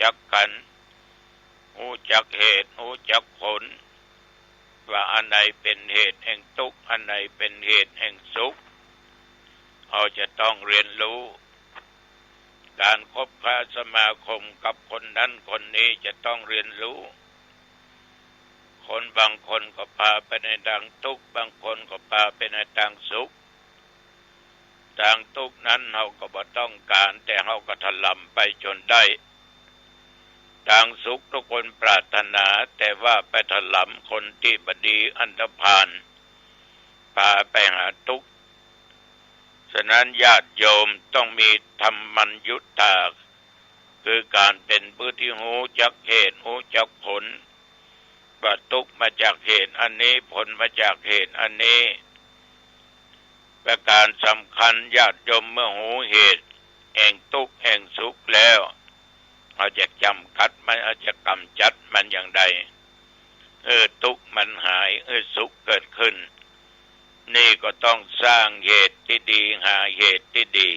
จักกันรู้จักเหตุรู้จักผลว่าอันใดเป็นเหตุแห่งทุกข์อันใดเป็นเหตุแห่งสุขเราจะต้องเรียนรู้การคบค้าสมาคมกับคนนั้นคนนี้จะต้องเรียนรู้คนบางคนก็พาไปในทางทุกข์บางคนก็พาไปในทางสุขทางทุกข์นั้นเราก็บ่ต้องการแต่เราก็ถลำไปจนได้ทางสุขทุกคนปรารถนาแต่ว่าไปถลำคนที่บดีอันธพาลพาไปหาทุกข์ฉะนั้นญาติโยมต้องมีธรรมัญญุตาคือการเป็นผู้ที่รู้จักเหตุรู้จักผลว่าทุกข์มาจากเหตุอันนี้ผลมาจากเหตุอันนี้ประการสำคัญญาติโยมเมื่อรู้เหตุแห่งทุกข์แห่งสุขแล้วเราจะจำกัดมันเราจะกำจัดมันอย่างใดทุกข์มันหายสุขเกิดขึ้นนี่ก็ต้องสร้างเหตุที่ดีหาเหตุที่ดี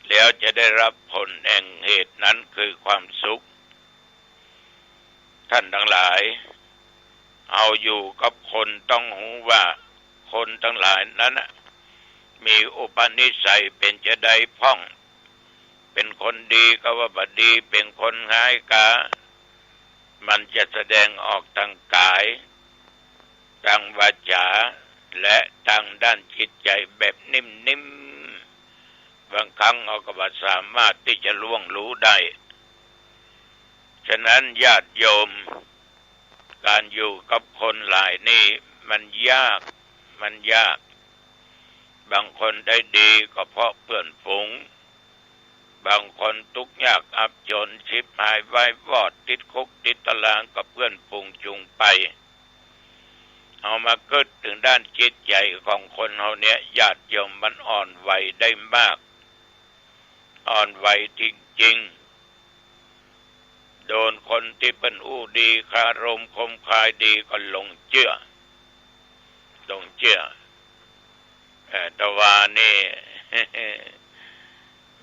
แล้วจะได้รับผลแห่งเหตุนั้นคือความสุขท่านทั้งหลายเอาอยู่กับคนต้องรู้ว่าคนทั้งหลายนั้นมีอุปนิสัยเป็นจะได้พ่องเป็นคนดีก็ว่าบดีเป็นคนง่ายกามันจะแสดงออกทางกายทางวาจาและทางด้านจิตใจแบบนิ่มๆบางครั้งเราก็สามารถที่จะล่วงรู้ได้ฉะนั้นญาติโยมการอยู่กับคนหลายนี่มันยากบางคนได้ดีก็เพราะเพื่อนฝูงบางคนทุกข์ยากอับจนชิบหายไว้วอดติดคุกติดตารางกับเพื่อนฝูงจูงไปเอามาเกิดถึงด้านจิตใจของคนเราเนี่ยญาติโยมมันอ่อนไหวได้มากอ่อนไหวจริงๆโดนคนที่เป็นอู้ดีคารมคมคายดีก็หลงเชื่อแต่ว่านี่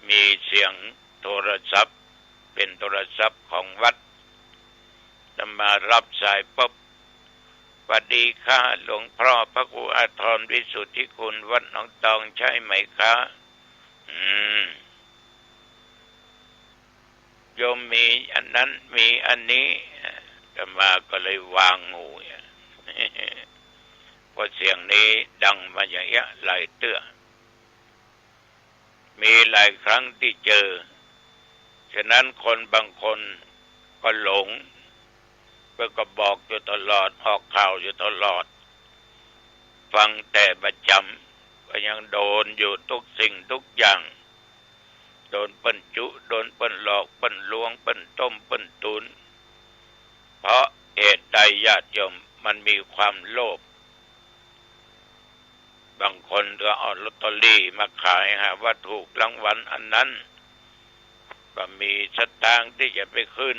มีเสียงโทรศัพท์เป็นโทรศัพท์ของวัดจะมารับสายปุ๊บสวัสดีค่ะหลวงพ่อพระครูอาทรวิสุทธิคุณวัดหนองตองใช่ไหมคะโยมมีอันนั้นมีอันนี้จะมาก็เลยวางงูเพราะเสียงนี้ดังมาอย่างเงี้ยหลายเตื้อมีหลายครั้งที่เจอฉะนั้นคนบางคนก็หลงเพื่อก็บอกอยู่ตลอดออกข่าวอยู่ตลอดฟังแต่ประจำก็ยังโดนอยู่ทุกสิ่งทุกอย่างโดนเปิ้นจุโดนเปิ้นหลอกเปิ้นลวงเปิ้นต้มเปิ้นตุนเพราะเหตุใดญาติโยมมันมีความโลภบางคนก็เอาลอตเตอรี่มาขายว่าถูกรางวัลอันนั้นก็มีสตางค์ที่จะไปขึ้น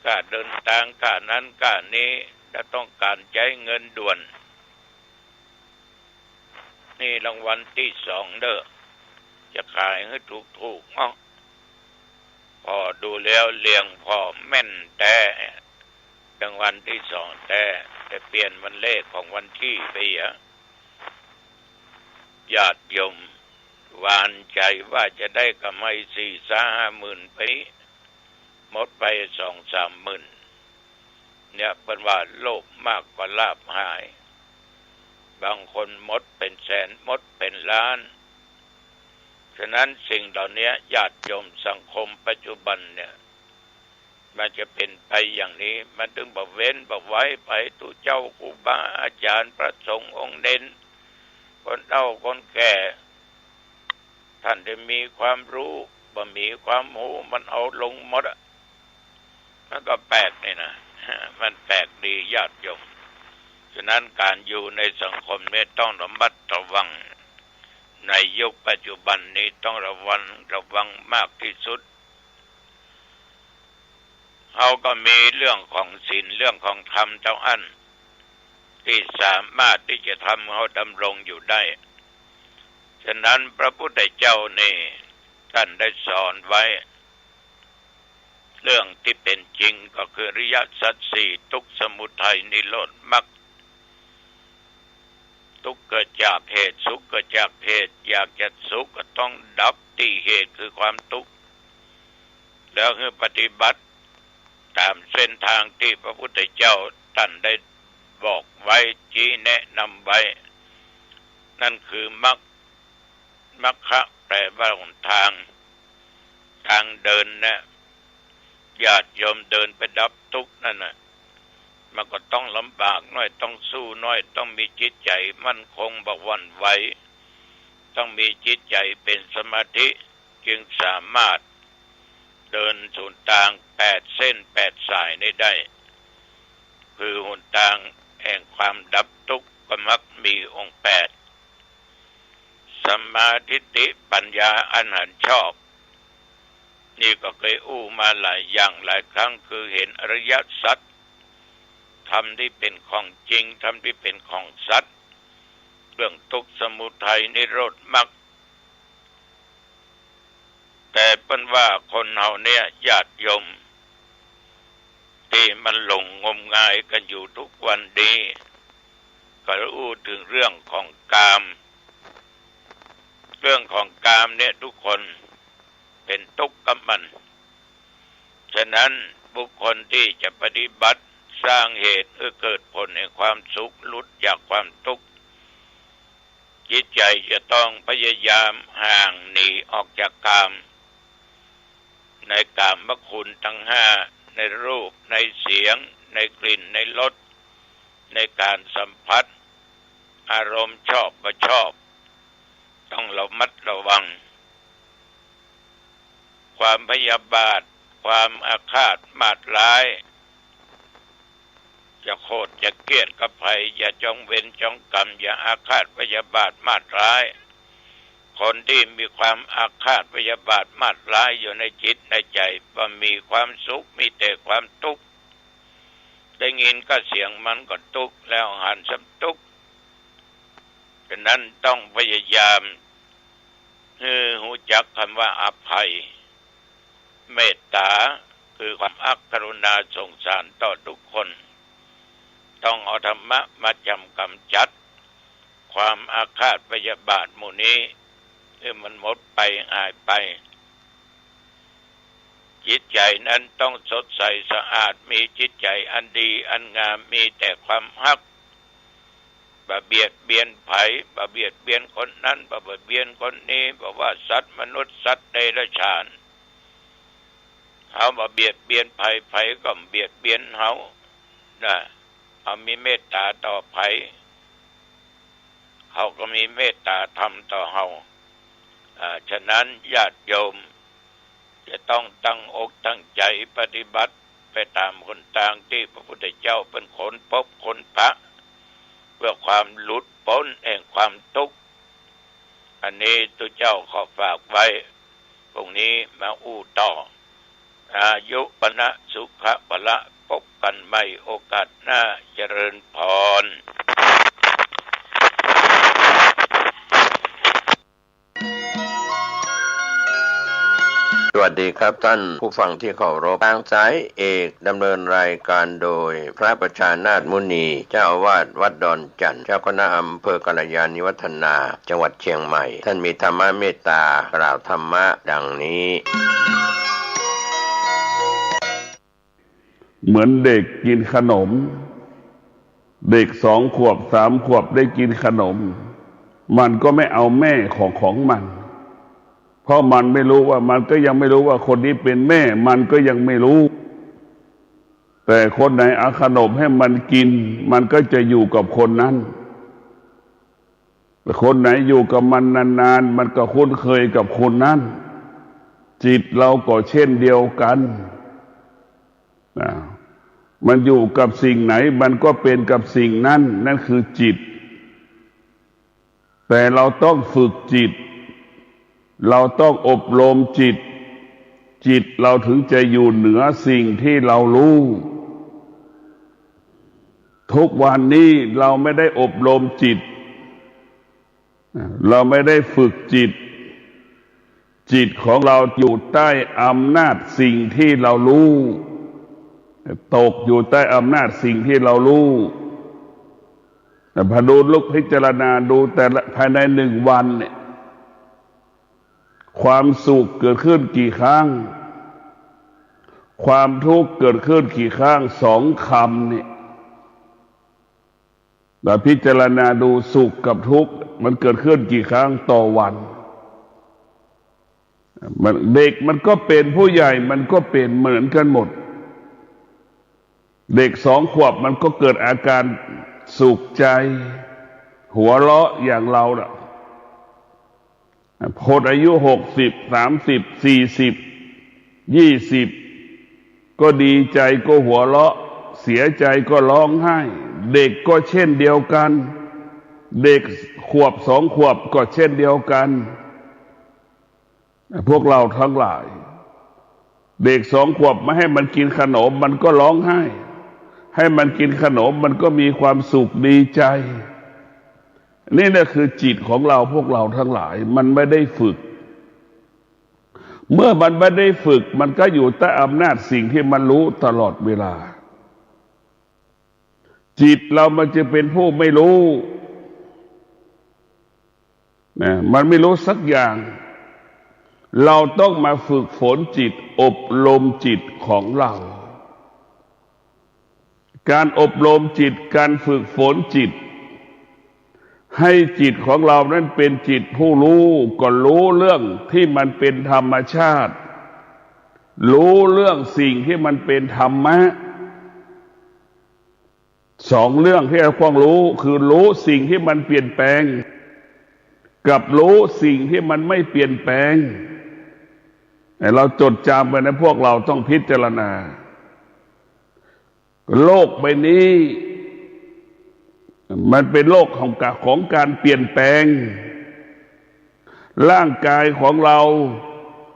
ค่าเดินทางค่านั้นค่านี้จะต้องการใช้เงินด่วนนี่รางวัลที่2เด้อจะขายให้ถูกพอดูแล้วเลี้ยงพอแม่นแต่รางวัลที่2แต่เปลี่ยนวันเลขของวันที่ไปญาติโยมหวานใจว่าจะได้กำไร4-5 หมื่นไปหมดไป2-3 หมื่นเนี่ยเป็นว่าโลภมากกว่าลาภหายบางคนหมดเป็นแสนหมดเป็นล้านฉะนั้นสิ่งเหล่านี้ญาติโยมสังคมปัจจุบันเนี่ยมันจะเป็นไปอย่างนี้มันถึงบอกเว้นบอกไว้ไปตุเจ้าครูบาอาจารย์พระสงฆ์องค์เด่นคนเฒ่าคนแก่ท่านได้มีความรู้บ่มีความรู้มันเอาลงหมดมันก็แปลกนี่นะมันแปลกดีญาติโยมฉะนั้นการอยู่ในสังคมนี้ต้องระมัดระวังในยุคปัจจุบันนี้ต้องระวังมากที่สุดเขาก็มีเรื่องของศีลเรื่องของธรรมเจ้าอันที่สามารถที่จะทำเขาดำรงอยู่ได้ฉะนั้นพระพุทธเจ้านี่ท่านได้สอนไว้ เรื่องที่เป็นจริงก็คืออริยสัจสี่ทุกข์สมุทัยนิโรธมรรคทุกข์เกิดจากเหตุสุขเกิดจากเหตุอยากจะสุขก็ต้องดับที่เหตุคือความทุกข์แล้วคือปฏิบัติตามเส้นทางที่พระพุทธเจ้าท่านได้บอกไว้ชี้แนะนำไว้นั่นคือมรรคแปลว่าหนทางเดินนะญาติโยมเดินไปดับทุกข์นั่นน่ะมันก็ต้องลำบากน้อยต้องสู้น้อยต้องมีจิตใจมั่นคงบ่หวั่นไหวต้องมีจิตใจเป็นสมาธิจึงสามารถเดินหนทาง8 เส้น 8 สายนี้ได้คือหนทางแห่งความดับทุกข์ก็มักมีองค์8สัมมาทิฏฐิปัญญาอันหันชอบนี่ก็เคยอู้มาหลายอย่างหลายครั้งคือเห็นอริยสัจธรรมที่เป็นของจริงธรรมที่เป็นของสัจเรื่องทุกข์สมุทัยนิโรธมรรคแต่เป็นว่าคนเฮาเนี่ยญาติโยมที่มันหลงงมงายกันอยู่ทุกวันนี้ก็อู้ถึงเรื่องของกามเนี่ยทุกคนเป็นทุกข์กับมันฉะนั้นบุคคลที่จะปฏิบัติสร้างเหตุเกิดผลแห่งความสุขหลุดจากความทุกข์จิตใจจะต้องพยายามห่างหนีออกจากกามในกามคุณทั้ง5ในรูปในเสียงในกลิ่นในรสในการสัมผัสอารมณ์ชอบไม่ชอบต้องระมัดระวังความพยาบาทความอาฆาตมาตร้ายจะโกรธจะเกลียดกับใครอย่าจองเวรจองกรรมอย่าอาฆาตพยาบาทมาตร้ายคนที่มีความอาฆาตพยาบาทมาตร้ายอยู่ในจิตในใจบ่มีความสุขมีแต่ความทุกข์ได้ยินก็เสียงมันก็ทุกข์แล้วหันซ้ำทุกข์ฉะนั้นต้องพยายามรู้จักคำว่าอภัยเมตตาคือความกรุณาสงสารต่อทุกคนต้องเอาธรรมะมากำจัดความอาฆาตพยาบาทหมู่นี้ให้มันหมดไปหายไปจิตใจนั้นต้องสดใสสะอาดมีจิตใจอันดีอันงามมีแต่ความฮักบ่เบียดเบียนไผบ่เบียดเบียนคนนั้นบ่เบียดคนนี้บ่ว่าสัตว์มนุษย์สัตว์เดรัจฉานเฮาบ่เบียดเบียนไผก็เบียดเบียนเฮานะเอามีเมตตาต่อไผเฮาก็มีเมตตาธรรมต่อเฮาฉะนั้นญาติโยมจะต้องตั้งอกตั้งใจปฏิบัติไปตามหนทางที่พระพุทธเจ้าเป็นคนพบคนพระเพื่อความหลุดพ้นแห่งความทุกข์อันนี้ตัวเจ้าขอฝากไว้พรุ่งนี้มาอู้ต่ออายุปณะสุขะพละพบกันใหม่โอกาสหน้าเจริญพรสวัสดีครับท่านผู้ฟังที่เคารพทางสายเอกดำเนินรายการโดยพระประชานาถมุนีเจ้าอาวาสวัดดอนจันทร์เจ้าคณะอำเภอกัลยาณิวัฒนาจังหวัดเชียงใหม่ท่านมีธรรมะเมตตากล่าวธรรมะดังนี้เหมือนเด็กกินขนมเด็ก2 ขวบ 3 ขวบได้กินขนมมันก็ไม่เอาแม่ของมันเพราะมันไม่รู้ว่ามันก็ยังไม่รู้ว่าคนนี้เป็นแม่มันก็ยังไม่รู้แต่คนไหนเอาขนมให้มันกินมันก็จะอยู่กับคนนั้นแต่คนไหนอยู่กับมันนานๆมันก็คุ้นเคยกับคนนั้นจิตเราก็เช่นเดียวกันมันอยู่กับสิ่งไหนมันก็เป็นกับสิ่งนั้นนั่นคือจิตแต่เราต้องฝึกจิตเราต้องอบรมจิตเราถึงจะอยู่เหนือสิ่งที่เรารู้ทุกวันนี้เราไม่ได้อบรมจิตเราไม่ได้ฝึกจิต จิตของเราอยู่ใต้อำนาจสิ่งที่เรารู้ตกอยู่ใต้อำนาจสิ่งที่เรารู้แต่พอดูลุกพิจารณาดูแต่ภายใน1 วันเนี่ยความสุขเกิดขึ้นกี่ครั้งความทุกข์เกิดขึ้นกี่ครั้ง2 คำเนี่ยเราพิจารณาดูสุขกับทุกข์มันเกิดขึ้นกี่ครั้งต่อวันเด็กมันก็เป็นผู้ใหญ่มันก็เป็นเหมือนกันหมดเด็ก2 ขวบมันก็เกิดอาการสุขใจหัวเราะอย่างเราน่ะพออายุ60 30 40 20ก็ดีใจก็หัวเราะเสียใจก็ร้องไห้เด็กก็เช่นเดียวกันเด็ก1 ขวบ 2 ขวบก็เช่นเดียวกันพวกเราทั้งหลายเด็ก2 ขวบไม่ให้มันกินขนมมันก็ร้องไห้ให้มันกินขนมมันก็มีความสุขดีใจนี่แหละคือจิตของเราพวกเราทั้งหลายมันไม่ได้ฝึกเมื่อมันไม่ได้ฝึกมันก็อยู่ใต้อำนาจสิ่งที่มันรู้ตลอดเวลาจิตเรามันจะเป็นผู้ไม่รู้นะมันไม่รู้สักอย่างเราต้องมาฝึกฝนจิตอบรมจิตของเราการอบรมจิตการฝึกฝนจิตให้จิตของเรานั้นเป็นจิตผู้รู้ก็รู้เรื่องที่มันเป็นธรรมชาติรู้เรื่องสิ่งที่มันเป็นธรรมะ2 เรื่องที่เราต้องรู้คือรู้สิ่งที่มันเปลี่ยนแปลงกับรู้สิ่งที่มันไม่เปลี่ยนแปลงเราจดจำไว้นะพวกเราต้องพิจารณาโลกใบนี้มันเป็นโลกของการเปลี่ยนแปลงร่างกายของเรา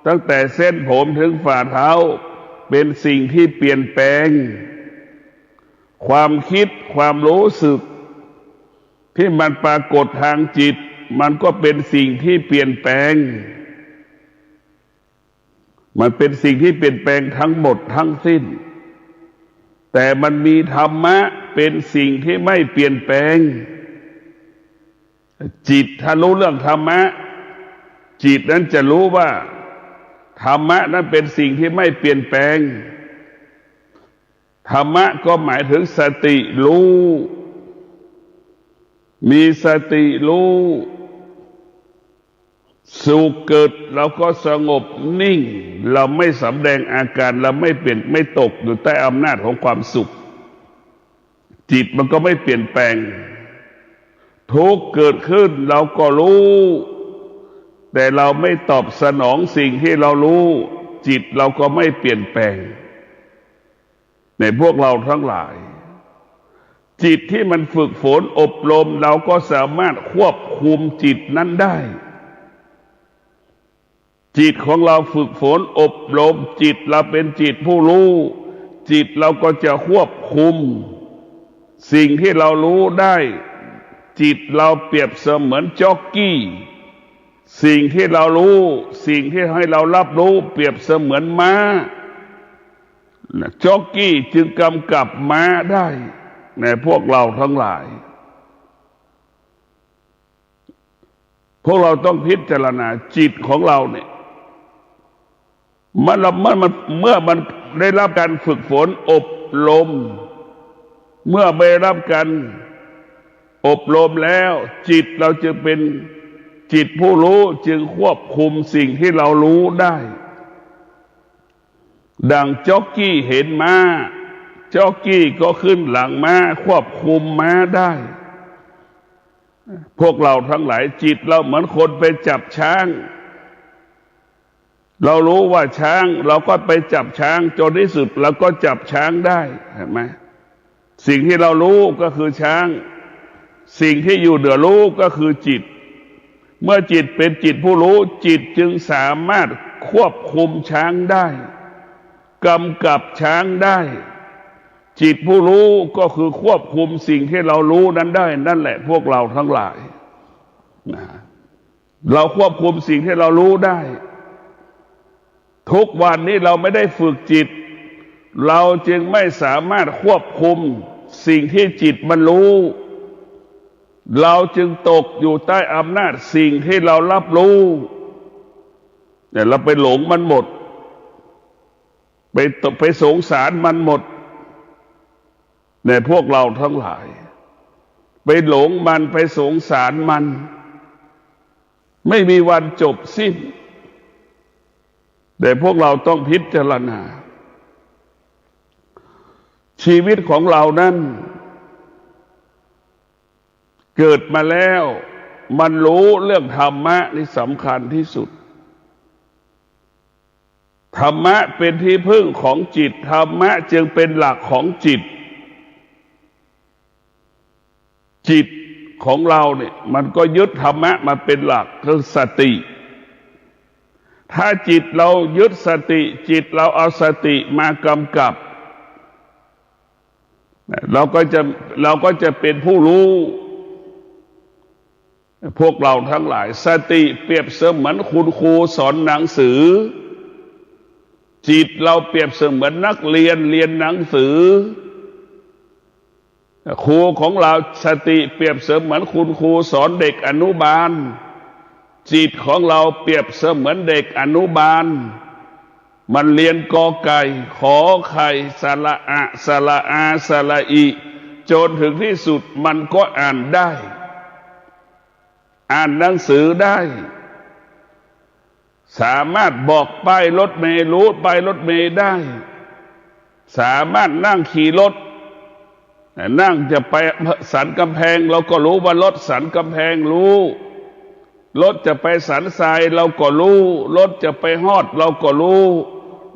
ตั้งแต่เส้นผมถึงฝ่าเท้าเป็นสิ่งที่เปลี่ยนแปลงความคิดความรู้สึกที่มันปรากฏทางจิตมันก็เป็นสิ่งที่เปลี่ยนแปลงมันเป็นสิ่งที่เปลี่ยนแปลงทั้งหมดทั้งสิ้นแต่มันมีธรรมะเป็นสิ่งที่ไม่เปลี่ยนแปลงจิตถ้ารู้เรื่องธรรมะจิตนั้นจะรู้ว่าธรรมะนั้นเป็นสิ่งที่ไม่เปลี่ยนแปลงธรรมะก็หมายถึงสติรู้มีสติรู้สุขเกิดเราก็สงบนิ่งเราไม่สำแดงอาการเราไม่เปลี่ยนไม่ตกอยู่ใต้อำนาจของความสุขจิตมันก็ไม่เปลี่ยนแปลงทุกข์เกิดขึ้นเราก็รู้แต่เราไม่ตอบสนองสิ่งที่เรารู้จิตเราก็ไม่เปลี่ยนแปลงในพวกเราทั้งหลายจิตที่มันฝึกฝนอบรมเราก็สามารถควบคุมจิตนั้นได้จิตของเราฝึกฝนอบรมจิตเราเป็นจิตผู้รู้จิตเราก็จะควบคุมสิ่งที่เรารู้ได้จิตเราเปรียบเสมือนจ็อกกี้สิ่งที่เรารู้สิ่งที่ให้เรารับรู้เปรียบเสมือนม้าจ็อกกี้จึงกำกับม้าได้ในพวกเราทั้งหลายพวกเราต้องพิจารณาจิตของเราเนี่ยเมื่อมันได้รับการฝึกฝนอบรมเมื่อได้รับการอบรมแล้วจิตเราจะเป็นจิตผู้รู้จึงควบคุมสิ่งที่เรารู้ได้ดังจ็อกกี้เห็นม้าจ็อกกี้ก็ขึ้นหลังม้าควบคุมม้าได้พวกเราทั้งหลายจิตเราเหมือนคนไปจับช้างเรารู้ว่าช้างเราก็ไปจับช้างจนที่สุดเราก็จับช้างได้เห็นไหมสิ่งที่เรารู้ก็คือช้างสิ่งที่อยู่เหนือรู้ก็คือจิตเมื่อจิตเป็นจิตผู้รู้จิตจึงสามารถควบคุมช้างได้กำกับช้างได้จิตผู้รู้ก็คือควบคุมสิ่งที่เรารู้นั้นได้นั่นแหละพวกเราทั้งหลายเราควบคุมสิ่งที่เรารู้ได้ ทุกวันนี้เราไม่ได้ฝึกจิตเราจึงไม่สามารถควบคุมสิ่งที่จิตมันรู้เราจึงตกอยู่ใต้อำนาจสิ่งที่เรารับรู้เนี่ยเราไปหลงมันหมดไปสงสารมันหมดในพวกเราทั้งหลายไปหลงมันไปสงสารมันไม่มีวันจบสิ้นแต่พวกเราต้องพิจารณาชีวิตของเรานั้นเกิดมาแล้วมันรู้เรื่องธรรมะนี่สำคัญที่สุดธรรมะเป็นที่พึ่งของจิตธรรมะจึงเป็นหลักของจิตจิตของเราเนี่ยมันก็ยึดธรรมะมาเป็นหลักคือสติถ้าจิตเรายึดสติจิตเราเอาสติมากำกับเราก็จะเป็นผู้รู้พวกเราทั้งหลายสติเปรียบเสมือนคุณครูสอนหนังสือจิตเราเปรียบเสมือนนักเรียนเรียนหนังสือครูของเราสติเปรียบเสมือนคุณครูสอนเด็กอนุบาลจิตของเราเปรียบเสมือนเด็กอนุบาลมันเรียนกอไก่ขอไข่สระอะสระอาสระอีจนถึงที่สุดมันก็อ่านได้อ่านหนังสือได้สามารถบอกป้ายรถเมล์รู้ป้ายรถเมล์ได้สามารถนั่งขี่รถนั่งจะไปสันกำแพงเราก็รู้ว่ารถสันกำแพงรู้รถจะไปสันทรายเราก็รู้รถจะไปฮอดเราก็รู้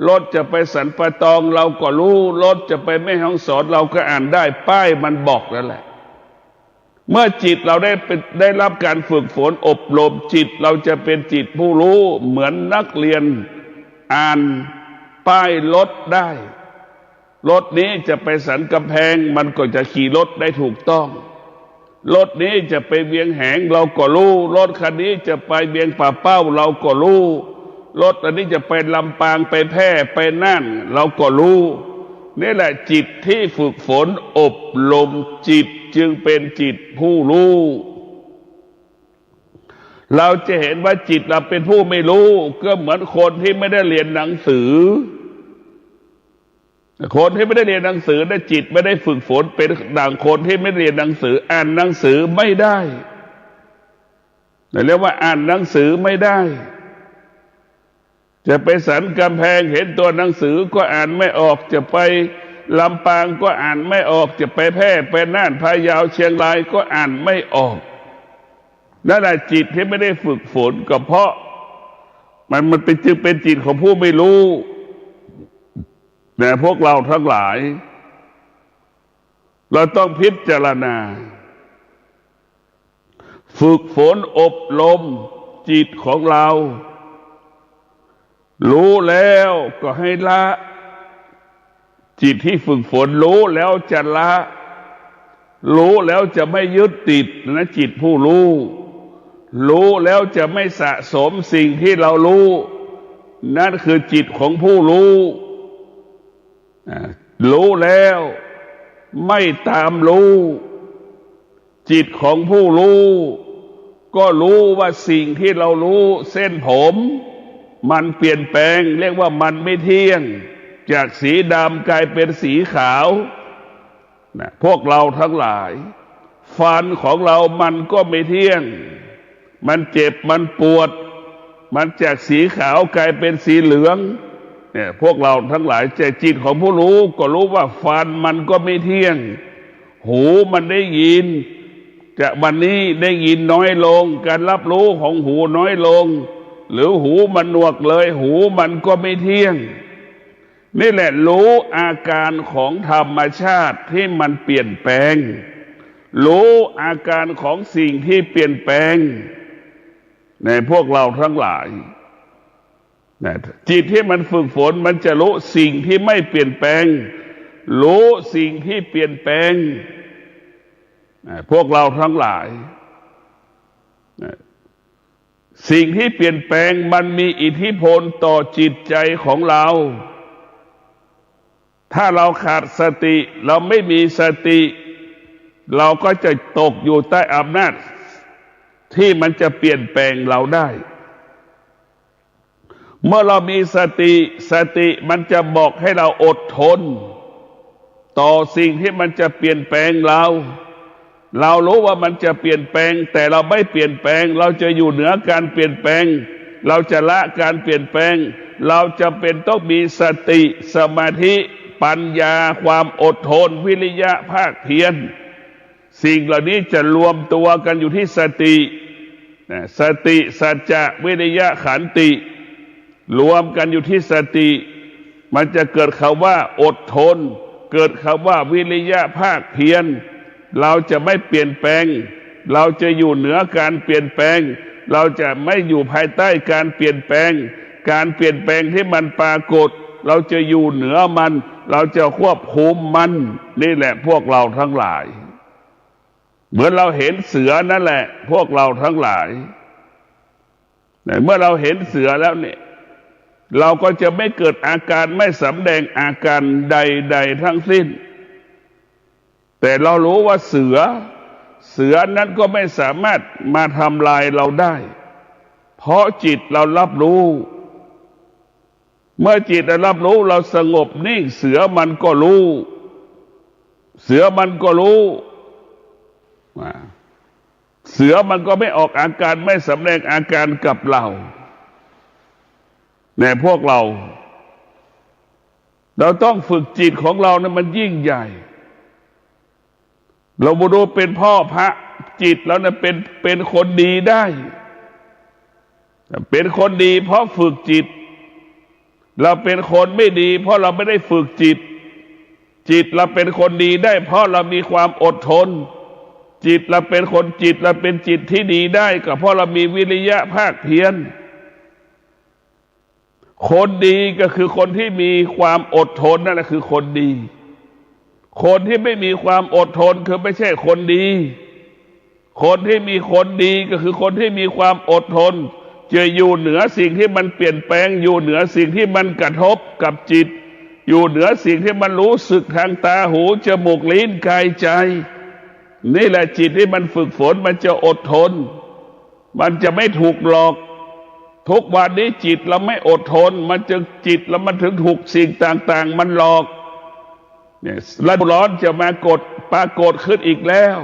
รถจะไปสันปะตองเราก็รู้รถจะไปแม่ฮ่องสอนเราก็อ่านได้ป้ายมันบอกนั่นแหละเมื่อจิตเราได้รับการฝึกฝนอบรมจิตเราจะเป็นจิตผู้รู้เหมือนนักเรียนอ่านป้ายรถได้รถนี้จะไปสันกำแพงมันก็จะขี่รถได้ถูกต้องรถนี้จะไปเวียงแหงเราก็รู้รถคันนี้จะไปเวียงป่าเป้าเราก็รู้รถอันนี้จะไปลำปางไปแพร่ไปน่านเราก็รู้นี่แหละจิตที่ฝึกฝนอบรมจิตจึงเป็นจิตผู้รู้เราจะเห็นว่าจิตเราเป็นผู้ไม่รู้ก็เหมือนคนที่ไม่ได้เรียนหนังสือคนที่ไม่ได้เรียนหนังสือและจิตไม่ได้ฝึกฝนเป็นดังคนที่ไม่เรียนหนังสืออ่านหนังสือไม่ได้เรียกว่าอ่านหนังสือไม่ได้จะไปสันกำแพงเห็นตัวหนังสือก็อ่านไม่ออกจะไปลำปางก็อ่านไม่ออกจะไปแพร่ไปน่านพะเยาเชียงรายก็อ่านไม่ออกนั่นแหละจิตที่ไม่ได้ฝึกฝนก็เพราะมันจึงเป็นจิตของผู้ไม่รู้แต่พวกเราทั้งหลายเราต้องพิจารณาฝึกฝนอบรมจิตของเรารู้แล้วก็ให้ละจิตที่ฝึกฝนรู้แล้วจะละรู้แล้วจะไม่ยึดติดนะจิตผู้รู้รู้แล้วจะไม่สะสมสิ่งที่เรารู้นั่นคือจิตของผู้รู้รู้แล้วไม่ตามรู้จิตของผู้รู้ก็รู้ว่าสิ่งที่เรารู้เส้นผมมันเปลี่ยนแปลงเรียกว่ามันไม่เที่ยงจากสีดำกลายเป็นสีขาวนะพวกเราทั้งหลายฟันของเรามันก็ไม่เที่ยงมันเจ็บมันปวดมันจากสีขาวกลายเป็นสีเหลืองเนี่ยพวกเราทั้งหลายแต่จิตของผู้รู้ก็รู้ว่าฟันมันก็ไม่เที่ยงหูมันได้ยินจากวันนี้ได้ยินน้อยลงการรับรู้ของหูน้อยลงหรือหูมันหนวกเลยหูมันก็ไม่เที่ยงนี่แหละรู้อาการของธรรมชาติที่มันเปลี่ยนแปลงรู้อาการของสิ่งที่เปลี่ยนแปลงในพวกเราทั้งหลายจิตที่มันฝึกฝนมันจะรู้สิ่งที่ไม่เปลี่ยนแปลงรู้สิ่งที่เปลี่ยนแปลงพวกเราทั้งหลาย สิ่งที่เปลี่ยนแปลงมันมีอิทธิพลต่อจิตใจของเราถ้าเราขาดสติเราไม่มีสติเราก็จะตกอยู่ใต้อำนาจที่มันจะเปลี่ยนแปลงเราได้เมื่อเรามีสติมันจะบอกให้เราอดทนต่อสิ่งที่มันจะเปลี่ยนแปลงเรารู้ว่ามันจะเปลี่ยนแปลงแต่เราไม่เปลี่ยนแปลงเราจะอยู่เหนือการเปลี่ยนแปลงเราจะละการเปลี่ยนแปลงเราจะเป็นต้องมีสติสมาธิปัญญาความอดทนวิริยะภาคเพียรสิ่งเหล่านี้จะรวมตัวกันอยู่ที่สติสัจจะวิริยะขันติรวมกันอยู่ที่สติมันจะเกิดคำว่าอดทนเกิดคำว่าวิริยะภาคเพียรเราจะไม่เปลี่ยนแปลงเราจะอยู่เหนือการเปลี่ยนแปลงเราจะไม่อยู่ภายใต้การเปลี่ยนแปลงการเปลี่ยนแปลงที่มันปรากฏเราจะอยู่เหนือมันเราจะควบคุมมันนี่แหละพวกเราทั้งหลายเหมือนเราเห็นเสือนั่นแหละพวกเราทั้งหลายเมื่อเราเห็นเสือแล้วเนี่ยเราก็จะไม่เกิดอาการไม่สำแดงอาการใดๆทั้งสิ้นแต่เรารู้ว่าเสือนั้นก็ไม่สามารถมาทำลายเราได้เพราะจิตเรารับรู้เมื่อจิตเรารับรู้เราสงบนิ่งเสือมันก็รู้เสือมันก็ไม่ออกอาการไม่สำแดงอาการกับเราแต่พวกเราต้องฝึกจิตของเรานะมันยิ่งใหญ่เราบุรุษเป็นพ่อพระจิตแล้วนะเป็นคนดีได้เป็นคนดีเพราะฝึกจิตเราเป็นคนไม่ดีเพราะเราไม่ได้ฝึกจิตเราเป็นคนดีได้เพราะเรามีความอดทนเราเป็นจิตที่ดีได้ก็เพราะเรามีวิริยะภาคเพียรคนดีก็คือคนที่มีความอดทนนั่นแหละคือคนดีคนที่ไม่มีความอดทนคือไม่ใช่คนดีคนที่มีคนดีก็คือคนที่มีความอดทนจะอยู่เหนือสิ่งที่มันเปลี่ยนแปลงอยู่เหนือสิ่งที่มันกระทบกับจิตอยู่เหนือสิ่งที่มันรู้สึกทางตาหูจมูกลิ้นกายใจนี่แหละจิตที่มันฝึกฝนมันจะอดทนมันจะไม่ถูกหลอกทุกวันนี้จิตเราไม่อดทนมันจึงจิตแล้วมันถึงถูกสิ่งต่างๆมันหลอกเนี่ยฤดูร้อนจะปรากฏขึ้นอีกแล้ว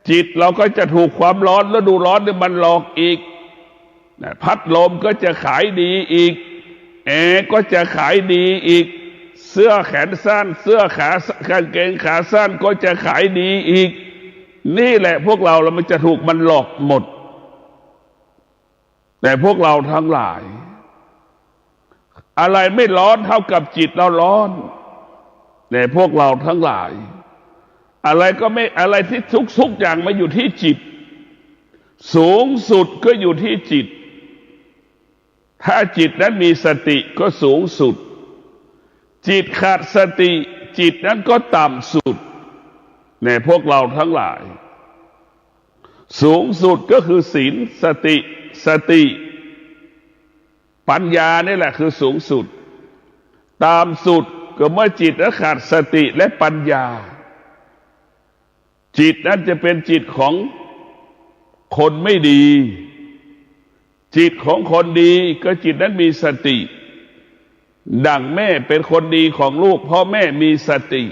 จิตเราก็จะถูกความร้อนฤดูร้อนเนี่ยมันหลอกอีกพัดลมก็จะขายดีอีกแอร์ก็จะขายดีอีกเสื้อแขนสั้นเสื้อกางเกงขาสั้นก็จะขายดีอีกนี่แหละพวกเรามันจะถูกมันหลอกหมดแต่พวกเราทั้งหลายอะไรไม่ร้อนเท่ากับจิตเราร้อนแต่พวกเราทั้งหลายอะไรที่ทุกอย่างมาอยู่ที่จิตสูงสุดก็อยู่ที่จิตถ้าจิตนั้นมีสติก็สูงสุดจิตขาดสติจิตนั้นก็ต่ำสุดในพวกเราทั้งหลายสูงสุดก็คือศีลสติปัญญานี่แหละคือสูงสุดต่ำสุดก็เมื่อจิตนั้นขาดสติและปัญญาจิตนั้นจะเป็นจิตของคนไม่ดีจิตของคนดีก็จิตนั้นมีสติดั่งแม่เป็นคนดีของลูกเพราะแม่มีสติ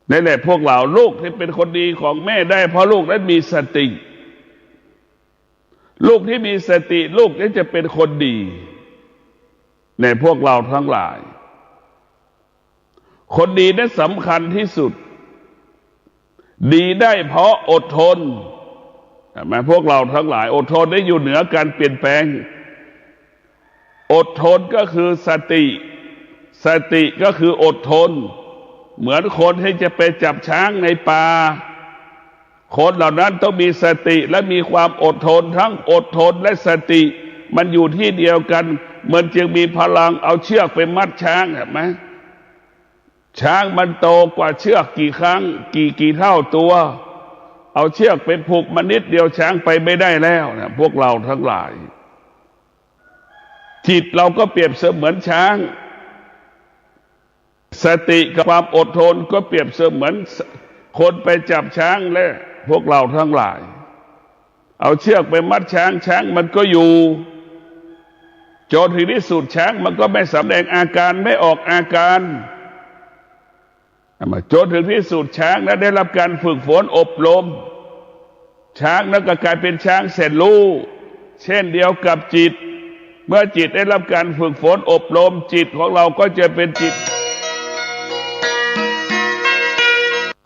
นั่นแหละพวกเราลูกที่เป็นคนดีของแม่ได้เพราะลูกนั้นมีสติลูกที่มีสติลูกนั้นจะเป็นคนดีในพวกเราทั้งหลายคนดีนั้นสำคัญที่สุดดีได้เพราะอดทนพวกเราทั้งหลายอดทนได้อยู่เหนือการเปลี่ยนแปลงอดทนก็คือสติก็คืออดทนเหมือนคนที่จะไปจับช้างในป่าคนเหล่านั้นต้องมีสติและมีความอดทนทั้งอดทนและสติมันอยู่ที่เดียวกันมันจึงมีพลังเอาเชือกไปมัดช้างเห็นไหมช้างมันโตกว่าเชือกกี่ครั้งกี่เท่าตัว เอาเชือกไปผูกมันนิดเดียวช้างไปไม่ได้แล้วนะพวกเราทั้งหลายจิตเราก็เปรียบเสมือนช้างสติกับความอดทนก็เปรียบเสมือนคนไปจับช้างและพวกเราทั้งหลายเอาเชือกไปมัดช้างช้างมันก็อยู่จนถึงที่สุดช้างมันก็ไม่แสดงอาการไม่ออกอาการจนถึงที่สุดช้างนั้นได้รับการฝึกฝนอบรมช้างนั้นก็กลายเป็นช้างแสนรู้เช่นเดียวกับจิตเมื่อจิตได้รับการฝึกฝนอบรมจิตของเราก็จะเป็นจิต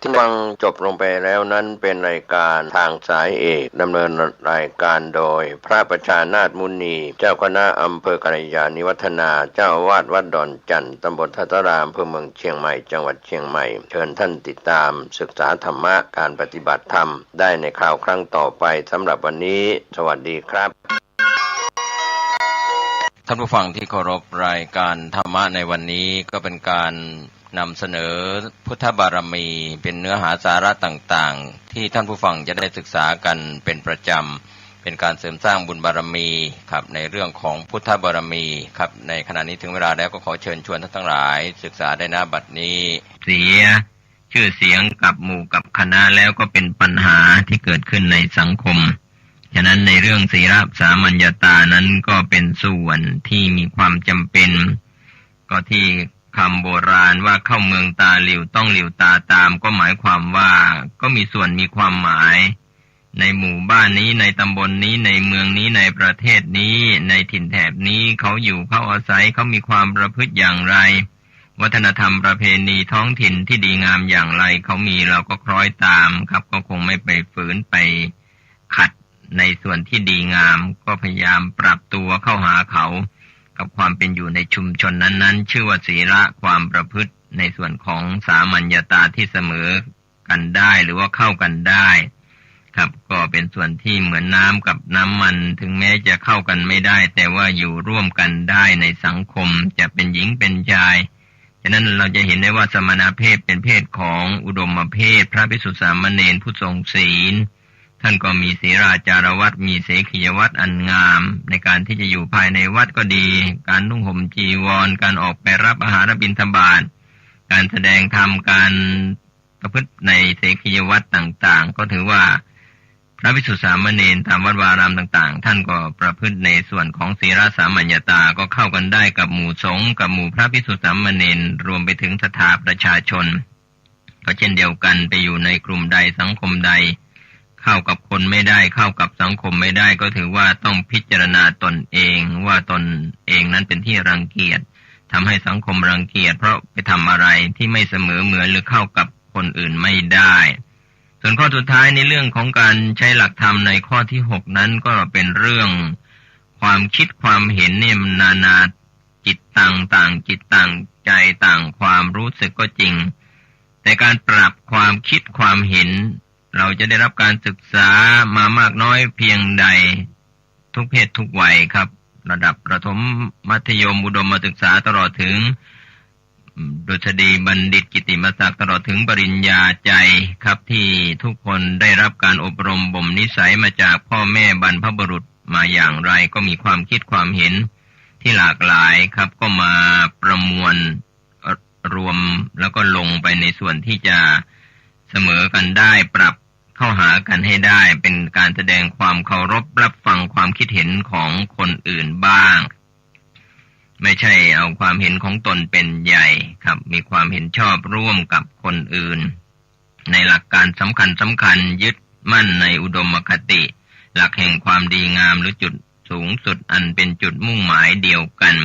ที่ฟังจบลงไปแล้วนั้นเป็นรายการทางสายเอกดำเนินรายการโดยพระประชานาถมุนีเจ้าคณะอำเภอกัลยาณิวัฒนาเจ้าอาวาสวัดดอนจันทร์ตำบลทัตตารามอำเภอเมืองเชียงใหม่จังหวัดเชียงใหม่เชิญท่านติดตามศึกษาธรรมะการปฏิบัติธรรมได้ในคราวครั้งต่อไปสำหรับวันนี้สวัสดีครับท่านผู้ฟังที่เคารพรายการธรรมะในวันนี้ก็เป็นการนำเสนอพุทธบารมีเป็นเนื้อหาสาระต่างๆที่ท่านผู้ฟังจะได้ศึกษากันเป็นประจำเป็นการเสริมสร้างบุญบารมีครับในเรื่องของพุทธบารมีครับในขณะนี้ถึงเวลาแล้วก็ขอเชิญชวนท่านทั้งหลายศึกษาได้ณบัดนี้เสียชื่อเสียงกับหมู่กับคณะแล้วก็เป็นปัญหาที่เกิดขึ้นในสังคมฉะนั้นในเรื่องศีลสามัญญตานั้นก็เป็นส่วนที่มีความจำเป็นก็ที่คำโบราณว่าเข้าเมืองตาหลิวต้องหลิวตาตามก็หมายความว่าก็มีส่วนมีความหมายในหมู่บ้านนี้ในตำบลนี้ในเมืองนี้ในประเทศนี้ในถิ่นแถบนี้เขาอยู่เขาอาศัยเขามีความประพฤติอย่างไรวัฒนธรรมประเพณีท้องถิ่นที่ดีงามอย่างไรเขามีเราก็คล้อยตามครับก็คงไม่ไปฝืนไปขัดในส่วนที่ดีงามก็พยายามปรับตัวเข้าหาเขากับความเป็นอยู่ในชุมชนนั้นๆชื่อว่าศีลความประพฤติในส่วนของสามัญญตาที่เสมอกันได้หรือว่าเข้ากันได้ครับก็เป็นส่วนที่เหมือนน้ำกับน้ำมันถึงแม้จะเข้ากันไม่ได้แต่ว่าอยู่ร่วมกันได้ในสังคมจะเป็นหญิงเป็นชายฉะนั้นเราจะเห็นได้ว่าสมณเพศเป็นเพศของอุดมเพศพระภิกษุสามเณรผู้ทรงศีลท่านก็มีศีลาจารวัตรมีเสขียวัตรอันงามในการที่จะอยู่ภายในวัดก็ดีการนุ่งห่มจีวรการออกไปรับอาหารบิณฑบาตการแสดงธรรมการประพฤติในเสขียวัตรต่างๆก็ถือว่าพระภิกษุสามเณรตามวัดวารามต่างๆท่านก็ประพฤติในส่วนของศีลสามัญญตาก็เข้ากันได้กับหมู่สงฆ์กับหมู่พระภิกษุสามเณรรวมไปถึงสถาประชาชนก็เช่นเดียวกันไปอยู่ในกลุ่มใดสังคมใดเข้ากับคนไม่ได้เข้ากับสังคมไม่ได้ก็ถือว่าต้องพิจารณาตนเองว่าตนเองนั้นเป็นที่รังเกียจทำให้สังคมรังเกียจเพราะไปทำอะไรที่ไม่เสมอเหมือนหรือเข้ากับคนอื่นไม่ได้ส่วนข้อสุดท้ายในเรื่องของการใช้หลักธรรมในข้อที่6นั้นก็เป็นเรื่องความคิดความเห็นเนี่ยนานาจิตต่างจิตต่างใจต่างความรู้สึกก็จริงแต่การปรับความคิดความเห็นเราจะได้รับการศึกษามามากน้อยเพียงใดทุกเพศทุกวัยครับระดับประถมมัธยมอุดมศึกษาตลอดถึงดุษฎีบัณฑิตกิตติมศักดิ์ตลอดถึงปริญญาใจครับที่ทุกคนได้รับการอบรมบ่มนิสัยมาจากพ่อแม่บรรพบุรุษมาอย่างไรก็มีความคิดความเห็นที่หลากหลายครับก็มาประมวลรวมแล้วก็ลงไปในส่วนที่จะเสมอกันได้ปรับเข้าหากันให้ได้เป็นการแสดงความเคารพรับฟังความคิดเห็นของคนอื่นบ้างไม่ใช่เอาความเห็นของตนเป็นใหญ่ครับมีความเห็นชอบร่วมกับคนอื่นในหลักการสำคัญยึดมั่นในอุดมคติหลักแห่งความดีงามหรือจุดสูงสุดอันเป็นจุดมุ่งหมายเดียวกัน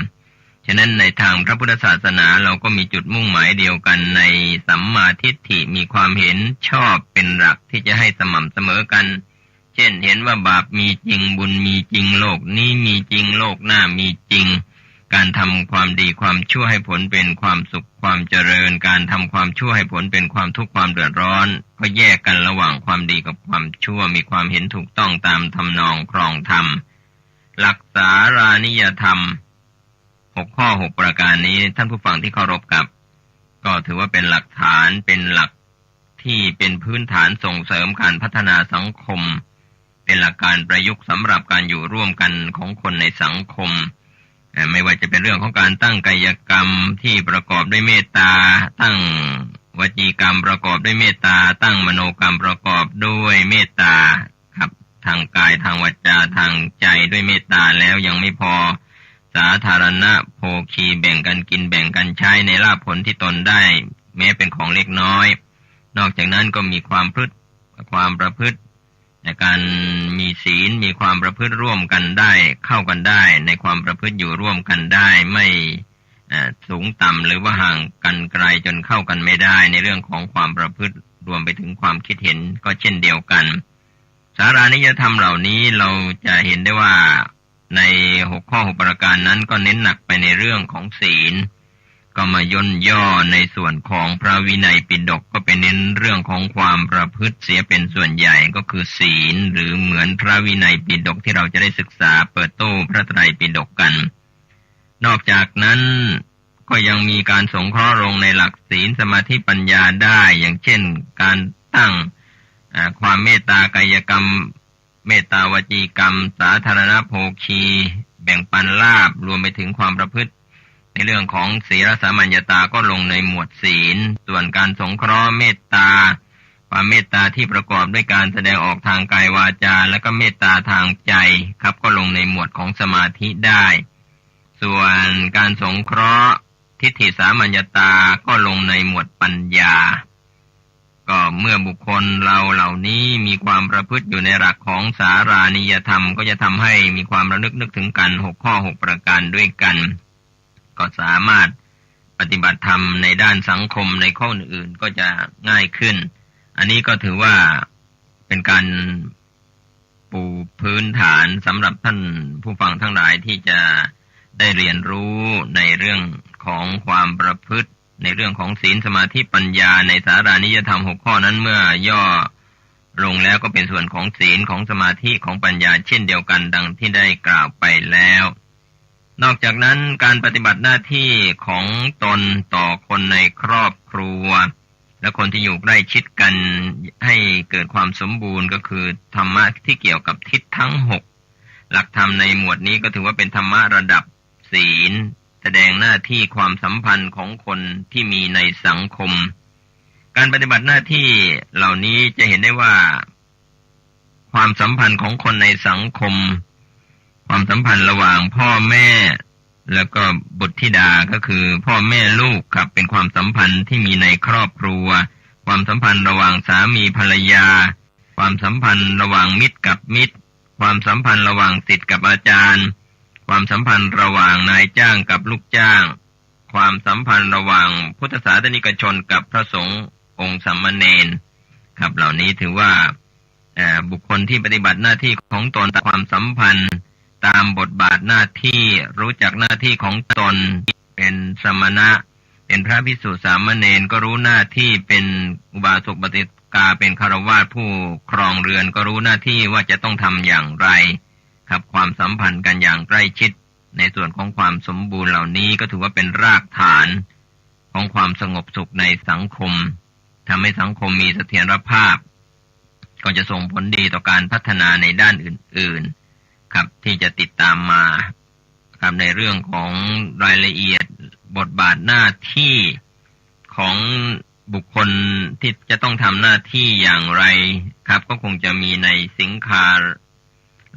ฉะนั้นในทางพระพุทธศาสนาเราก็มีจุดมุ่งหมายเดียวกันในสัมมาทิฏฐิมีความเห็นชอบเป็นหลักที่จะให้สม่ำเสมอกันเช่นเห็นว่าบาปมีจริงบุญมีจริงโลกนี้มีจริงโลกหน้ามีจริงการทำความดีความชั่วให้ผลเป็นความสุขความเจริญการทำความชั่วให้ผลเป็นความทุกข์ความเดือดร้อนก็แยกกันระหว่างความดีกับความชั่วมีความเห็นถูกต้องตามทำนองครองธรรมหลักสารานิยธรรม6ข้อ6ประการนี้ท่านผู้ฟังที่เคารพกับก็ถือว่าเป็นหลักฐานเป็นหลัก ที่เป็นพื้นฐานส่งเสริมการพัฒนาสังคมเป็นหลักการประยุกต์สำหรับการอยู่ร่วมกันของคนในสังคมไม่ว่าจะเป็นเรื่องของการตั้งกายกรรมที่ประกอบด้วยเมตตาตั้งวจีกรรมประกอบด้วยเมตตาตั้งมโนกรรมประกอบด้วยเมตตาครับทางกายทางวาจาทางใจด้วยเมตตาแล้วยังไม่พอสาธารณโภคีแบ่งกันกินแบ่งกันใช้ในลาภผลที่ตนได้แม้เป็นของเล็กน้อยนอกจากนั้นก็มีความประพฤติในการมีศีลมีความประพฤติร่วมกันได้เข้ากันได้ในความประพฤติอยู่ร่วมกันได้ไม่สูงต่ำหรือว่าห่างกันไกลจนเข้ากันไม่ได้ในเรื่องของความประพฤติรวมไปถึงความคิดเห็นก็เช่นเดียวกันสารานิยธรรมเหล่านี้เราจะเห็นได้ว่าใน6ข้อ6ประการนั้นก็เน้นหนักไปในเรื่องของศีลก็มาย่นย่อในส่วนของพระวินัยปิฎกก็เป็นเน้นเรื่องของความประพฤติเสียเป็นส่วนใหญ่ก็คือศีลหรือเหมือนพระวินัยปิฎกที่เราจะได้ศึกษาเปิดตู้พระไตรปิฎกกันนอกจากนั้นก็ยังมีการสงเคราะห์ลงในหลักศีลสมาธิปัญญาได้อย่างเช่นการตั้งความเมตตากายกรรมเมตตาวจีกรรมสาธารณโภคีแบ่งปันลาภรวมไปถึงความประพฤติในเรื่องของศีลสามัญญาก็ลงในหมวดศีลส่วนการสงเคราะห์เมตตาความเมตตาที่ประกอบด้วยการแสดงออกทางกายวาจาและก็เมตตาทางใจครับก็ลงในหมวดของสมาธิได้ส่วนการสงเคราะห์ทิฏฐิสามัญญาก็ลงในหมวดปัญญาก็เมื่อบุคคลเราเหล่านี้มีความประพฤติอยู่ในหลักของสารานิยธรรมก็จะทำให้มีความระลึกนึกถึงกัน6ข้อ6ประการด้วยกันก็สามารถปฏิบัติธรรมในด้านสังคมในข้ออื่นก็จะง่ายขึ้นอันนี้ก็ถือว่าเป็นการปูพื้นฐานสำหรับท่านผู้ฟังทั้งหลายที่จะได้เรียนรู้ในเรื่องของความประพฤติในเรื่องของศีลสมาธิปัญญาในสารานิยธรรม6ข้อนั้นเมื่อย่อลงแล้วก็เป็นส่วนของศีลของสมาธิของปัญญาเช่นเดียวกันดังที่ได้กล่าวไปแล้วนอกจากนั้นการปฏิบัติหน้าที่ของตนต่อคนในครอบครัวและคนที่อยู่ใกล้ชิดกันให้เกิดความสมบูรณ์ก็คือธรรมะที่เกี่ยวกับทิศทั้ง6หลักธรรมในหมวดนี้ก็ถือว่าเป็นธรรมะระดับศีลแสดงหน้าที่ความสัมพันธ์ของคนที่มีในสังคมการปฏิบัติหน้าที่เหล่านี้จะเห็นได้ว่าความสัมพันธ์ของคนในสังคมความสัมพันธ์ระหว่างพ่อแม่แล้วก็บุตรธิดาก็คือพ่อแม่ลูกครับเป็นความสัมพันธ์ที่มีในครอบครัวความสัมพันธ์ระหว่างสามีภรรยาความสัมพันธ์ระหว่างมิตรกับมิตรความสัมพันธ์ระหว่างศิษย์กับอาจารย์ความสัมพันธ์ระหว่างนายจ้างกับลูกจ้างความสัมพันธ์ระหว่างพุทธศาสนิกชนกับพระสงฆ์องค์สามเณรครับเหล่านี้ถือว่าบุคคลที่ปฏิบัติหน้าที่ของตนตามความสัมพันธ์ตามบทบาทหน้าที่รู้จักหน้าที่ของตนเป็นสมณะเป็นพระภิกษุสามเณรก็รู้หน้าที่เป็นอุบาสกบัณฑิกาเป็นฆราวาสผู้ครองเรือนก็รู้หน้าที่ว่าจะต้องทำอย่างไรครับความสัมพันธ์กันอย่างใกล้ชิดในส่วนของความสมบูรณ์เหล่านี้ก็ถือว่าเป็นรากฐานของความสงบสุขในสังคมทำให้สังคมมีเสถียรภาพก็จะส่งผลดีต่อการพัฒนาในด้านอื่นๆครับที่จะติดตามมาครับในเรื่องของรายละเอียดบทบาทหน้าที่ของบุคคลที่จะต้องทำหน้าที่อย่างไรครับก็คงจะมีในสิงคา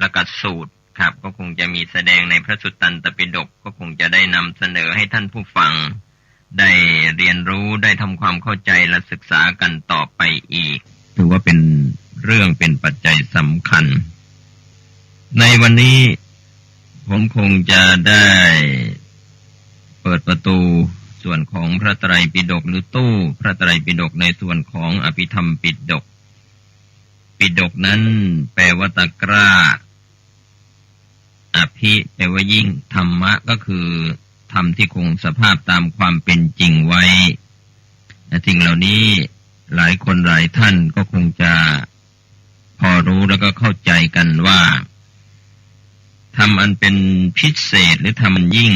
ลกสูตรครับก็คงจะมีแสดงในพระสุตตันตปิฎกก็คงจะได้นำเสนอให้ท่านผู้ฟังได้เรียนรู้ได้ทำความเข้าใจและศึกษากันต่อไปอีกถือว่าเป็นเรื่องเป็นปัจจัยสำคัญในวันนี้ผมคงจะได้เปิดประตูส่วนของพระไตรปิฎกหรือตู้พระไตรปิฎกในส่วนของอภิธรรมปิฎกปิฎกนั้นแปลว่าตะกร้าอภิแปลว่ายิ่งธรรมะก็คือธรรมที่คงสภาพตามความเป็นจริงไว้สิ่งเหล่านี้หลายคนหลายท่านก็คงจะพอรู้แล้วก็เข้าใจกันว่าธรรมอันเป็นพิเศษหรือธรรมอันยิ่ง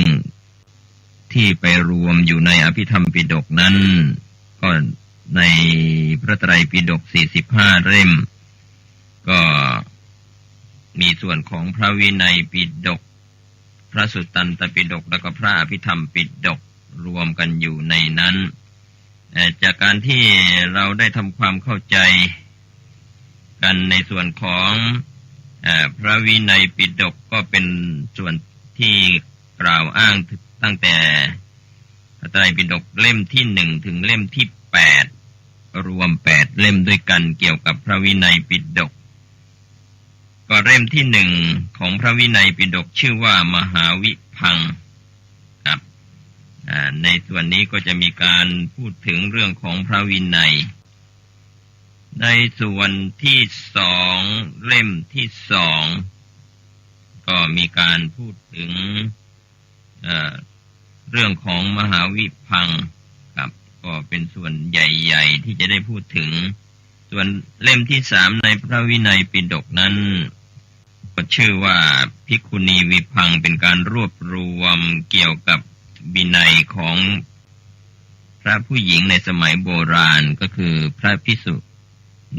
ที่ไปรวมอยู่ในอภิธรรมปิฎกนั้นก็ ในพระไตรปิฎก45เล่มก็มีส่วนของพระวินัยปิฎกพระสุตตันตปิฎกแล้วก็พระอภิธรรมปิฎกรวมกันอยู่ในนั้นจากการที่เราได้ทำความเข้าใจกันในส่วนของพระวินัยปิฎกก็เป็นส่วนที่กล่าวอ้างตั้งแต่พระไตรปิฎกเล่มที่1ถึงเล่มที่8รวม8เล่มด้วยกันเกี่ยวกับพระวินัยปิฎกก็เล่มที่1ของพระวินัยปิฎกชื่อว่ามหาวิพังค์ครับในส่วนนี้ก็จะมีการพูดถึงเรื่องของพระวินัยในส่วนที่2เล่มที่2ก็มีการพูดถึงเรื่องของมหาวิพังค์ครับก็เป็นส่วนใหญ่ๆที่จะได้พูดถึงส่วนเล่มที่3ในพระวินัยปิฎกนั้นก็ชื่อว่าภิกขุณีวิพังค์เป็นการรวบรวมเกี่ยวกับวินัยของพระผู้หญิงในสมัยโบราณก็คือพระภิกษุ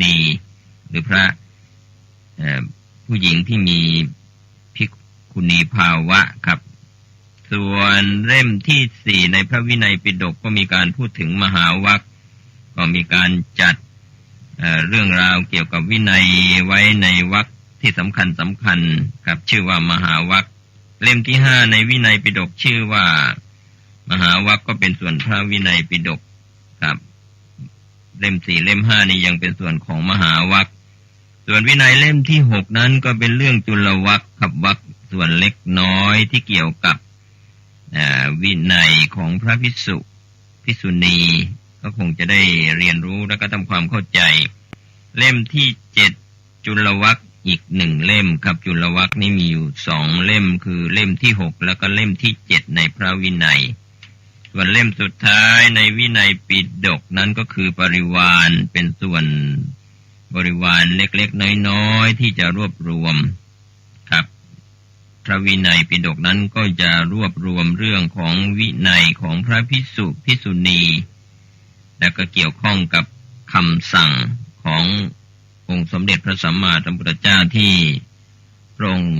ณีหรือพระผู้หญิงที่มีภิกขุณีภาวะครับส่วนเล่มที่4ในพระวินัยปิฎกก็มีการพูดถึงมหาวรรคก็มีการจัดเรื่องราวเกี่ยวกับวินัยไว้ในวรรคที่สำคัญครับชื่อว่ามหาวรรคเล่มที่5ในวินัยปิฎกชื่อว่ามหาวรรคก็เป็นส่วนพระวินัยปิฎกครับเล่ม4เล่ม5นี่ยังเป็นส่วนของมหาวรรคส่วนวินัยเล่มที่6นั้นก็เป็นเรื่องจุลวรรคครับวรรคส่วนเล็กน้อยที่เกี่ยวกับวินัยของพระภิกษุภิกษุณีก็คงจะได้เรียนรู้และก็ทำความเข้าใจเล่มที่7จุลวรรคอีก1เล่มครับจุลวรรคนี่มีอยู่2เล่มคือเล่มที่6แล้วก็เล่มที่7ในพระวินัยส่วนเล่มสุดท้ายในวินัยปิฎกนั้นก็คือปริวารเป็นส่วนบริวารเล็กๆน้อยๆที่จะรวบรวมครับพระวินัยปิฎกนั้นก็จะรวบรวมเรื่องของวินัยของพระภิกษุภิกษุณีและก็เกี่ยวข้องกับคำสั่งขององค์สมเด็จพระสัมมาสัมพุทธเจ้าที่พระองค์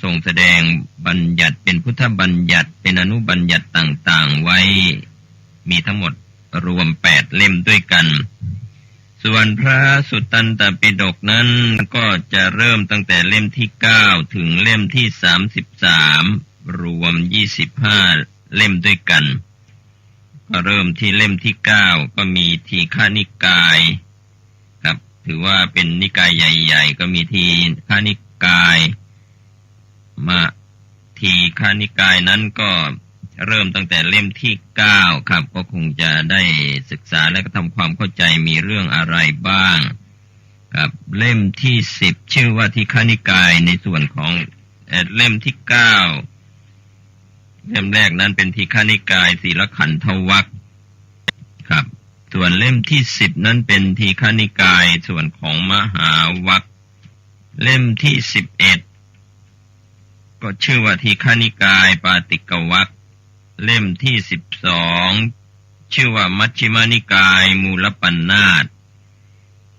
ทรงแสดงบัญญัติเป็นพุทธบัญญัติเป็นอนุบัญญัติต่างๆไว้มีทั้งหมดรวม8เล่มด้วยกันส่วนพระสุตตันตปิฎกนั้นก็จะเริ่มตั้งแต่เล่มที่9ถึงเล่มที่33รวม25เล่มด้วยกันก็เริ่มที่เล่มที่9ก็มีทีฆนิกายครับถือว่าเป็นนิกายใหญ่ๆก็มีทีฆนิกายมาทีฆนิกายนั้นก็เริ่มตั้งแต่เล่มที่9ครับก็คงจะได้ศึกษาและก็ทำความเข้าใจมีเรื่องอะไรบ้างครับเล่มที่10ชื่อว่าทีฆนิกายในส่วนของเล่มที่9เล่มแรกนั้นเป็นทีฆนิกายศีลขันธวรรคครับส่วนเล่มที่10นั้นเป็นทีฆนิกายส่วนของมหาวรรคเล่มที่11ก็ชื่อว่าทีฆนิกายปาติกวรรคเล่มที่12ชื่อว่ามัชฌิมานิกายมูลปัณนาถ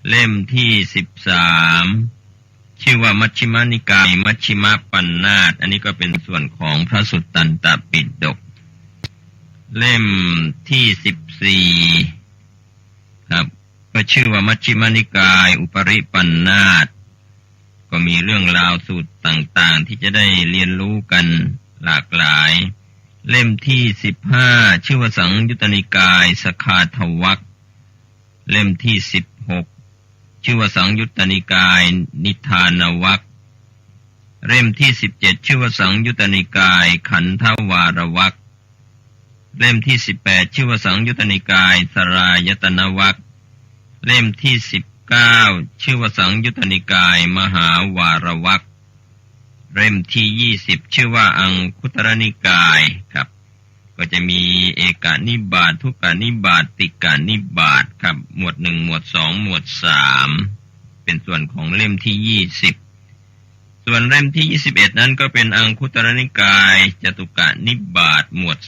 เล่มที่13ชื่อว่ามัชฌิมานิกายมัชฌิมปัณนาถอันนี้ก็เป็นส่วนของพระสุตตันตปิฎกเล่มที่14ครับก็ชื่อว่ามัชฌิมานิกายอุปริปัณนาถก็มีเรื่องราวสูตรต่างๆที่จะได้เรียนรู้กันหลากหลายเล่มที่15ชื่อว่าสังยุตตนิกายสคาทวรรคเล่มที่16ชื่อว่าสังยุตตนิกายนิทานวรรคเล่มที่17ชื่อว่าสังยุตตนิกายขันธวารวรรคเล่มที่18ชื่อว่าสังยุตตนิกายสรายตนวรรคเล่มที่19ชื่อว่าสังยุตตนิกายมหาวารวรรคเล่มที่20ชื่อว่าอังคุตรนิกายครับก็จะมีเอกนิบาตทุกกนิบาตติกนิบาตครับหมวด1หมวด2หมวด3เป็นส่วนของเล่มที่20ส่วนเล่มที่21นั้นก็เป็นอังคุตรนิกายจตุกนิบาตหมวด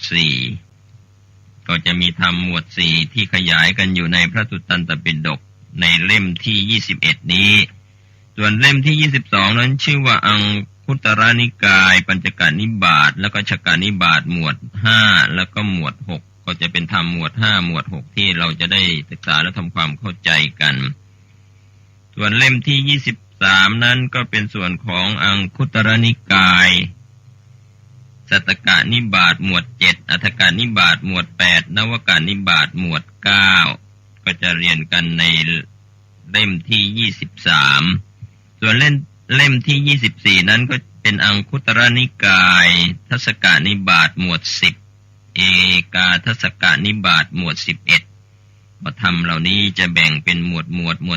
4ก็ จะมีธรรมหมวด4ที่ขยายกันอยู่ในพระสุตตันตปิฎกในเล่มที่21นี้ส่วนเล่มที่22นั้นชื่อว่าอังคุตรนิกายปัญจกนิบาตแล้วก็ฉกนิบาตหมวด5แล้วก็หมวด6ก็จะเป็นธรรมหมวด5หมวด6ที่เราจะได้ศึกษาและทำความเข้าใจกันส่วนเล่มที่23นั้นก็เป็นส่วนของอังคุตรนิกายสัตตกนิบาตหมวด7อัฏฐกนิบาตหมวด8นวกนิบาตหมวด9ก็จะเรียนกันในเล่มที่23ส่วนเล่มที่24นั้นก็เป็นอังคุตรนิกายทัศกนิบาตหมวด10เอกาทัศกนิบาตหมวด11ธรรมเหล่านี้จะแบ่งเป็นหมวด10ห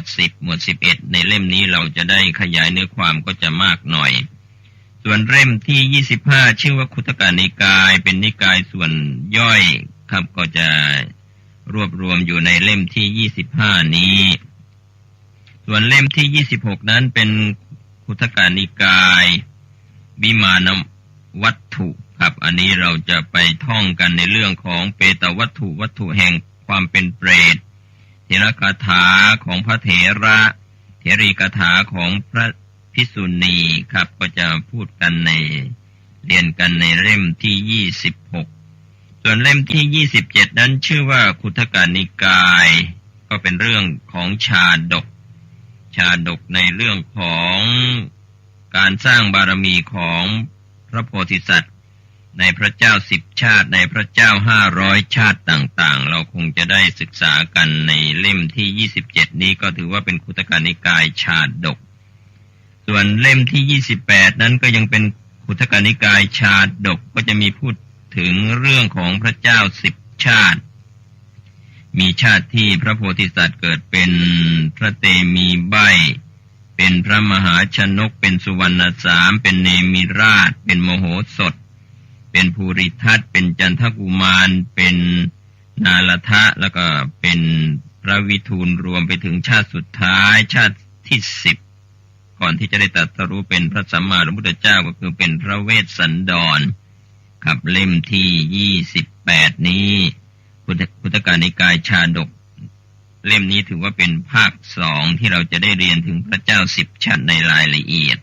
มวด11ในเล่มนี้เราจะได้ขยายเนื้อความก็จะมากหน่อยส่วนเล่มที่25ชื่อว่าคุตกนิกายเป็นนิกายส่วนย่อยครับก็จะรวบรวมอยู่ในเล่มที่25นี้ส่วนเล่มที่26นั้นเป็นคุตกนิกายวิมานวัตถุครับอันนี้เราจะไปท่องกันในเรื่องของเปตวัตถุแห่งความเป็นเปรตเถรคาถาของพระเถระเถรีคาถาของพระภิกษุณีครับก็จะพูดกันในเรียนกันในเล่มที่26ส่วนเล่มที่27นั้นชื่อว่าคุตกนิกายก็เป็นเรื่องของชาดกในเรื่องของการสร้างบารมีของพระโพธิสัตว์ในพระเจ้า10ชาติในพระเจ้า500ชาติต่างๆเราคงจะได้ศึกษากันในเล่มที่27นี้ก็ถือว่าเป็นคุตกนิกายชาดกส่วนเล่มที่28นั้นก็ยังเป็นคุตกนิกายชาดกก็จะมีพูดถึงเรื่องของพระเจ้า10ชาติมีชาติที่พระโพธิสัตว์เกิดเป็นพระเตมีใบเป็นพระมหาชนกเป็นสุวรรณสามเป็นเนมิราชเป็นโมโหสถเป็นภูริทัตเป็นจันทกุมารเป็นนาลทะแล้วก็เป็นพระวิทูลรวมไปถึงชาติสุดท้ายชาติที่10ก่อนที่จะได้ตรัสรู้เป็นพระสัมมาสัมพุทธเจ้าก็คือเป็นพระเวสสันดรครับเล่มที่28นี้คุตกนิกายชาดกเล่มนี้ถือว่าเป็นภาค2ที่เราจะได้เรียนถึงพระเจ้า10ชาติในรายละเอียด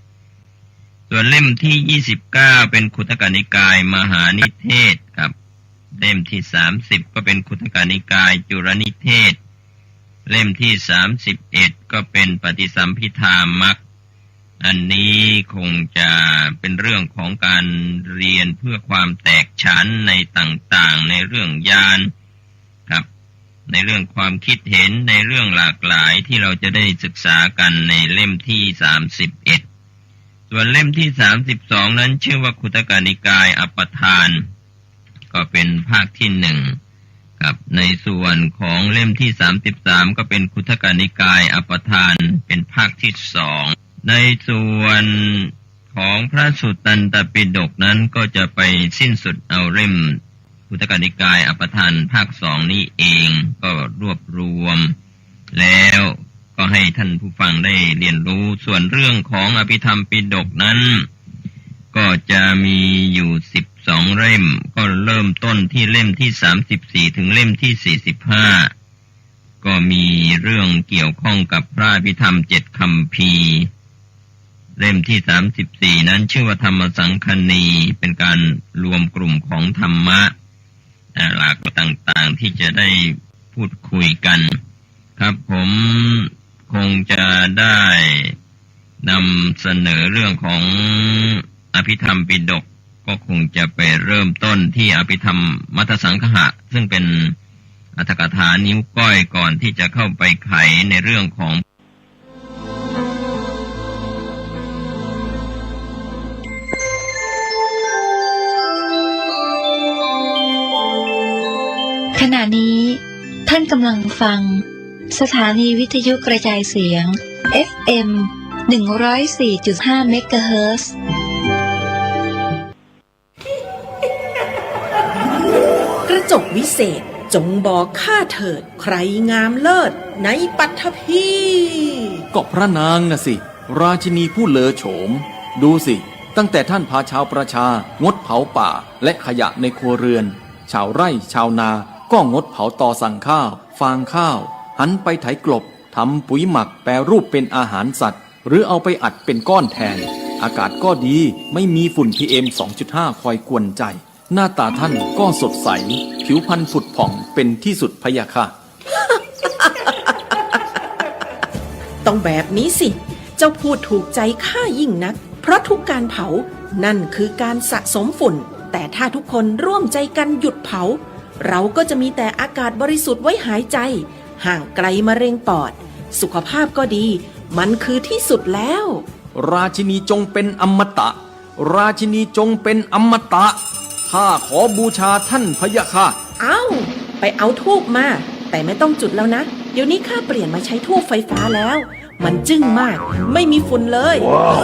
ส่วนเล่มที่29เป็นคุตกนิกายมหานิเทศครับเล่มที่30ก็เป็นคุตกนิกายจุรนิเทศเล่มที่31ก็เป็นปฏิสัมภิธามัคอันนี้คงจะเป็นเรื่องของการเรียนเพื่อความแตกฉานในต่างๆในเรื่องญาณครับในเรื่องความคิดเห็นในเรื่องหลากหลายที่เราจะได้ศึกษากันในเล่มที่31ส่วนเล่มที่32นั้นชื่อว่าคุตกนิกายอัปปทานก็เป็นภาคที่1ครับในส่วนของเล่มที่33ก็เป็นคุตกนิกายอัปปทานเป็นภาคที่2ในส่วนของพระสุตตันตปิฎกนั้นก็จะไปสิ้นสุดเอาเล่มคุตกนิกายอัปปทานภาค2นี้เองก็รวบรวมแล้วก็ให้ท่านผู้ฟังได้เรียนรู้ส่วนเรื่องของอภิธรรมปิฎกนั้นก็จะมีอยู่12เล่มก็เริ่มต้นที่เล่มที่34ถึงเล่มที่45ก็มีเรื่องเกี่ยวข้องกับพระอภิธรรม7คัมภีร์เล่มที่34นั้นชื่อว่าธรรมสังคณีเป็นการรวมกลุ่มของธรรมะหลากต่างๆที่จะได้พูดคุยกันครับผมคงจะได้นำเสนอเรื่องของอภิธรรมปิฎกก็คงจะไปเริ่มต้นที่อภิธรรมมัทธสังคหะซึ่งเป็นอรรถกถานิ้วก้อยก่อนที่จะเข้าไปไขในเรื่องของขณะนี้ท่านกำลังฟังสถานีวิทยุกระจายเสียง FM 104.5 เมกะเฮิรตซ์กระจกวิเศษจงบอกข้าเถิดใครงามเลิศในปัทภีก็พระนางน่ะสิราชินีผู้เลอโฉมดูสิตั้งแต่ท่านพาชาวประชางดเผาป่าและขยะในครัวเรือนชาวไร่ชาวนา ก็งดเผาตอสั่งข้าวฟางข้าวหันไปไถกลบทำปุ๋ยหมักแปรรูปเป็นอาหารสัตว์หรือเอาไปอัดเป็นก้อนแทนอากาศก็ดีไม่มีฝุ่น PM 2.5 คอยกวนใจหน้าตาท่านก็สดใสผิวพรรณผุดผ่องเป็นที่สุดพะยะค่ะ ต้องแบบนี้สิเจ้าพูดถูกใจข้ายิ่งนักเพราะทุกการเผานั่นคือการสะสมฝุ่นแต่ถ้าทุกคนร่วมใจกันหยุดเผาเราก็จะมีแต่อากาศบริสุทธิ์ไว้หายใจห่างไกลมะเร็งปอดสุขภาพก็ดีมันคือที่สุดแล้วราชินีจงเป็นอมตะราชินีจงเป็นอมตะข้าขอบูชาท่านพะยะค่ะไปเอาธูปมาแต่ไม่ต้องจุดแล้วนะเดี๋ยวนี้ข้าเปลี่ยนมาใช้ธูปไฟฟ้าแล้วมันจึ้งมากไม่มีฝุ่นเลย wow.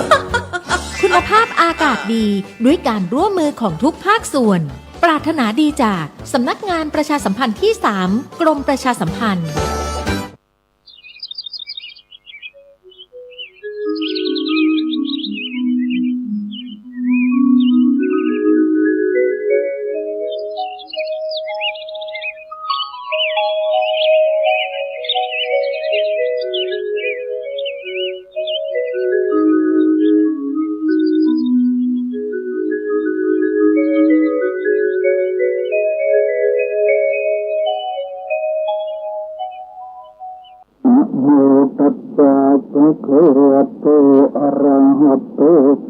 คุณภาพอากาศดีด้วยการร่วมมือของทุกภาคส่วนปรารถนาดีจากสำนักงานประชาสัมพันธ์ที่ 3 กรมประชาสัมพันธ์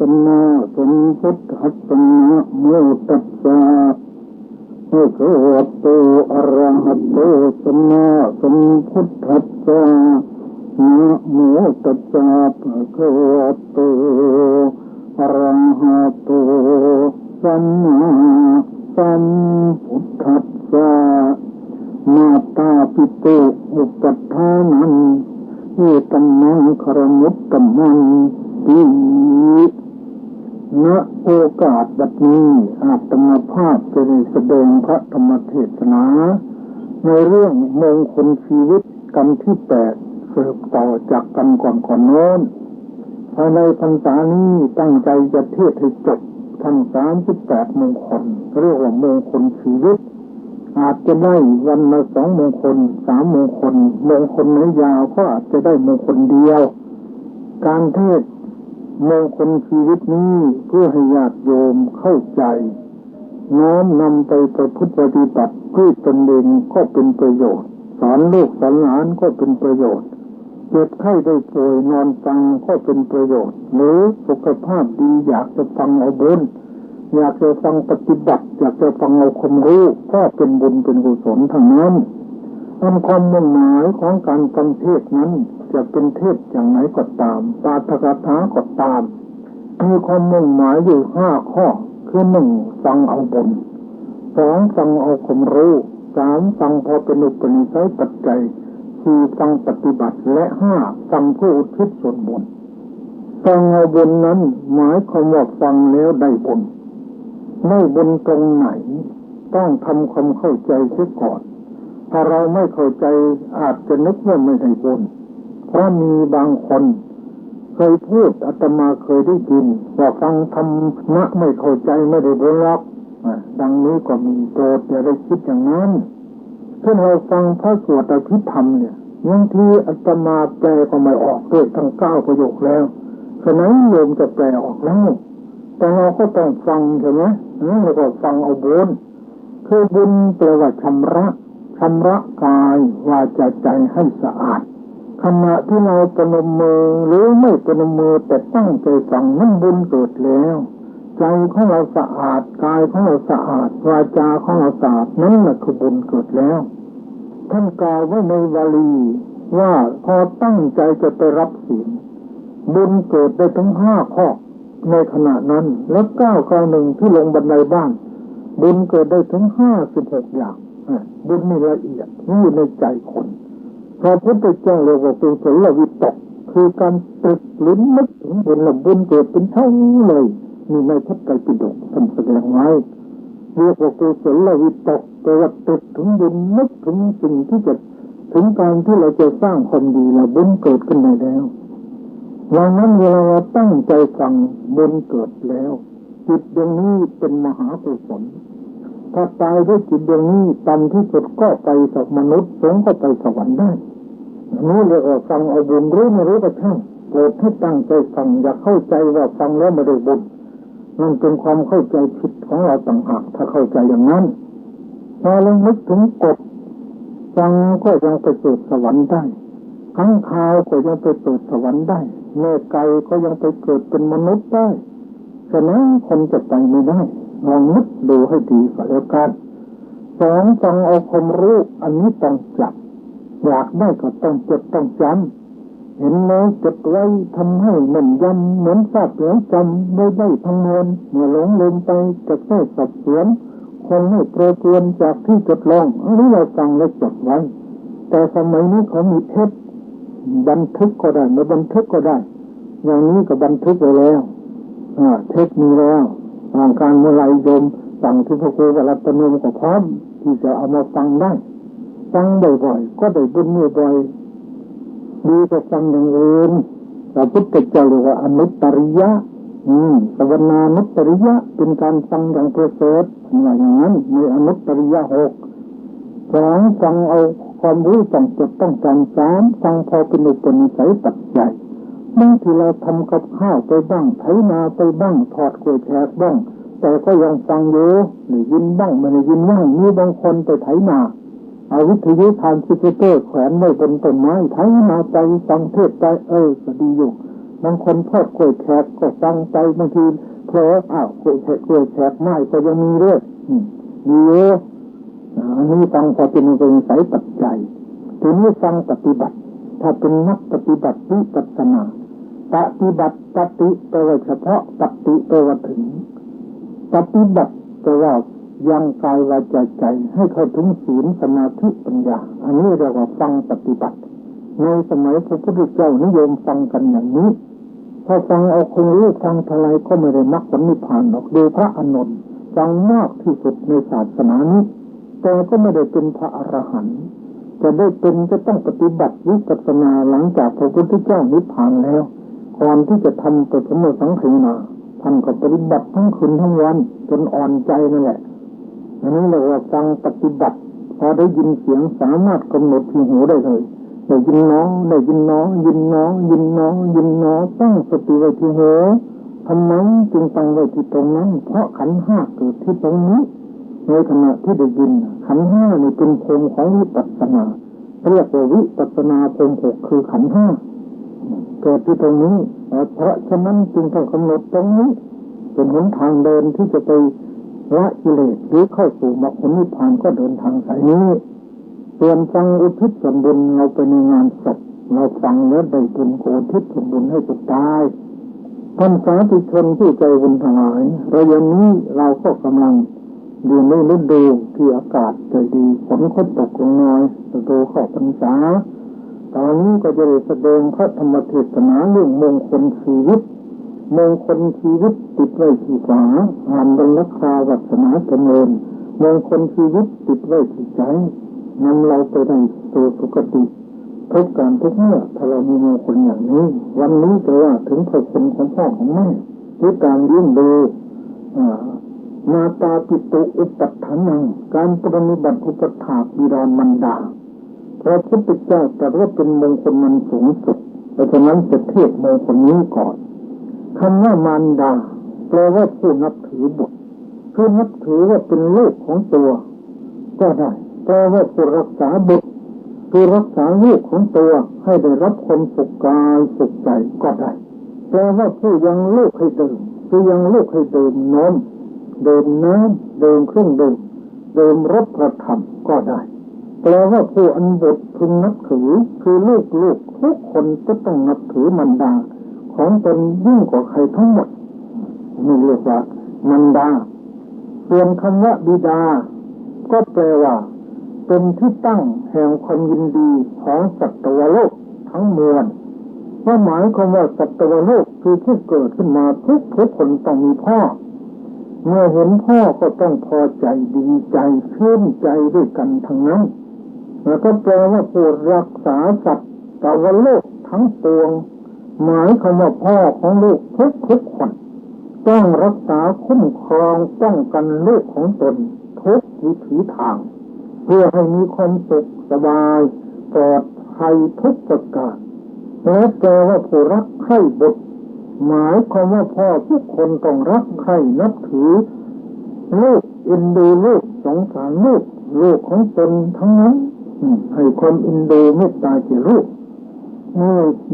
สัมมาสัมพุทธัสสะนะโมตัสสะภะคะวะโตอะระหะโตสัมมาสัมพุทธัสสะนะโมตัสสะภะคะวะโตอะระหะโตสัมมาสัมพุทธัสสะมาตาปิโตอุปัฏฐานังเอตัมมังคารมุตตัมมังณโอกาสบัดนี้อาตมาภาพจะได้แสดงพระธรรมเทศนาในเรื่องมงคลชีวิตกันที่8สืบต่อจากกันก่อนโน้นภายในพรรษานี้ตั้งใจจะเทศให้จบทั้ง38มงคลเรียกว่ามงคลชีวิตอาจจะได้วันละ2มงคล3มงคลมงคลน้อยยาวก็อาจจะได้มงคลเดียวการเทศมงคลชีวิตนี้เพื่อให้ญาติโยมเข้าใจน้อมนำไปประพฤติปฏิบัติด้วยตนเองก็เป็นประโยชน์สอนลูกสอนหลานก็เป็นประโยชน์เจ็บไข้ได้ป่วยนอนฟังก็เป็นประโยชน์หรือสุขภาพดีอยากจะฟังเอาบุญอยากจะฟังปฏิบัติอยากจะฟังเอาความรู้ก็เป็นบุญเป็นกุศลทั้งนั้นความมุ่งหมายของการฟังเทศนั้นจะเป็นเทศอย่างไหนก็ตามปาฐกถาก็ตามมีความมุ่งหมายอยู่5ข้อคือ1ฟังเอาบุญ2ฟังเอาความรู้3ฟังพอเป็นอุปนิสัยปัจจัย4ฟังปฏิบัติและ5ฟังเพื่ออุทิศส่วนบุญฟังเอาบุญนั้นหมายความว่าฟังแล้วได้บุญได้บุญตรงไหนต้องทำความเข้าใจเสียก่อนถ้าเราไม่เข้าใจอาจจะนึกว่าไม่ได้บุญเพราะมีบางคนเคยพูดอาตมาเคยได้ยินว่าฟังธรรมะไม่เข้าใจไม่ได้บุญหรอกดังนี้ก็มีโปรดอย่าได้คิดอย่างนั้นถ้าเราฟังพระสวดอภิธรรมเนี่ยบางทีอาตมาแปลก็ไม่ออกด้วยทั้ง9ประโยคแล้วฉะนั้นโยมจะแปลออกแล้วแต่เราก็ต้องฟังใช่ไหมแล้วก็ฟังเอาบุญคือบุญแปลว่าชำระกายวาจาใจให้สะอาดขณะที่เราประนมมือหรือไม่ประนมมือแต่ตั้งใจฟังนั้นบุญเกิดแล้วใจของเราสะอาดกายของเราสะอาดวาจาของเราสะอาดนั่นแหละคือบุญเกิดแล้วท่านกล่าวไว้ในบาลีว่าพอตั้งใจจะไปรับศีลบุญเกิดได้ทั้ง5ข้อในขณะนั้นแล้ว9 1ที่ลงบันไดบ้านบุญเกิดได้ถึง56อย่างบุญนี่ละเอียดนี่ในใจคนพระพุทธเจ้าเรียกว่าเป็นกุศลวิตกคือการตรึกหรือนึกถึงบุญและบุญเกิดเป็นเท่าเลยนี่ในพระไตรปิฎกท่านแสดงไว้เรียกว่ากุศลวิตกแปลว่าตรึกถึงบุญนึกถึงสิ่งที่จะถึงการที่เราจะสร้างความดีแล้วบุญเกิดขึ้นได้แล้วดังนั้นเวลาเราตั้งใจฟังบุญเกิดแล้วจิตดวงนี้เป็นมหากุศล ถ้าตายด้วยจิตดวงนี้ต่ำที่สุดก็ไปกับมนุษย์สูงก็ไปสวรรค์ได้นี่เรียกว่าฟังเอาบุญรู้ไม่รู้ก็ช่างโปรดให้ตั้งใจฟังอย่าเข้าใจว่าฟังแล้วไม่ได้บุญนั่นเป็นความเข้าใจผิดของเราต่างหากถ้าเข้าใจอย่างนั้นพอลงนึกถึงกฎฟังก็ยังไปเกิดสวรรค์ได้ข้างคาวก็ยังไปเกิดสวรรค์ได้แม่ไก่ก็ยังไปเกิดเป็นมนุษย์ได้ฉะนั้นคนจะไปไม่ได้ลองนึกดูให้ดีก็แล้วกันสองฟังเอาความรู้อันนี้ต้องจับอยากได้ก็ต้องจดต้องจำเห็นแล้วจดไว้ทำให้แม่นยำเหมือนทราบเหลืองจำไม่ได้ทั้งมวลเมื่อหลงลืมไปจะแค่สับสนคงไม่โปรเตือนจากที่จดลองอันนี้เราฟังและจดไว้แต่สมัยนี้เขามีเทปบันทึกก็ได้ไม่บันทึกก็ได้อย่างนี้ก็บันทึกไว้แล้วเทปมีแล้วทางการเมื่อไรโยมสั่งที่พระครูกับรัตนมก็พร้อมที่จะเอามาฟังได้ฟังบ่อยๆก็ได้บุญบ่อยดีกว่าฟังอย่างอื่นพระพุทธเจ้าเรียกว่าอนุตตริยะสวนานุตตริยะเป็นการฟังอย่างประเสริฐอย่างนั้นในอนุตตริยะ6 2ฟังเอาความรู้ต้องจดต้องจำ3ฟังพอเป็นอุปนิสัยปัจจัยบางทีเราทำกับข้าวไปบ้างไถนาไปบ้างทอดกล้วยแขกบ้างแต่ก็ยังฟังอยู่ได้ยินบ้างไม่ได้ยินบ้างมีบางคนไปไถนาเอาวิทยุทานซิเตอร์แขวนไว้บนต้นไม้ไถนาไปฟังเทศไปก็ดีอยู่บางคนทอดกล้วยแขกก็ฟังไปบางทีเพราะกล้วยแขกไม้ก็ยังมีด้วยมีเยอะอันนี้ฟังพอเป็นสายปัจจัยทีนี้ฟังปฏิบัติถ้าเป็นนักปฏิบัติวิปัสสนาปฏิบัติปฏิแปลว่าเฉพาะปฏิแปลว่าถึงปฏิบัติแปลว่ายังกายวาจาใจให้เข้าถึงศีลสมาธิปัญญาอันนี้เรียกว่าฟังปฏิบัติในสมัยพระพุทธเจ้านิยมฟังกันอย่างนี้ถ้าฟังเอาคงรู้ฟังเท่าไรก็ไม่ได้มรรคผลนิพพานหรอกดูพระอานนท์ฟังมากที่สุดในศาสนานี้แต่ก็ไม่ได้เป็นพระอรหันต์จะได้เป็นจะต้องปฏิบัติวิปัสสนาหลังจากพระพุทธเจ้านิพพานแล้วก่อนที่จะทำปฐมสังฆนาท่านก็ปฏิบัติทั้งคืนทั้งวันจนอ่อนใจนั่นแหละอันนี้เรียกว่าฟังปฏิบัติพอได้ยินเสียงสามารถกำหนดที่หูได้เลยได้ยินน้องได้ยินน้องยินน้องยินน้องยินน้องตั้งสติไว้ที่หูทำไมจึงตั้งไว้ที่ตรงนั้นเพราะขันธ์5เกิดที่ตรงนี้ในขณะที่ได้ยินขันธ์5นี่เป็นภูมิของวิปัสสนาเรียกว่าวิปัสสนาภูมิ6คือขันธ์5เกิดที่ตรงนี้เพราะฉะนั้นจึงต้องกำหนดตรงนี้เป็นหนทางเดินที่จะไปละกิเลสหรือเข้าสู่มรรคผลนิพพานก็เดินทางสายนี้เปลี่ยนฟังอุทิศส่วนบุญเราไปในงานศพเราฟังแล้วได้บุญอุทิศส่วนบุญให้สุดตายท่านสาธุชนผู้ใจบุญทั้งหลายระยะนี้เราก็กำลังอยู่ในฤดูที่อากาศใจดีฝนก็ตกลงน้อยฤดูเข้าพรรษาตอนนี้ก็จะได้แสดงพระธรรมเทศนาเรื่องมงคลชีวิตมงคลชีวิตติดไว้ที่ฝาอ่านบรรลักษาวัฒนาเจริญมงคลชีวิตติดไว้ที่ใจนำเราไปในสู่สุคติทุกการทุกเมื่อถ้าเรามีมงคลอย่างนี้วันนี้จะว่าถึงพระคุณของพ่อของแม่หรือการเลี้ยงดูมาตาปิตุอุปัฏฐานังการปฏิบัติอุปถากบิดามารดาพระพุทธเจ้าตรัสว่าเป็นมงคลมันสูงสุดเพราะฉะนั้นจะเทศมงคลนี้ก่อนคำว่ามารดาแปลว่าผู้นับถือบุตรคือนับถือว่าเป็นลูกของตัวก็ได้แปลว่าผู้รักษาบุตรคือรักษาลูกของตัวให้ได้รับความสุขกายสุขใจก็ได้แปลว่าผู้ยังลูกให้ดื่มคือยังลูกให้ดื่มนมดื่มน้ำดื่มเครื่องดื่มดื่มรสประทับก็ได้แปลว่าผู้อันบุตรพึงนับถือคือลูกทุกคนจะต้องนับถือมารดาของตนยิ่งกว่าใครทั้งหมดนี่เรียกว่ามารดาส่วนคำว่าบิดาก็แปลว่าเป็นที่ตั้งแห่งความยินดีของสัตวโลกทั้งมวลว่าหมายความว่าสัตวโลกคือผู้เกิดขึ้นมาทุกคนต้องมีพ่อเมื่อเห็นพ่อก็ต้องพอใจดีใจชื่นใจด้วยกันทั้งนั้นแล้วก็แปลว่าผู้รักษาสัตวโลกทั้งปวงหมายคำว่าพ่อของลูกทุกคนต้องรักษาคุ้มครองป้องกันลูกของตน ทุกวิถีทางเพื่อให้มีความสุขสบายปลอดภัยทุกประการและแปลว่าผู้รักใคร่บุตรหมายความว่าพ่อทุกคนต้องรักใคร่นับถือลูกเอ็นดูลูกสงสารลูกของตนทั้งนั้นให้ความเอ็นดูเมตตาแก่ลูก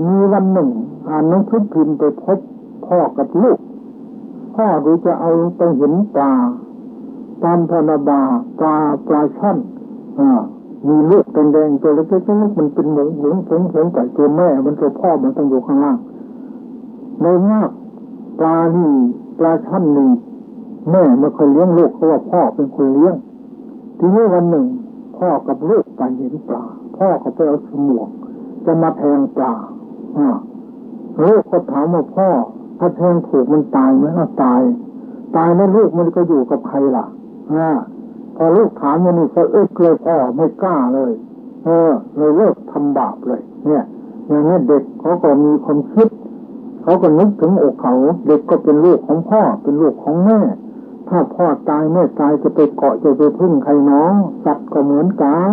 มีวันหนึ่งอ่านหนังสือพิมพ์ไปพบพ่อกับลูกพ่อดูจะเอาไปเห็นปลาตามธนาบาปลาช่อนมีลูกแดงๆตัวเล็กๆมันเป็นหงไก่ตัวแม่มันตัวพ่อมันต้องอยู่ข้างล่างในมากปลาช่อนนี่แม่ไม่เคยเลี้ยงลูกเพราะว่าพ่อเป็นคนเลี้ยงทีนี้วันหนึ่งพ่อกับลูกไปเห็นปลาพ่อก็ไปเอาฉมวกจะมาแทงปลาลูกก็ถามว่าพ่อถ้าแทงถูกมันตายไหมตายแล้วลูกมันก็อยู่กับใครล่ะพอลูกถามอย่างนี้ก็เลยพ่อไม่กล้าเลยเลยเลิกทำบาปเลยเนี่ยอย่างนี้เด็กเขาก็มีความคิดเขาก็นึกถึงอกเขาเด็กก็เป็นลูกของพ่อเป็นลูกของแม่ถ้าพ่อตายแม่ตายจะไปเกาะจะไปพึ่งใครน้องสัตว์ก็เหมือนกัน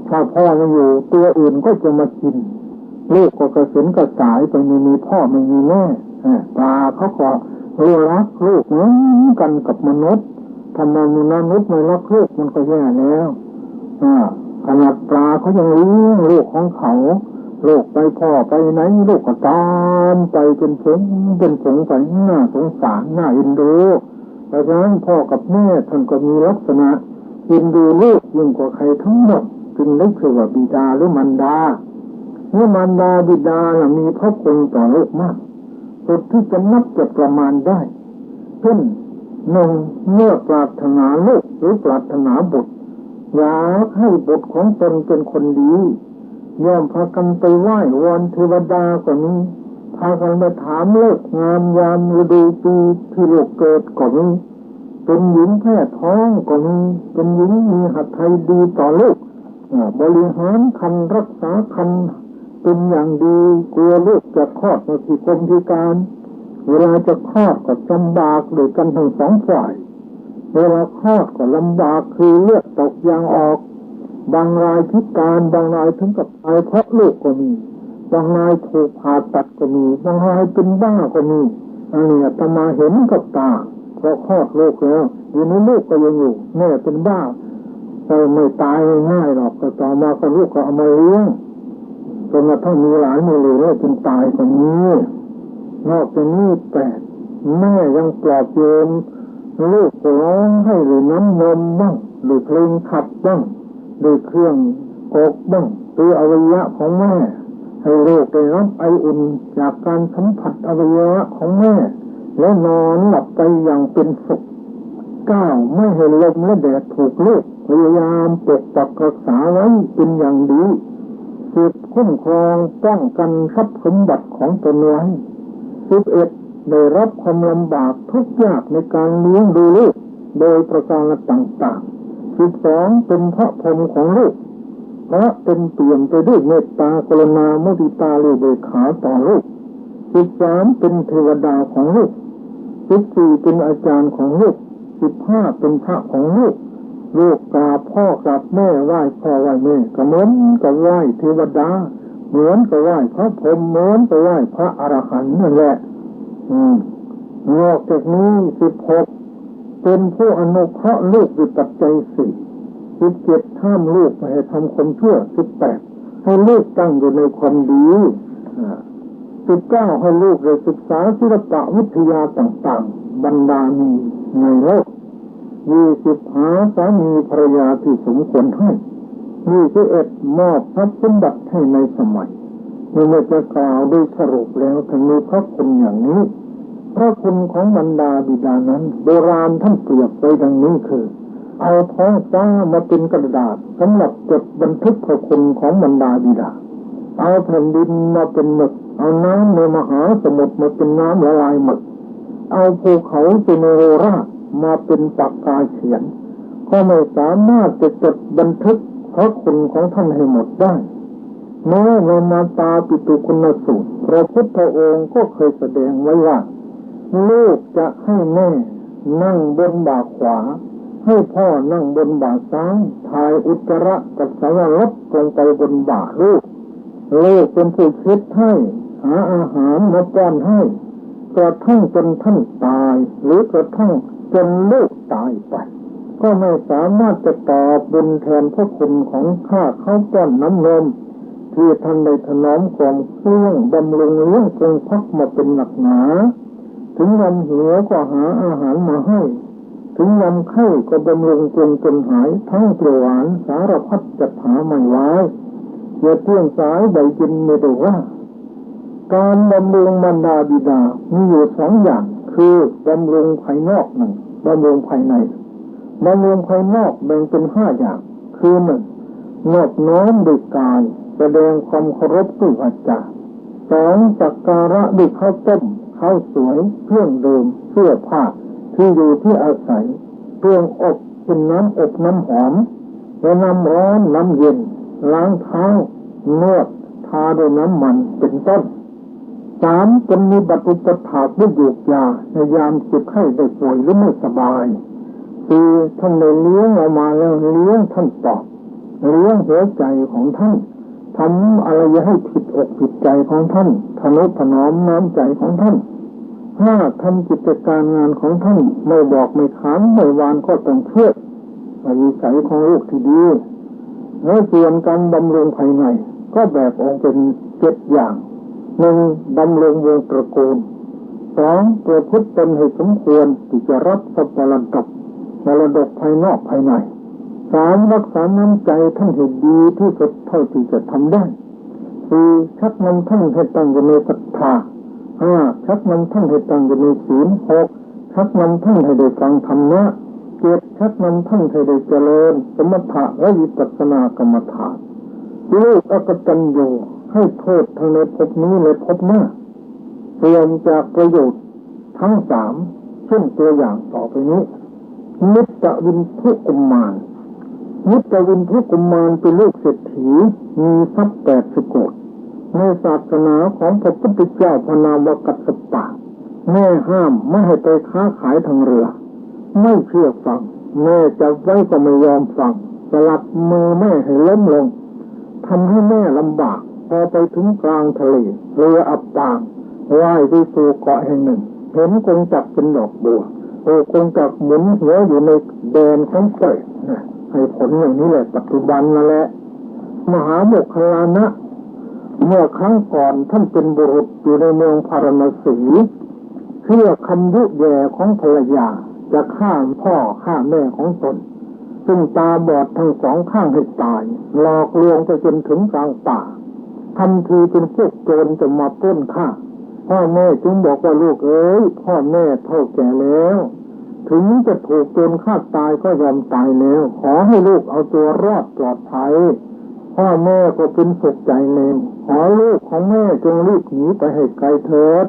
ถ้าพ่อไม่อยู่ตัวอื่นก็จะมากินลูกก็กระสินกระสายไปไม่มีพ่อไม่มีแม่ปลาเขาก็รักลูกเหมือนกันกับมนุษย์ทำไมมนุษย์ไม่รักลูกมันก็แย่แล้วขนาดปลาเขายังเลี้ยงลูกของเขาลูกไปพ่อไปไหนลูกก็ตามไปเป็นผงไปน่าสงสารน่าเอ็นดูเพราะฉะนั้นพ่อกับแม่ท่านก็มีลักษณะเอ็นดูลูกยิ่งกว่าใครทั้งหมดจึงได้ชื่อว่าบิดาหรือมารดาเมื่อมารดาบิดามีพระคุณต่อลูกมากสุดที่จะนับจะประมาณได้เช่นหนึ่งเมื่อปรารถนาลูกหรือปรารถนาบุตรอยากให้บุตรของตนเป็นคนดีย่อมพากันไปไหว้วอนเทวดาก็มีพากันไปถามเลิกงามยามฤดูปีที่ลูกเกิดก็มีเป็นหญิงแพ้ท้องก็มีเป็นหญิงมีหัตถ์ไทยดีต่อลูกบริหารคันรักษาคันเป็นอย่างดีกลัวลูกจะคลอดมาพิกลพิการเวลาจะคลอดก็ลำบากด้วยกันทั้งสองฝ่ายเวลาคลอดก็ลำบากคือเลือดตกยางออกบางรายพิการบางรายถึงกับตายเพราะลูกก็มีบางรายถูกผ่าตัดก็มีบางรายเป็นบ้าก็มีอันนี้อาตมาเห็นกับตาเพราะคลอดลูกแล้วอยู่ในลูกก็ยังอยู่แม่เป็นบ้าแต่ไม่ตายง่ายหรอกก็ต่อมาก็ลูกก็เอามาเลี้ยงจนกระทั่งมีหลานมีเหลวจนตายก็มีนอกจากนี้แม่ยังปลอบโยนลูกร้องให้หรือน้ำนมบ้างหรือเพลงขับบ้างหรือเครื่องกกบ้างหรืออวัยวะของแม่ให้ลูกได้รับไออุ่นจากการสัมผัสอวัยวะของแม่และนอนหลับไปอย่างเป็นสุขไม่ให้ลมและแดดถูกลูกพยายามปกปักรักษาไว้เป็นอย่างดีสืบคุ้มครองป้องกันทรัพย์สมบัติของตนไว้11ได้รับความลำบากทุกข์ยากในการเลี้ยงดูลูกโดยประการต่างๆ12เป็นพระพรหมของลูกเพราะเป็นเปี่ยมไปด้วยเมตตากรุณามุทิตาและเบิกขาต่อลูก13เป็นเทวดาของลูก14เป็นอาจารย์ของลูก15เป็นพระของลูกกราบพ่อกราบแม่ไหว้พ่อไหว้แม่ก็เหมือนกับไหว้เทวดาเหมือนกับไหว้พระพรหมเหมือนกับไหว้พระอรหันต์นั่นแหละนอกจากนี้16เป็นผู้อนุเคราะห์ลูกด้วยปัจจัย4 17ห้ามลูกไม่ให้ทำความชั่ว18ให้ลูกตั้งอยู่ในความดี19ให้ลูกได้ศึกษาศิลปะวิทยาต่างๆบรรดามีในโลก20หาสามีภรรยาที่สมควรให้21มอบทรัพย์สมบัติให้ในสมัยเมื่อจะกล่าวโดยสรุปแล้วถึงมีพระคุณอย่างนี้พระคุณของบรรดาบิดานั้นโบราณท่านเปรียบไว้ดังนี้คือเอาท้องฟ้ามาเป็นกระดาษสำหรับจดบันทึกพระคุณของบรรดาบิดาเอาแผ่นดินมาเป็นหมึกเอาน้ำในมหาสมุทรมาเป็นน้ำละลายหมึกเอาภูเขาเจเนโรรามาเป็นปากกาเขียนก็ไม่สามารถจะจดบันทึกพระคุณของท่านให้หมดได้แม้ในมาตาปิตุคุณสูตรพระพุทธองค์ก็เคยแสดงไว้ว่าลูกจะให้แม่นั่งบนบ่าขวา ให้พ่อนั่งบนบ่าซ้ายถ่ายอุจจาระปัสสาวะลดลงไปบนบ่าลูกเป็นผู้คิดให้หาอาหารมาป้อนให้กระทั่งจนท่านตายหรือกระทั่งจนลูกตายไปก็ไม่สามารถจะตอบบุญแทนพระคุณของข้าเขาป้อนน้ำนมที่ท่านได้ถนอมความเครื่องบำรุงเลี้ยงคงพักมาเป็นหนักหนาถึงวันหิวก็หาอาหารมาให้ถึงวันไข้ก็บำรุงจนหายทั้งเปรี้ยวหวานสารพัดจัดหาไม่ไว้อย่าเที่ยงสายใบยินไม่ได้ว่าการบำรุงมารดาบิดามีอยู่สองอย่างคือบำรุงภายนอกหนึ่งบำรุงภายในบำรุงภายนอกแบ่งเป็นห้าอย่างคือหนึ่งนอบน้อมด้วยกายแสดงความเคารพด้วยวาจาสองสักการะด้วยข้าวต้มข้าวสวยเครื่องดื่มเสื้อผ้าที่อยู่ที่อาศัยเครื่องอบเป็นน้ำอบน้ำหอมและน้ำร้อนน้ำเย็นล้างเท้านวดทาด้วยน้ำมันเป็นต้นสามปฏิบัติอุปถากด้วยยูกยาในยามเจ็บไข้ได้ป่วยหรือไม่สบายสี่ท่านได้เลี้ยงออกมาแล้วเลี้ยงท่านตอบเลี้ยงหัวใจของท่านทำอะไรให้ผิดอกผิดใจของท่านทนุถนอมน้ำใจของท่านห้าทำกิจการงานของท่านไม่บอกไม่ขานไม่วานก็ต้องเชื่อวิสัยของลูกที่ดีและส่วนการบำรุงภายในก็แบ่งออกเป็น7อย่างหนึ่งบำรุงวงตระกูลสองประพฤติตนให้สมควรที่จะรับทรัพย์มรดกภายนอกภายในสามรักษาน้ำใจท่านให้ดีที่สุดเท่าที่จะทำได้สี่ชักนำท่านให้ตั้งอยู่ในศรัทธาห้าชักนำท่านให้ตั้งอยู่ในศีลหกชักนำท่านให้ได้ฟังธรรมะเจ็ดชักนำท่านให้ได้เจริญสมถะและวิปัสสนากรรมฐานลูกอกตัญญูให้โทษทั้งในภพนี้และภพหน้าเปลี่ยนจากประโยชน์ทั้งสามเช่นตัวอย่างต่อไปนี้มิตรวินทุกุมารมิตรวินทุกุมารเป็นลูกเศรษฐีมีทรัพย์80 โกฏในศาสนาของพระพุทธเจ้าพระนามว่ากัสสปะแม่ห้ามไม่ให้ไปค้าขายทางเรือไม่เชื่อฟังแม่จับไว้ก็ไม่ยอมฟังสลัดมือแม่ให้ล้มลงทำให้แม่ลำบากพอไปถึงกลางทะเลเรืออับปางว่ายไปสู่เกาะแห่งหนึ่งเห็นกงจักรเป็นดอกบัวกงจักรหมุนหัวอยู่ในแดนของเกยให้ผลอย่างนี้แหละปัจจุบันนั่นแหละมหาโมคคัลลานะเมื่อครั้งก่อนท่านเป็นบุรุษอยู่ในเมืองพาราณสีเชื่อคำยุแย่ของภรรยาจะฆ่าพ่อฆ่าแม่ของตนซึ่งตาบอดทั้งสองข้างให้ตายหลอกลวงไปจนถึงกลางป่าทำทีเป็นพวกโจรจะมาปล้นฆ่าพ่อแม่จึงบอกว่าลูกเอ้ยพ่อแม่เฒ่าแก่แล้วถึงจะถูกโจรฆ่าตายก็ยอมตายแล้วขอให้ลูกเอาตัวรอดปลอดภัยพ่อแม่ก็เป็นสุขใจเองขอลูกของแม่จงรีบหนีไปให้ไกลเถิด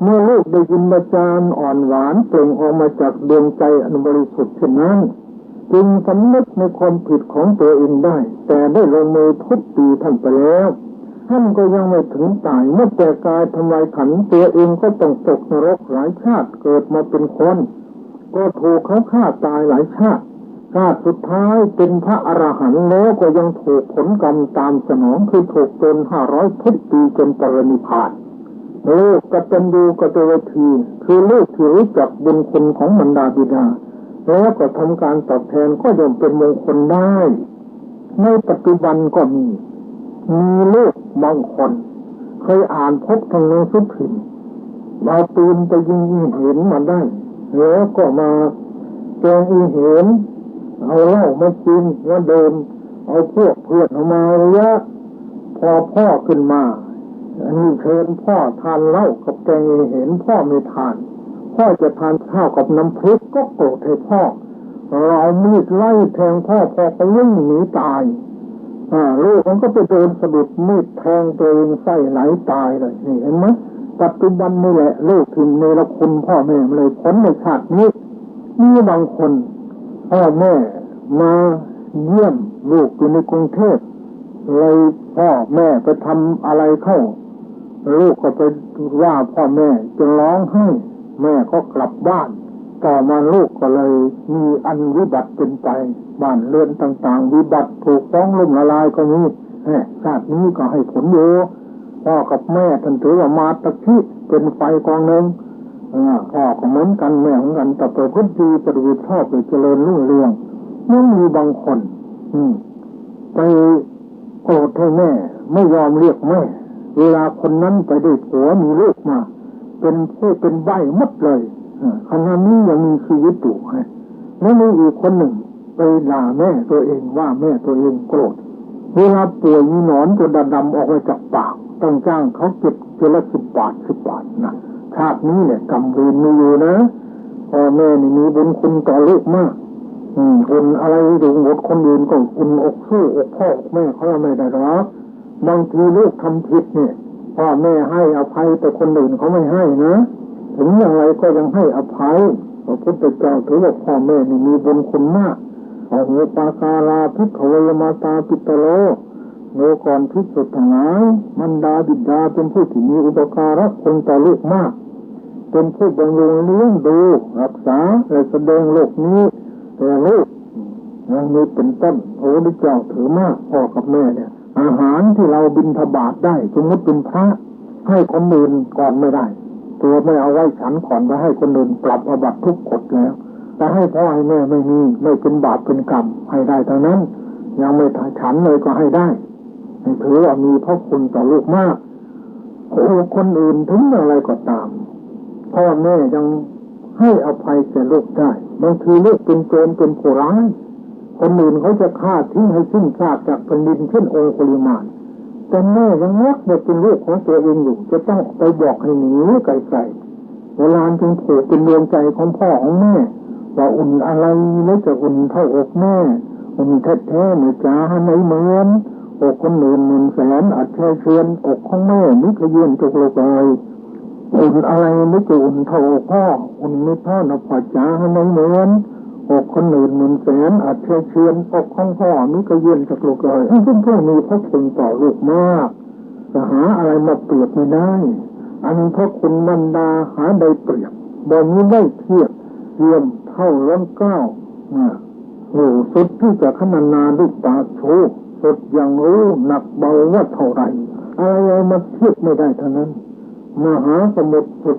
เมื่อลูกได้ยินบาจารอ่อนหวานเปล่งออกมาจากดวงใจอันบริสุทธิ์เช่นนั้นจึงสำนึกในความผิดของตัวเองได้แต่ได้ลงมือทุบตีท่านไปแล้วท่านก็ยังไม่ถึงตายเมื่อแต่กายทำลายขันตัวเองก็ต้องตกนรกหลายชาติเกิดมาเป็นคนก็ถูกเขาฆ่าตายหลายชาติสุดท้ายเป็นพระอรหันต์แล้วก็ยังถูกผลกรรมตามสนองคือถูกโดน500 ทุบตีจนปรินิพพานลูกกตัญญูกตเวทีคือลูกที่รู้จักบุญคุณของมารดาบิดาแล้วก็ทำการตอบแทนก็ย่อมเป็นมงคลได้ในปัจจุบันก็มีลูกบางคนเคยอ่านพบทางหนังสือพิมพ์เราปืนไปยิงเห็นมาได้แล้วก็มาแกงเห็นเอาเหล้ามากินแล้วเดินเอาพวกเพื่อนออกมาระยะพอพ่อขึ้นมาอันนี้เชิญพ่อทานเหล้ากับแกงเห็นพ่อไม่ทานพ่อจะทานข้าวกับน้ำพริกก็โกรธให้พ่อเรามีดไล่แทงพ่อก็วิ่งหนีตายลูกมันก็ไปโดนสะดุดมีดแทงตัวเองไส้ไหลตายเลยนี่เห็นไหมปัจจุบันนี่แหละลูกถึงเนรคุณพ่อแม่เลยพ้นในชาตินี้มีบางคนพ่อแม่มาเยี่ยมลูกอยู่ในกรุงเทพเลยพ่อแม่ไปทำอะไรเข้าลูกก็ไปว่าพ่อแม่จะร้องไห้แม่ก็กลับบ้าน ต่อมาลูกก็เลยมีอันวิบัติเป็นไปบ้านเรือนต่างๆวิบัติถูกฟ้องล้มละลายก็มีชาตินี้ก็ให้ผลอยู่พ่อกับแม่ท่านถือว่ามาตะคิเป็นไฟกองหนึ่งพ่อก็เหมือนกันแม่เหมือนกันแต่ประพฤติดีปฏิบัติชอบเจริญรุ่งเรืองยังมีบางคนไปโกรธให้แม่ไม่ยอมเรียกแม่เวลาคนนั้นไปได้ผัวมีลูกมาเป็นผู้เป็นใบ้หมดเลยขณะนี้ยังมีชีวิตอยู่แล้วมีอีกคนหนึ่งไปด่าแม่ตัวเองว่าแม่ตัวเองโกรธเวลาป่วยมีหนอนจะดำออกมาจากปากต้องจ้างเขาเก็บเจละ10 บาทนะชาตินี้เนี่ยกรรมเวรมีอยู่นะพ่อแม่นี่มีบุญคุณต่อลูกมากคนอะไรถึงหมดคนอื่นก็คุณอกสู้อกพ่ออกแม่เขาไม่ได้หรอกบางทีลูกทำผิดเนี่ยพ่อแม่ให้อภัยแต่คนอื่นเขาไม่ให้นะถึงอย่างไรก็ยังให้อภัยพระพุทธเจ้าถือว่าพ่อแม่นี่มีบุญคุณมากอโหปาการาภิกขวยมาตาปิตโลโลก่อนภิกษุทั้งหลายมันดาบิดาเป็นผู้ที่มีอุปการะคุณต่อลูกมากเป็นผู้บำรุงเลี้ยงดูรักษาและแสดงโลกนี้แต่ลูกอย่างนี้เป็นต้นพระพุทธเจ้าถือมากพ่อกับแม่เนี่ยอาหารที่เราบิณฑบาตได้สมมติเป็นพระให้คนอื่นก่อนไม่ได้ตัวไม่เอาไว้ฉันก่อนไปให้คนอื่นปรับอาบัติทุกกฎแล้วแต่ให้พ่อให้แม่ไม่เป็นบาปเป็นกรรมให้ได้เท่านั้นยังไม่ถ่ายฉันเลยก็ให้ได้ถือว่ามีพระคุณต่อลูกมากคนอื่นถึงอะไรก็ตามพ่อแม่ยังให้อภัยแก่ลูกได้บางทีลูกเป็นโจรเป็นผู้ร้ายคนอื่นเขาจะฆ่าทิ้งให้สิ้นซากจากแผ่นดินเช่นองคุลิมานแต่แม่ยังรักเด็กเป็นลูกของตัวเองอยู่จะต้องไปบอกให้หนีไกลๆเวลาจึงผูกเป็นดวงใจของพ่อของแม่ว่าอุ่นอะไรแล้วจะอุ่นเท่าอกแม่อุ่นแท้ๆเนี่ยจ้าไหนเหมือนอกคนอื่น10,000,000อัดเชือนอกของแม่นึกเยือนจุกโลกเลยอุ่นอะไรไม่จะอุ่นเท่าอกพ่ออุ่นไม่พ่อนะพ่อจ้าไหนเหมือนอกคนอื่น10,000,000อัดเชือนอกของพ่อนึกเยือนจุกโลกเลยซึ่งพวกมีพระคุณต่อลูกมากจะหาอะไรมาเปรียบไม่ได้อันพระคุณบรรดาหาได้เปรียบบ่มีได้เทียบเทียมเท่าล้นเกล้าสุดที่จะขนานาด้วยตาโชว์สุดอย่างรู้หนักเบาว่าเท่าไรอะไรมาเทียบไม่ได้เท่านั้นมหาสมุทรสุด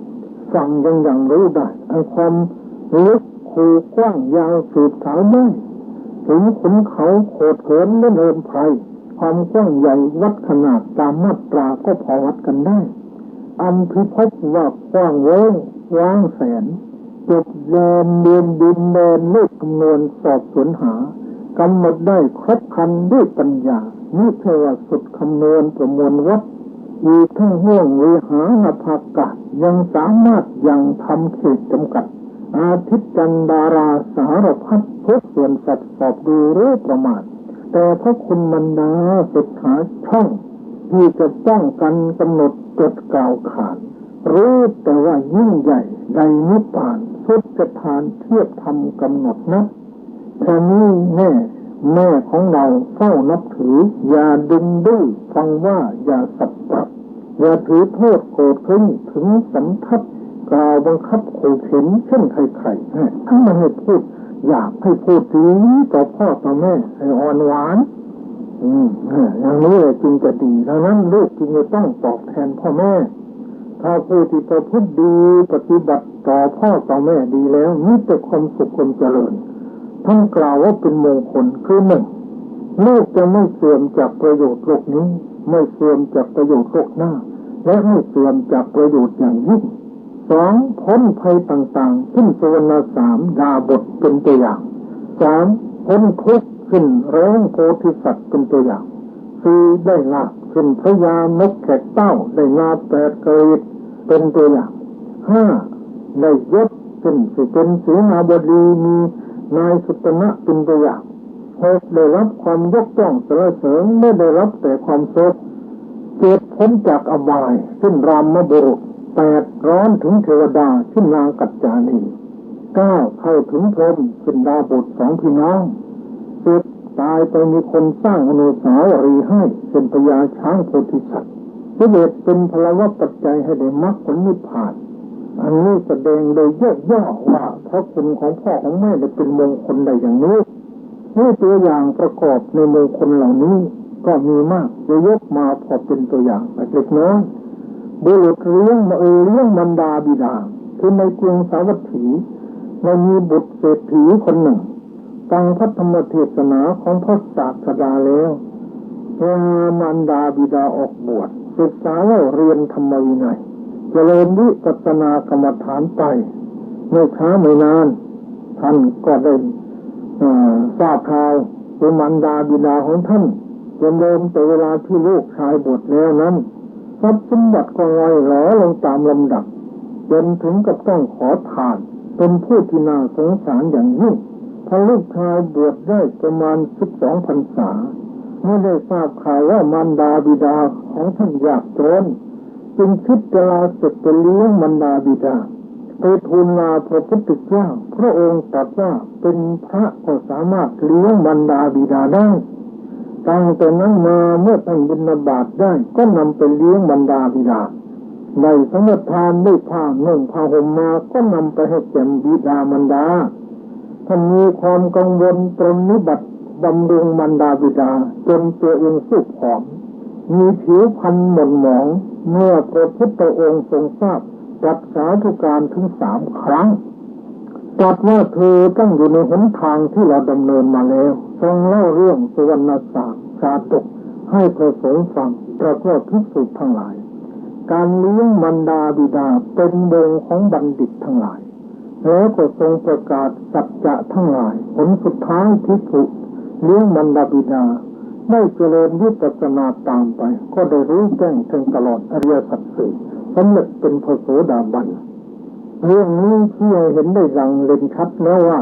สั่งอย่างรู้ได้ความลึกคูกว้างยาวสืบสาวได้ถึงขุนเขาโขดเขินและเนินไพรความกว้างใหญ่วัดขนาดตามมาตราก็พอวัดกันได้อันพิภพว่ากว้างเว้งว้างแสนจดแดนเดินดินแดนเลขคำนวณสอบสวนหากำหนดได้ครบครันด้วยปัญญานี่เทวสุดคำนวณประมวลวัดอีกทั้งห่วงวิหารภากาศยังสามารถยังทำเขตจำกัดอาทิตย์จันดาราสารพัดทุกส่วนสัตว์สอบดูรู้ประมาณแต่พระคุณบรรดาสุดหาช่องที่จะป้องกันกำหนดจดกล่าวขานรู้แต่ว่ายิ่งใหญ่ในนิพพานสุดจะทานเทียบทำกำหนดนับแค่นี้แม่ของเราเฝ้านับถืออย่าดึงดื้อฟังว่าอย่าสับปรับอย่าถือโทษโกรธขึ้นถึงสันทัดกล่าวบังคับขู่เข็นเช่นใครๆทั้งมันให้พูดอยากให้พูดดีต่อพ่อต่อแม่ให้อ่อนหวานอย่างนี้เลยจึงจะดีดังนั้นลูกจึงจะต้องตอบแทนพ่อแม่ถ้าผู้ที่ประพฤติดีปฏิบัติต่อพ่อต่อแม่ดีแล้วนี่จะความสุขความเจริญท่านกล่าวว่าเป็นมงคลคือหนึ่งลูกจะไม่เสื่อมจากประโยชน์โลกนี้ไม่เสื่อมจากประโยชน์โลกหน้าและไม่เสื่อมจากประโยชน์อย่างยิ่ง2พ้นภัยต่างๆขึ้นสวรรค์3ดาบทเป็นตัวอย่าง3พ้นทุกข์ขึ้นร้องโพธิสัตว์เป็นตัวอย่าง4ได้ลาภขึ้นพญานกแขกเต้าได้ลาภ8เกศเป็นตัวอย่าง5ได้ยศขึ้นเป็นเสนาบดีมีนายสุตนะเป็นตัวอย่าง6ได้รับความยกย่องสรรเสริญไม่ได้รับแต่ความโศก7พ้นจากอบายขึ้นรามบุรุษ8ร้อนถึงเทวดาขึ้นนางกัจจานี9เข้าถึงพรหมขึ้นดาบท2พี่น้อง10ตายไปมีคนสร้างอนุสาวรีย์ให้เป็นพญาช้างโพธิสัตว์11เป็นพลวะปัจจัยให้ได้มรรคผลนิพพาน อันนี้แสดงโดยย่อๆว่าพระคุณของพ่อของแม่ได้เป็นมงคลใดอย่างนี้นี่ตัวอย่างประกอบในมงคลเหล่านี้ก็มีมากจะยกมาพอเป็นตัวอย่างเล็กน้อยบุรุษเลี้ยงมารดาบิดาคือในกรุงสาวัตถีเรามีบุตรเศรษฐีคนหนึ่งฟังพระธรรมเทศนาของพระศาสดาแล้วมารดาบิดาออกบวชศึกษาแล้วเรียนธรรมวินัยเจริญวิปัสสนากรรมฐานไปไม่ช้าไม่นานท่านก็ได้ทราบข่าวว่ามารดาบิดาของท่านจนเดิมแต่เวลาที่ลูกชายบวชแล้วนั้นทรัพย์สมบัติก็ร่อยหลอลงตามลำดับจนถึงกับต้องขอทานเป็นผู้ที่น่าสงสารอย่างยิ่งพอลูกชายบวชได้ประมาณ12 พรรษาเมื่อได้ทราบข่าวว่ามารดาบิดาของท่านยากจนจึงคิดจะลาศึกไปเลี้ยงมารดาบิดาไปทูลลาพระพุทธเจ้าพระองค์ตรัสว่าเป็นพระก็สามารถเลี้ยงมารดาบิดาได้ตั้งแต่นั้นมาเมื่อท่านบิณฑบาตได้ก็นำไปเลี้ยงมารดาบิดาในสมทานได้ผ้านุ่งผ้าห่มมาก็นำไปให้แก่บิดามารดาท่านมีความกังวลปรนนิบัติบำรุงมารดาบิดาจนตัวเองสุกผอมมีผิวพรรณหม่นหมองเมื่อพระพุทธองค์ทรงทราบตรัสสาธุการถึง3 ครั้งตรัสว่าเธอตั้งอยู่ในหนทางที่เราดำเนินมาแล้วทรงเล่าเรื่องสุวรรณสามชาดกให้พระสงฆ์ฟังตรัสว่าภิกษุทั้งหลายการเลี้ยงมารดาบิดาเป็นวงของบัณฑิตทั้งหลายแล้วก็ทรงประกาศสัจจะทั้งหลายผลสุดท้ายภิกษุเลี้ยงมารดาบิดาได้เจริญวิปัสสนาตามไปก็ได้รู้แจ้งถึงตลอดอริยสัจสี่สำเร็จเป็นพระโสดาบันเรื่องนี้ที่เห็นได้อย่างเด่นชัดแล้วว่า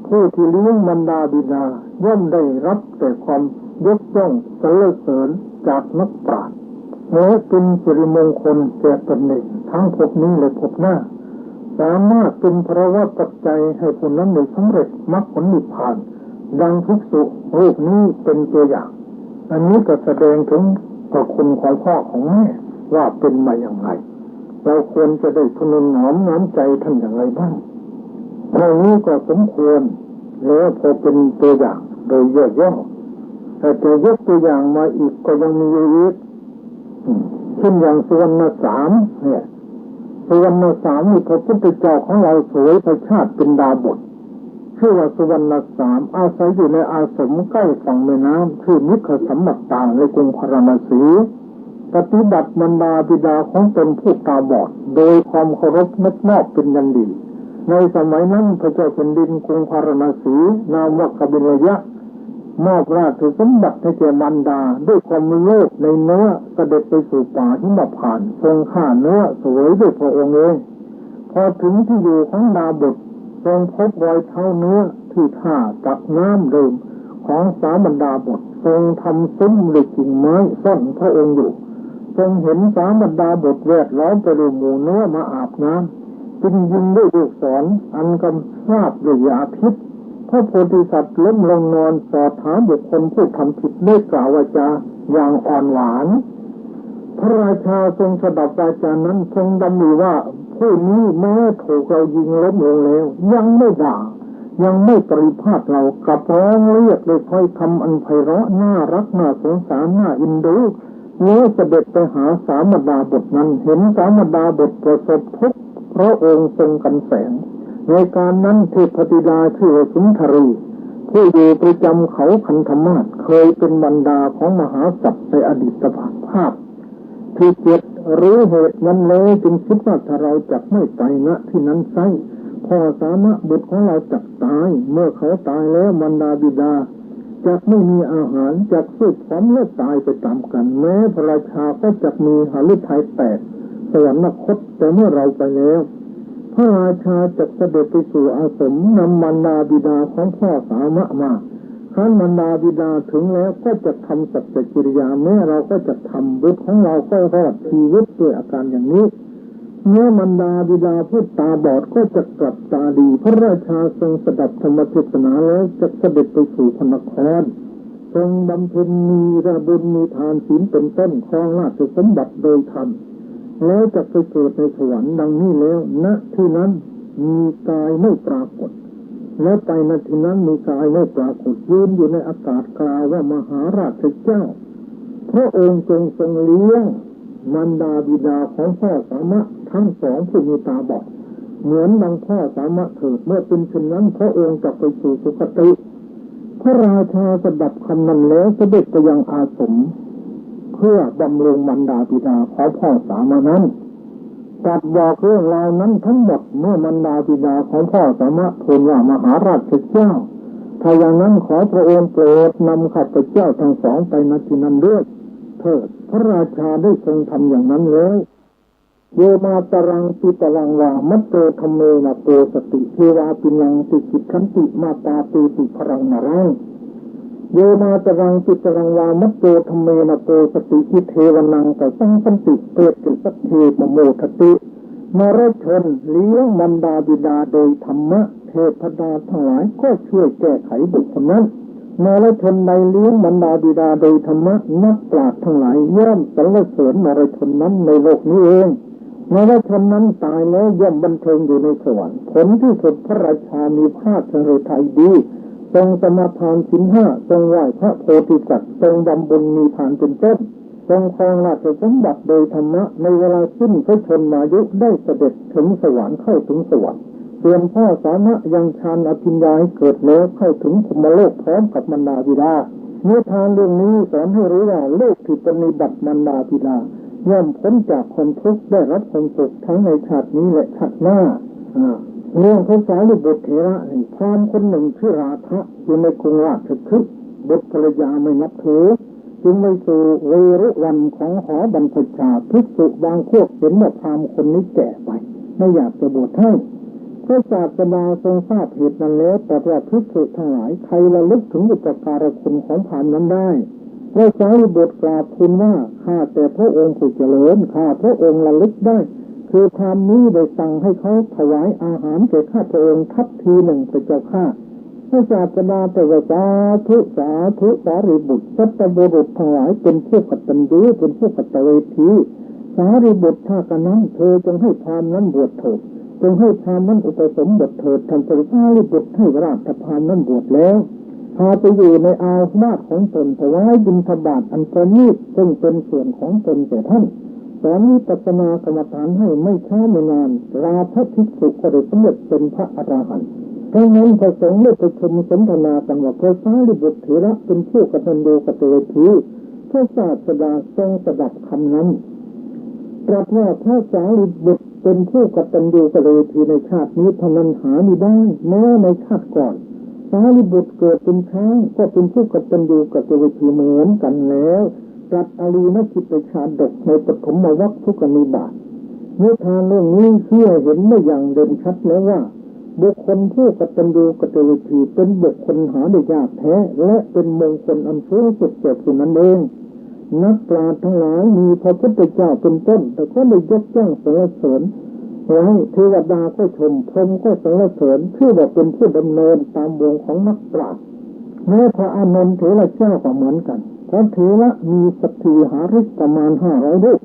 ผู้ที่เลี้ยงมารดาบิดาย่อมได้รับแต่ความยกย่องสรรเสริญจากนักปราชญ์และเป็นสิริมงคลแก่ตนเองทั้งภพนี้และภพหน้าสามารถเป็นพระวัตปัจจัยให้ผู้นั้นได้สำเร็จมรรคผลนิพพานดังภิกษุรูปนี้เป็นตัวอย่างอันนี้ก็แสดงถึงพระคุณของพ่อของแม่ว่าเป็นมาอย่างไรเราควรจะได้ทนุถนอมน้ำใจท่านอย่างไรบ้างเรื่องนี้ก็สมควรแล้วพอเป็นตัวอย่างโดยย่อๆแต่จะยกตัวอย่างมาอีกก็ยังมีอีกเช่นอย่างสุวรรณสามเนี่ยสุวรรณสามนี่พระพุทธเจ้าของเราสวยพระชาติเป็นดาบทชื่อว่าสุวรรณสามอาศัยอยู่ในอาสมใกล้ฝั่งแม่น้ำชื่อนิคสัมมัตตาในกรุงพาราณสีปฏิบัติมารดาบิดาของตนผู้ตาบอดโดยความเคารพนับนอบเป็นอย่างดีในสมัยนั้นพระเจ้าแผ่นดินกรุงพาราณสีนามว่ากบิลยะมอบราชสมบัติให้แก่มารดาด้วยความโลภในเนื้อเสด็จไปสู่ป่าหิมพานต์ทรงฆ่าเนื้อสวยด้วยพระองค์เองพอถึงที่อยู่ของดาบททรงพบรอยเท้าเนื้อที่ท่าตักน้ำดื่มของสามัญดาบททรงทำซุ้มเหล็กกิ่งไม้ซ่อนพระองค์อยู่ทรงเห็นสามัญดาบทแวดล้อมไปด้วยหมู่เนื้อมาอาบน้ำจึงยิงด้วยลูกศรอันกำราบด้วยยาพิษพระโพธิสัตว์ล้มลงนอนสอบถามบุคคลผู้ทำผิดด้วยกล่าววาจาอย่างอ่อนหวานพระราชาทรงสดับวาจานั้นทรงดำริว่าผู้นี้แม้ถูกเรายิงล้มลงแล้วยังไม่ด่ายังไม่ปริพาทเรากลับร้องเรียกด้วยถ้อยคำอันไพเราะน่ารักน่าสงสารน่าอินดูแล้วเสด็จไปหาสามัญดาบทนั้นเห็นสามัญดาบทประสบทุกข์เพราะองค์ทรงกันแสงในการนั้นเทพธิดาชื่อสุนทรีผู้อยู่ประจำเขาคันธมาศเคยเป็นบรรดาของมหาสัตว์ในอดีตภาพที่เจ็ดรู้เหตุนั้นเลยจึงคิดว่าถ้าเราจักไม่ไปณที่นั้นไซพ่อสามารถบุตรของเราจักตายเมื่อเขาตายแล้วมารดาบิดาจักไม่มีอาหารจักสูบความเลือดตายไปตามกันแม้พระราชาก็จักมีหฤทัยแตกสวรรคตแต่เมื่อเราไปแล้วพระราชาจักเสด็จไปสู่อาสมนำมารดาบิดาของพ่อสามะมาครั้นมารดาบิดาถึงแล้วก็จะทำสัจจกิริยาแม้เราก็จะทำบุตรของเราก็รอดชีวิตด้วยอาการอย่างนี้เมื่อมารดาบิดาผู้ตาบอดก็จะกลับตาดีพระราชาทรงสดับธรรมเทศนาแล้วจะเสด็จไปสู่พระนครทรงบำเพ็ญมีระบุญมีทานศีลเป็นต้นครองราชสมบัติโดยธรรม แล้วจะไปเกิดในสวรรค์ดังนี้แล้วณที่นั้นมีกายไม่ปรากฏแล้วไปณที่นั้นมีกายไม่ปรากฏยืนอยู่ในอากาศกล่าวว่ามหาราชเจ้าพระองค์ทรงเลี้ยงมารดาบิดาของพ่อสามะทั้งสองผู้มีตาบอดเหมือนดังพ่อสามะเถิดเมื่อเป็นเช่นนั้นพระองค์จะไปสู่สุคติพระราชาสดับคำนั้นแล้วเสด็จไปยังอาสมเพื่อบำรุงมารดาบิดาของพ่อสามะนั้นตรัสบอกเรื่องราวนั้นทั้งหมดเมื่อมารดาบิดาของพ่อสามะทูลว่ามหาราชเจ้าถ้าอย่างนั้นขอพระองค์โปรดนำข้าพเจ้าทั้งสองไปณที่นั้นด้วยเถิดพระราชาได้ทรงทำอย่างนั้นเลยโยมาตรังปิตรังวามัตโตธรรมเมนะโปสติเทวาปินังติจิตขันติมาตาติติพรังนารังโยมาตรังปิตรังวามัตโตธรรมเมนะโปสติอิเทวนังแต่สังสันติเปิดกิสัตเทปโมทติมารชนเลี้ยงมารดาบิดาโดยธรรมะเทพดาทั้งหลายก็ช่วยแก้ไขบุคคลนั้นมารชนใดเลี้ยงมารดาบิดาโดยธรรมะนักปราชญ์ทั้งหลายย่อมสรรเสริญมารชนนั้นในโลกนี้เองมารชนนั้นตายแล้วย่อมบันเทิงอยู่ในสวรรค์ผลที่สุดพระราชามีภาคฤทัยดีทรงสมาทานศีลห้าทรงไหว้พระโพธิสัตว์ทรงบำเพ็ญมีทานเป็นต้นทรงครองราชสมบัติโดยธรรมะในเวลาสิ้นพระชนมายุได้เสด็จถึงสวรรค์เข้าถึงสวรรค์ส่วนพ่อสามะยังฌานอภิญญาให้เกิดแล้วเข้าถึงพรหมโลกพร้อมกับมารดาบิดานิทานเรื่องนี้สอนให้รู้ว่าโลกที่ปฏิบัติมารดาบิดาย่อมพ้นจากความทุกข์ได้รับความสุขทั้งในชาตินี้และชาติหน้าเรื่องของสารีบุตรเถระพราหมณ์คนหนึ่งชื่อราธะอยู่ในกรุงราชคฤห์บุตรภรรยาไม่นับถือจึงไปสู่เวรุวันของหอบรรพชาภิกษุบางพวกเห็นว่าพราหมณ์คนนี้แก่ไปไม่อยากจะบวชให้พระศาสดาทรงทราบเหตุนั้นแล้วแต่ว่าภิกษุทั้งหลายใครระลึกถึงอุปการะคุณของพราหมณ์นั้นได้พระสารีบุตรกราบทูลว่าข้าแต่พระองค์ผู้เจริญข้าพระองค์ระลึกได้คือพราหมณ์นี้ได้สั่งให้เขาถวายอาหารแก่ข้าพระองค์ทัพทีหนึ่งพระเจ้าข้าพระศาสดาตรัสสาธุสาธุสารีบุตรสัตบุรุษทั้งหลายเป็นผู้กตัญญูเป็นผู้กตเวทีสารีบุตรถ้ากระนั้นเธอจงให้พราหมณ์นั้นบวชเถิดจงให้พราหมณ์นั้นอุปสมบทเถิดท่านสารีบุตรให้ราชพราหมณ์นั้นบวชแล้วพาไปอยู่ในอาวาสของตนถวายบิณฑบาตอันประณีตซึ่งเป็นส่วนของตนแก่ท่านสอนวิปัสสนากรรมฐานให้ไม่ช้าไม่นานราพะภิกษุก็ได้สำเร็จเป็นพระอรหันต์ดังนั้นพระสงฆ์ได้ประชุมสนทนากันว่าพระสารีบุตรเถระเป็นผู้กตัญญูกตเวทีพระศาสดาทรงสดับคำนั้นตรัสว่าพระสารีบุตรเป็นผู้กตัญญูกตเวทีในชาตินี้เท่านั้นหาไม่ได้แม้ในชาติก่อนสารีบุตรเกิดเป็นช้างก็เป็นผู้กตัญญูกตเวทีเหมือนกันแล้วตรัสอรีนจิตชาดกในปฐมวรรคทุกนิบาตนิทานเรื่องนี้เชื่อเห็นได้อย่างเด่นชัดแล้วว่าบุคคลผู้กตัญญูกตเวทีเป็นบุคคลหาได้ยากแท้และเป็นมงคลอันสูงสุดแก่ผู้นั้นเองนักปราชญ์ทั้งหลายมีพระพุทธเจ้าเป็นต้นแต่ก็ได้ยกย่องสรรเสริญไว้เทวดาก็ชมพรหมก็สรรเสริญชื่อว่าเป็นผู้ดำเนินตามวงของนักปราชญ์แม้พระอานนท์เถระเจ้าก็เหมือนกันพระเถระมีสตรีหาฤทธิ์ประมาณ500รูป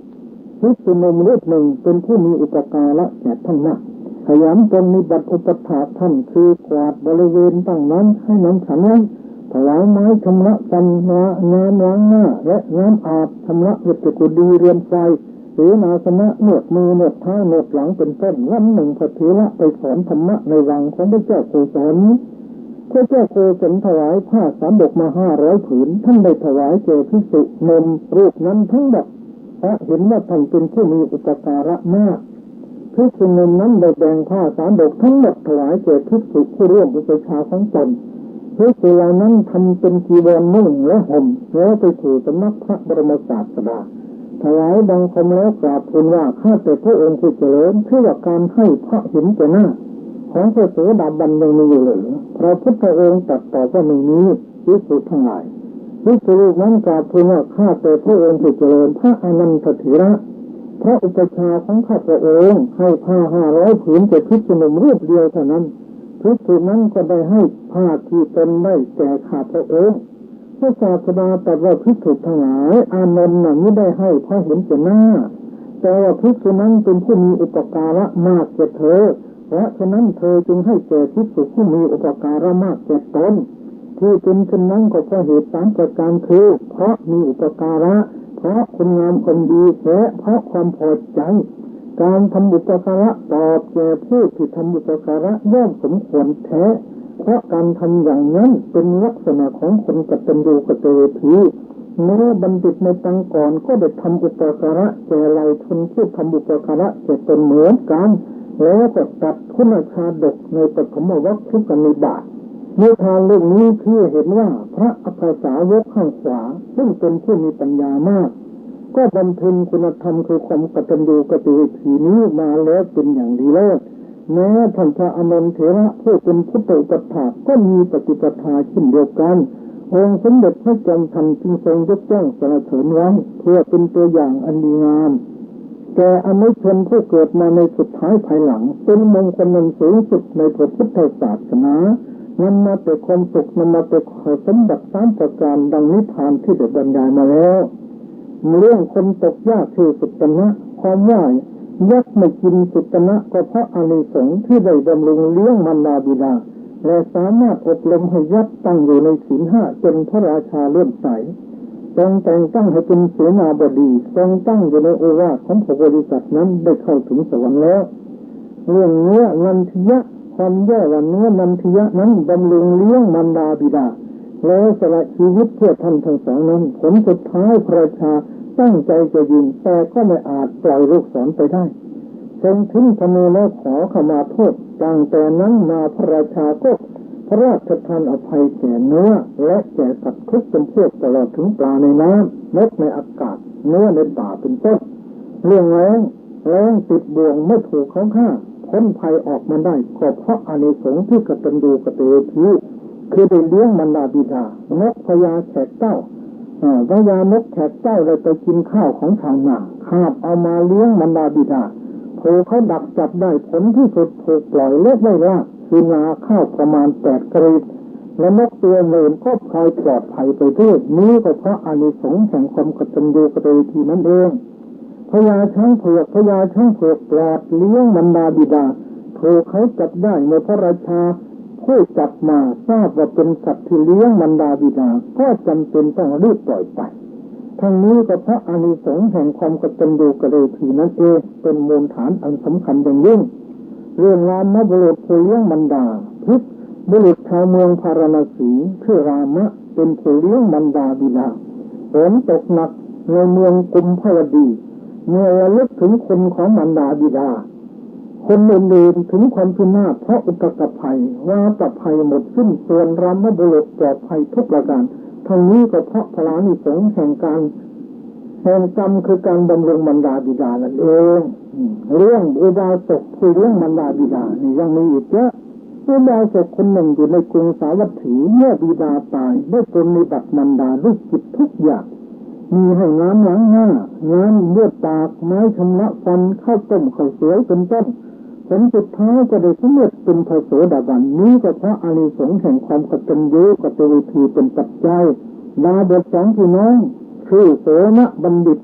ภิกษุหนุ่มรูปหนึ่งเป็นผู้มีอุปการะแก่ท่านมากขยันปฏิบัติอุปถากท่านคือกวาดบริเวณตั้งนั้นให้น้ำฉันไว้ถวายไม้ชำระฟันน้ำล้างหน้าและน้ำอาบชำระเวทกุฎีเรือนไฟหรือนาสนะนวดมือนวดเท้านวดหลังเป็นต้นวันหนึ่งพระเถระไปสอนธรรมะในวังของพระเจ้าโกศลพระเจ้าโกศลถวายผ้าสาบกมา500 ผืนท่านได้ถวายแก่ภิกษุนมรูปนั้นทั้งหมดเพราะเห็นว่าท่านเป็นผู้มีอุปการะมากภิกษุนมนั้นได้แบ่งผ้าสาบกทั้งหมดถวายแก่ภิกษุผู้ร่วมอุปชาของตนภิกษุเหล่านั้นทำเป็นจีวรนุ่งและห่มแล้วไปสู่สำนักพระบรมศาสดาถวายบังคมแล้วกราบทูลว่าข้าแต่พระองค์ผู้เจริญเพื่อการให้พระเห็นแก่หน้าของพระโสดาบันยังมีอยู่หรือพระพุทธองค์ตรัสตอบว่าไม่มีภิกษุทั้งหลายภิกษุนั้นกราบทูลว่าข้าแต่พระองค์ผู้เจริญพระอนันตเถระพระอุปชาของข้าพระองค์ให้ผ้า500 ผืนแก่ภิกษุหนุ่มรูปเดียวเท่านั้นภิกษุนั้นก็ได้ให้ผ้าที่ตนได้แก่ข้าพระองค์พระศาสดาตรัสว่าภิกษุทั้งหลายอานนท์นั้นไม่ได้ให้เพราะเห็นแก่หน้าแ แต่ว่าภิกษุนั้นเป็นผู้มีอุปการะมากแก่เธอเพราะฉะนั้นเธอจึงให้แก่ภิกษุผู้มีอุปการะมากแก่ตนที่เป็นเช่นนั้นก็เพราะเหตุ3ประการคือเพราะมีอุปการะเพราะคุณงามความดีและเพราะความพอใจการทำอุปการะตอบแก่ผู้ที่ทำอุปการะย่อมสมควรแท้เพราะการทำอย่างนั้นเป็นลักษณะของคนกตัญญูกตเวทีแม้บัณฑิตในตังก่อนก็ได้ทำอุปการะแก่เหล่าชนผู้ทำอุปการะแก่ตนเหมือนกันแล้วก็ตัดคุณชาดกในปฐมวรรคทุกนิบาตนิทานเรื่องนี้ที่เห็นว่าพระอัครสาวกข้างขวาซึ่งเป็นผู้มีปัญญามากก็บำเพ็ญคุณธรรมคือความกตัญญูกตเวทีนี้มาแล้วเป็นอย่างดีเลิศแม้ท่านพระอานนท์เถระผู้เป็นพุทธอุปถากก็มีปฏิปทาเช่นเดียวกันองค์สมเด็จพระจอมทันจึงทรงยกย่องสรรเสริญไว้เพื่อเป็นตัวอย่างอันดีงามแก่อนุชนผู้เกิดมาในสุดท้ายภายหลังเป็นมงคลอันสูงสุดในพระพุทธศาสนานำมาแต่ความสุขนำมาแต่สมบัติ3ประการดังนิทานที่ได้บรรยายมาแล้วเรื่องคนตกยากคือสุตนะความว่ายักษ์ไม่กินสุตนะก็เพราะอานิสงส์ที่ได้บำรุงเลี้ยงมารดาบิดาและสามารถอบรมให้ยักษ์ตั้งอยู่ในศีล5จนพระราชาเลื่อมใสทรงแต่งตั้งให้เป็นเสนาบดีทรงตั้งอยู่ในโอวาทของพระบริษัทนั้นได้เข้าถึงสวรรค์แล้วเรื่องเนื้อนันทิยะความย่อว่าเนื้อนันทิยะนั้นบำรุงเลี้ยงมารดาบิดาแล้วสละชีวิตเพื่อท่านทั้งสองนั้นผลสุดท้ายพระราชาตั้งใจจะยิงแต่ก็ไม่อาจปล่อยลูกศรไปได้ทรงทิ้งธนูแล้วขอขมาโทษตั้งแต่นั้นมาพระราชาก็พระราชทานอภัยแก่เนื้อและแก่สัตว์ทุกจำพวกตลอดถึงปลาในน้ำนกในอากาศเนื้อในป่าเป็นต้นเรื่องแรงติดบ่วงไม่ถูกเขาฆ่าพ้นภัยออกมาได้ก็เพราะอานิสงส์ที่กตัญญูกตเวทีคือได้เลี้ยงมารดาบิดานกพญาแขกเต้าพญานกแขกเต้าเลยไปกินข้าวของชาวนาคาบเอามาเลี้ยงมารดาบิดาถูกเขาดักจับได้ผลที่สุดถูกปล่อยเล็กไม่ว่าคือนาข้าวประมาณ8 กรีดและนกตัวเนินก็พลอยปลอดภัยไปด้วยนี้ก็เพราะอานิสงส์แห่งความกตัญญูกตเวทีนั่นเองพญาช้างเผือกปลอดเลี้ยงมารดาบิดาถูกเขาจับได้เมื่อพระราชาผู้จับมาทราบว่าเป็นสัตว์ที่เลี้ยงมารดาบิดาก็จำเป็นต้องรีบปล่อยไปทั้งนี้ก็เพราะอานิสงส์แห่งความกตัญญูกตเวทีนั่นเองเป็นมูลฐานอันสำคัญอย่างยิ่งเรื่องรามบุรุษผู้เลี้ยงมารดาพิษบุรุษชาวเมืองพาราณสีชื่อรามะเป็นผู้เลี้ยงมารดาบิดาฝนตกหนักในเมืองกุมภวดีเมื่อระลึกถึงคนของมารดาบิดาคนอื่นๆถึงความพินาศเพราะอุทกภัยว่าตภัยหมดสิ้นส่วนรามบุรุษปลอดภัยทุกประการทั้งนี้ก็เพราะพลานิสงส์แห่งกรรมคือการบำรุงมารดาบิดานั่นเองเรื่องอุบาสกผู้เลี้ยงมารดาบิดานี่ยังมีอีกเยอะอุบาสกคนหนึ่งอยู่ในกรุงสาวัตถีเมื่อบิดาตายได้ปรนนิบัติมารดาด้วยกิจทุกอย่างมีให้น้ำล้างหน้าน้ำเลือดปากไม้ชำระฟันข้าวต้มข้าวสวยเป็นต้นผลสุดท้ายก็ได้สำเร็จเป็นพระโสดาบันนี้ก็เพราะอานิสงส์แห่งความกตัญญูกตเวทีเป็นปัจจัยดาบท2พี่น้องคือโสนบัณฑิต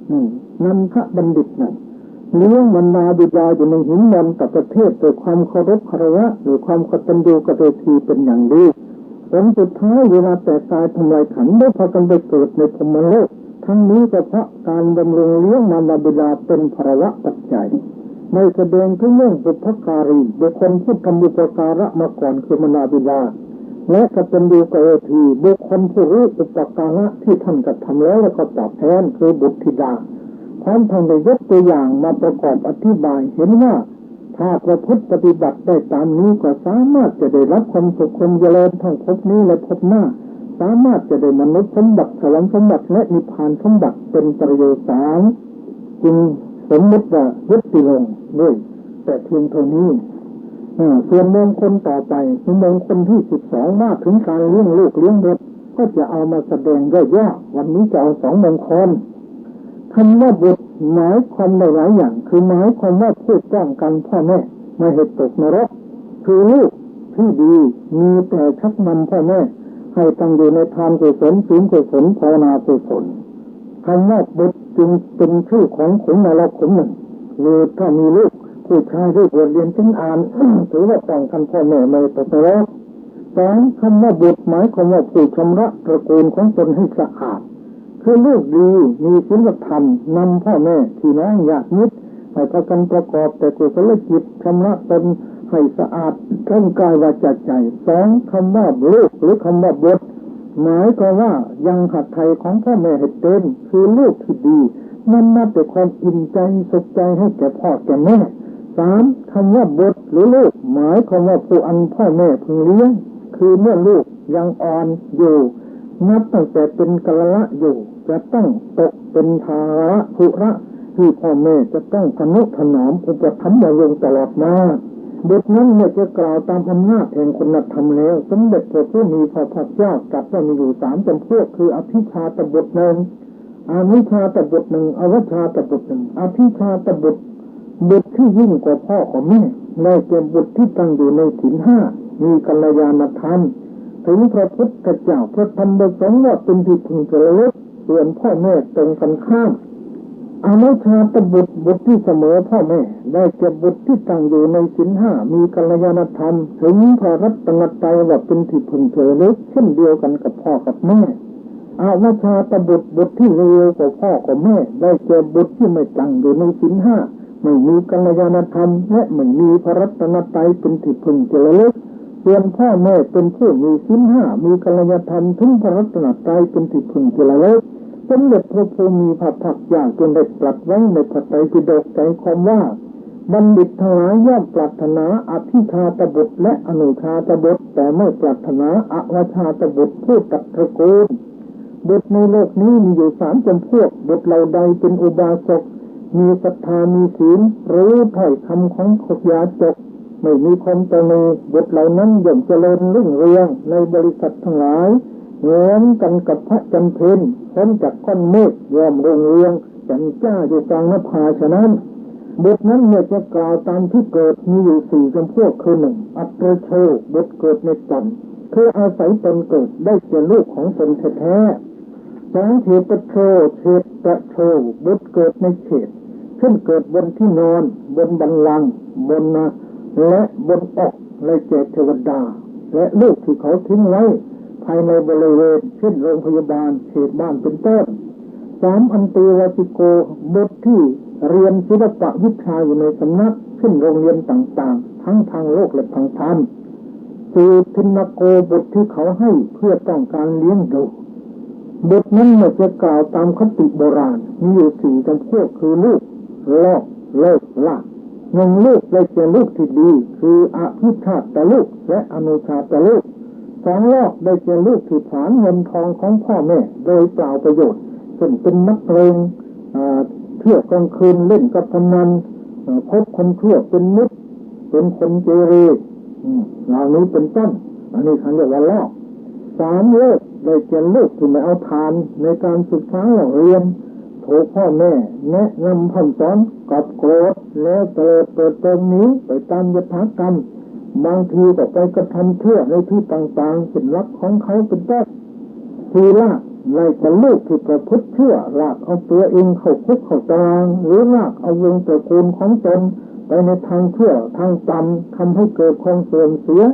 นันทบัณฑิตเลี้ยงมารดาบิดาอยู่ในหินมนกับประเทศโดยความเคารพคารวะหรือความกตัญญูกตเวทีเป็นอย่างดีผลสุดท้ายเวลาแตกตายทำลายขันธ์ได้พากันไปเกิดในพรหมโลกทั้งนี้ก็เพราะการบำรุงเลี้ยงมารดาบิดาเป็นภาวะปัจจัยในแสดงถึงเรื่องบุพการีบุคคลผู้ทำบุปการะมาก่อนคือมารดาบิดาและกตัญญูกตเวทีบุคคลผู้รู้อุปการะที่ท่านกระทำแล้วก็ตอบแทนคือบุตรธิดาพร้อมทั้งได้ยกตัวอย่างมาประกอบอธิบายเห็นว่าถ้าประพฤติปฏิบัติได้ตามนี้ก็สามารถจะได้รับความสุขความเจริญทั้งภพนี้และภพหน้าสามารถจะได้มนุษย์สมบัติสวรรค์สมบัติและนิพพานสมบัติเป็นประโยชน์จึงสมมติว่ายุติลงด้วยแต่เพียงเท่านี้ส่วนมงคลต่อไปคือมงคลที่12ว่าถึงการเลี้ยงลูกเลี้ยงบุตรก็จะเอามาแสดงย่อๆวันนี้จะเอา2มงคลคำว่าบุตรหมายความได้หลายอย่างคือหมายความว่าผู้ป้องกันพ่อแม่ไม่ให้ตกนรกคือลูกที่ดีมีแต่ชักนำพ่อแม่ให้ตั้งอยู่ในทานกุศลศีลกุศลภาวนากุศลคำว่าบุตรจึงเป็นชื่อของขุนนรกขุนหนึ่ง หรือถ้ามีลูกผู้ชายที่บวชเรียนชั้นอ่าน ถือว่าป้องกันพ่อแม่ไม่ตกนรกสองคำว่าบุตรหมายความว่าผู้ชำระตระกูลของตนให้สะอาดคือลูกดีมีศีลธรรมนำพ่อแม่พี่น้องญาติมิตรให้พากันประกอบแต่กุศลจิตชำระตนให้สะอาดทั้งกายวาจาใจสองคำว่าลูกหรือคำว่าบุตรหมายความว่ายังหัดไทยของพ่อแม่ให้เต็มคือลูกที่ดีนั่นนับแต่ความอิ่มใจสุขใจให้แก่พ่อแก่แม่สามคำว่าบุตรหรือลูกหมายความว่าผู้อันพ่อแม่พึงเลี้ยงคือเมื่อลูกยังอ่อนอยู่นับตั้งแต่เป็นกะละอยู่จะต้องตกเป็นภาระภุระที่พ่อแม่จะต้องทนุถนอมอุปถัมภ์บำรุงตลอดมาบทนั้นเมื่อจะกล่าวตามอำนาจแห่งคุณธรรมแล้วสมเด็จพระผู้มีพระภาคเจ้าตรัสว่ามีอยู่สามจำพวกคืออภิชาตบทหนึ่งอวิชชาตบทหนึ่งอวิชชาตบทหนึ่งอภิชาตบทบุตรที่ยิ่งกว่าพ่อของแม่ได้แก่บุตรที่ตั้งอยู่ในศีลห้ามีกัลยาณธรรมถึงพระพุทธเจ้าพระธรรมประสงค์ว่าเป็นที่พึงระลึกส่วนพ่อแม่ตรงกันข้ามอนุชาตบุตรบุตรที่เสมอพ่อแม่ได้แก่บุตรที่ตั้งอยู่ในศีลห้ามีกัลยาณธรรมถึงพระรัตนตรัยว่าเป็นที่พึงระลึกเช่นเดียวกันกับพ่อกับแม่อวิชชาตบุตรบุตรที่เลวกว่าพ่อกับแม่ได้แก่บุตรที่ไม่ตั้งอยู่ในศีลห้าไม่มีกัลยาณธรรมและไม่มีพระรัตนตรัยเป็นที่พึงระลึกส่วนพ่อแม่เป็นผู้มีศีลห้ามีกัลยาณธรรมถึงพระรัตนตรัยเป็นที่พึงระลึกสมเด็จพระผู้มีพระภาคเจ้าจึงได้ตรัสไว้ในพระไตรปิฎกใจความว่าบัณฑิตทั้งหลายย่อมปรารถนาอภิชาตบุตรและอนุชาตบุตรแต่ไม่ปรารถนาอวชาตบุตรผู้ตัดตระกูลบุตรในโลกนี้มีอยู่สามจำพวกบุตรเหล่าใดเป็นอุบาสกมีศรัทธามีศีลรู้ถ้อยคำของขยาจกไม่มีความตนีบุตรเหล่านั้นย่อมเจริญรุ่งเรืองในบริษัททั้งหลายเหมือนกันกับพระจันทร์เพ็ญพ้นจากก้อนเมฆย่อมรุ่งเรืองจันจ้าอยู่กลางนภาฉะนั้นบุตรนั้นเมื่อจะกล่าวตามที่เกิดมีอยู่สี่จำพวกคือหนึ่งอัตโชบุตรเกิดในจันทร์คืออาศัยตนเกิดได้เจอลูกของตนแท้ๆสองเฉตโชโชบุตรเกิดในเฉดขึ้นเกิดบนที่นอนบนบัลลังก์บนและบนอกและแก่เทวดาและลูกที่เขาทิ้งไว้ภายในบริเวณเช่นโรงพยาบาลเขตบ้านเป็นต้นสามอันติวติโกบุตรที่เรียนศิลปะวิชาอยู่ในสำนักเช่นโรงเรียนต่างๆทั้งทางโลกและทางธรรมคือทินโกบุตรที่เขาให้เพื่อต้องการเลี้ยงดูบุตรนั้นเมื่อจะกล่าวตามคติโบราณมีอยู่สี่จำพวกคือลูกลอกเลิกลากหนึ่งลูกได้แก่ลูกที่ดีคืออภิชาตลูกและอนุชาตลูกสองลอกได้แก่ลูกที่ผลาญเงินทองของพ่อแม่โดยเปล่าประโยชน์เช่นเป็นนักเลงเที่ยวกลางคืนเล่นกับพนันพบคนเที่ยวเป็นมิตรเป็นคนเกเรเหล่านี้เป็นต้นอันนี้เขาเรียกว่าลอกสามลูกได้แก่ลูกที่ไม่เอาทานในการศึกษาเรียนถูกพ่อแม่แนะนำพันสอนกับโกรธแล้วเปิดตรงนี้ไปตามยถากรรมบางทีก็ไปกระทำเชื่อในที่ต่างๆเป็นรักของเขาเป็นต้นทีละไล่กับลูกที่ประพฤติเชื่อลากเอาตัวเองเข้าคุกเข้าตารางหรือลากเอาวงตระกูลของตนไปในทางเชื่อทางต่ำทำให้เกิดความเสื่อมเสีย